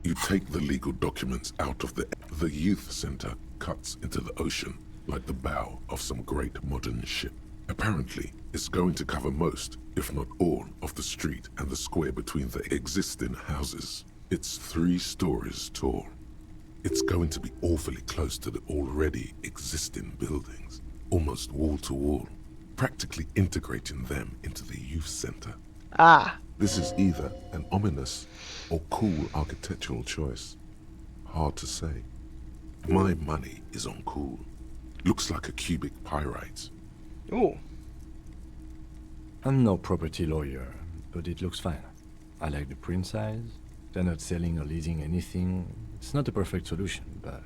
You take the legal documents out of the youth center cuts into the ocean like the bow of some great modern ship. Apparently, it's going to cover most, if not all, of the street and the square between the existing houses. It's 3 stories tall. It's going to be awfully close to the already existing buildings, almost wall to wall, practically integrating them into the youth center. Ah. This is either an ominous or cool architectural choice. Hard to say. My money is on cool. Looks like a cubic pyrite. Ooh. I'm no property lawyer, but it looks fine. I like the print size. They're not selling or leasing anything. It's not a perfect solution, but...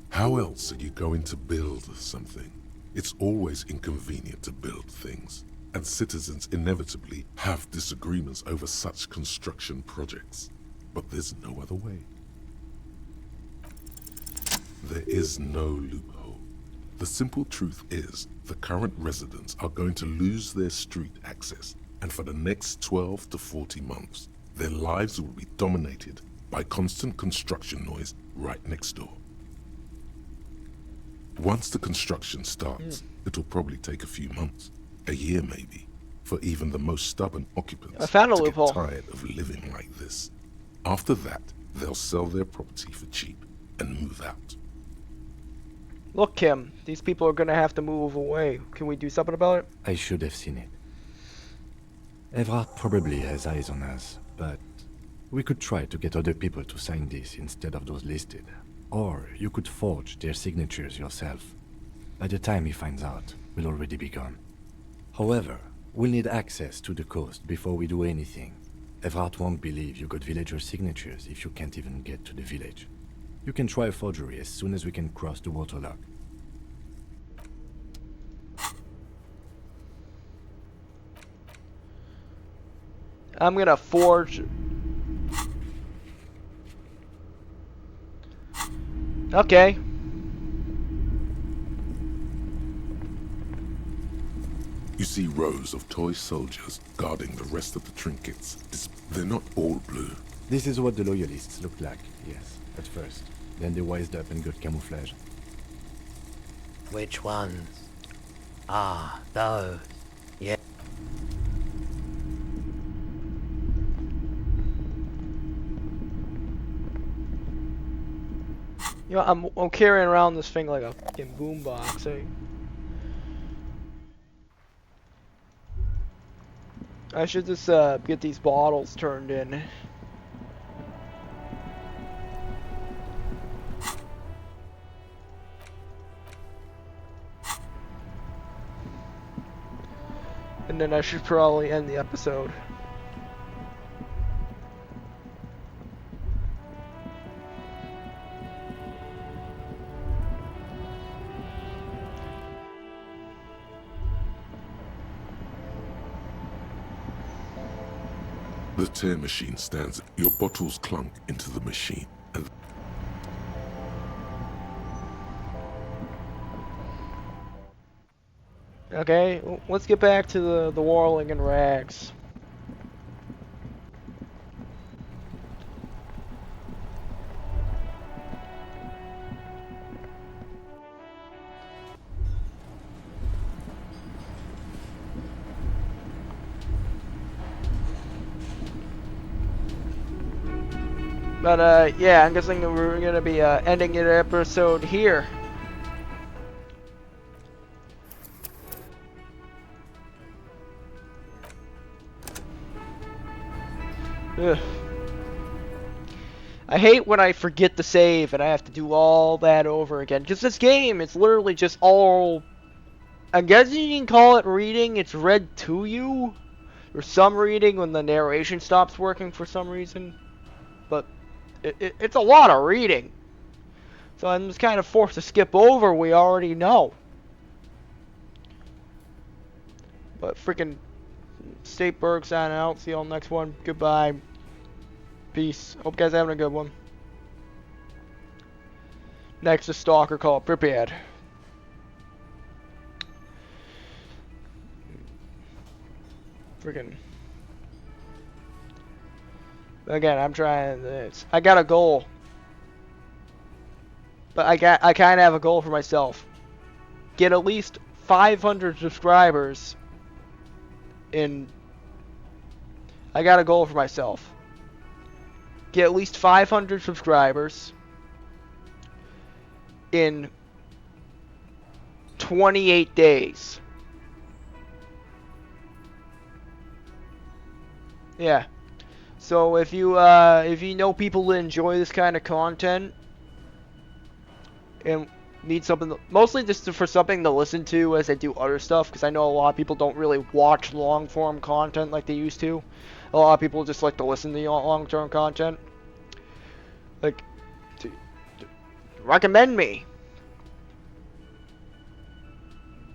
How else are you going to build something? It's always inconvenient to build things, and citizens inevitably have disagreements over such construction projects. But there's no other way. There is no loophole. The simple truth is, the current residents are going to lose their street access, and for the next 12 to 40 months, their lives will be dominated by constant construction noise right next door. Once the construction starts, it'll probably take a few months, a year maybe, for even the most stubborn occupants I found a to loophole. get tired of living like this. After that, they'll sell their property for cheap and move out. Look, Kim, these people are gonna have to move away. Can we do something about it? I should have seen it. Evrard probably has eyes on us, but we could try to get other people to sign this instead of those listed. Or you could forge their signatures yourself. By the time he finds out, we'll already be gone. However, we'll need access to the coast before we do anything. Evrart won't believe you got villager signatures if you can't even get to the village. You can try a forgery as soon as we can cross the waterlock. I'm gonna forge. Okay. You see rows of toy soldiers guarding the rest of the trinkets. They're not all blue. This is what the loyalists looked like, yes, at first. Then they wised up and got camouflage. Which ones? Ah, those. Yeah. You know, I'm carrying around this thing like a fucking boombox. I should just get these bottles turned in. And then I should probably end the episode. The tear machine stands. Your bottles clunk into the machine, and Okay, let's get back to the whirling and rags. But yeah, I'm guessing that we're gonna be ending the episode here. Ugh. I hate when I forget to save and I have to do all that over again. Because this game is literally just all... I guess you can call it reading. It's read to you. Or some reading when the narration stops working for some reason. But it's a lot of reading. So I'm just kind of forced to skip over we already know. But freaking Stateberg signing out. See you all next one. Goodbye. Peace. Hope you guys are having a good one. Next is Stalker called Pripyat. Freaking. Again, I'm trying this. I got a goal. But I kind of have a goal for myself. Get at least 500 subscribers in... I got a goal for myself. Get at least 500 subscribers in 28 days. Yeah. So if you know people that enjoy this kind of content and need something, mostly just for something to listen to as they do other stuff, because I know a lot of people don't really watch long form content like they used to. A lot of people just like to listen to long-term content. Like, recommend me.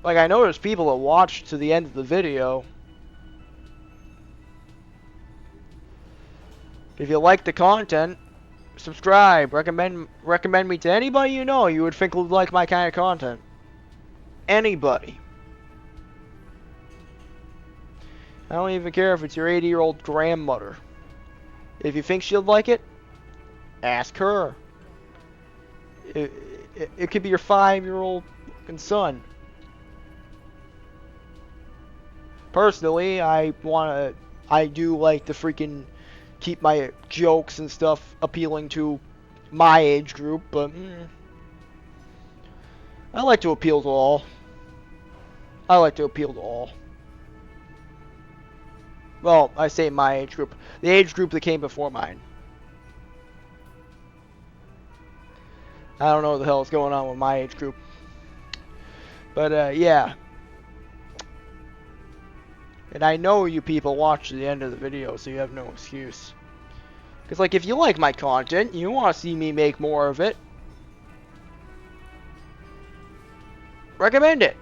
Like, I know there's people that watch to the end of the video. If you like the content, subscribe. Recommend me to anybody you know you would think would like my kind of content. Anybody. I don't even care if it's your 80-year-old grandmother. If you think she'll like it, ask her. It could be your 5-year-old son. Personally, I do like to freaking keep my jokes and stuff appealing to my age group, but I like to appeal to all. I like to appeal to all. Well, I say my age group. The age group that came before mine. I don't know what the hell is going on with my age group. But yeah. And I know you people watch the end of the video, so you have no excuse. Because, like, if you like my content, you want to see me make more of it, recommend it.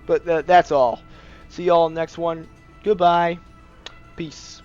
But that's all. See y'all next one. Goodbye. Peace.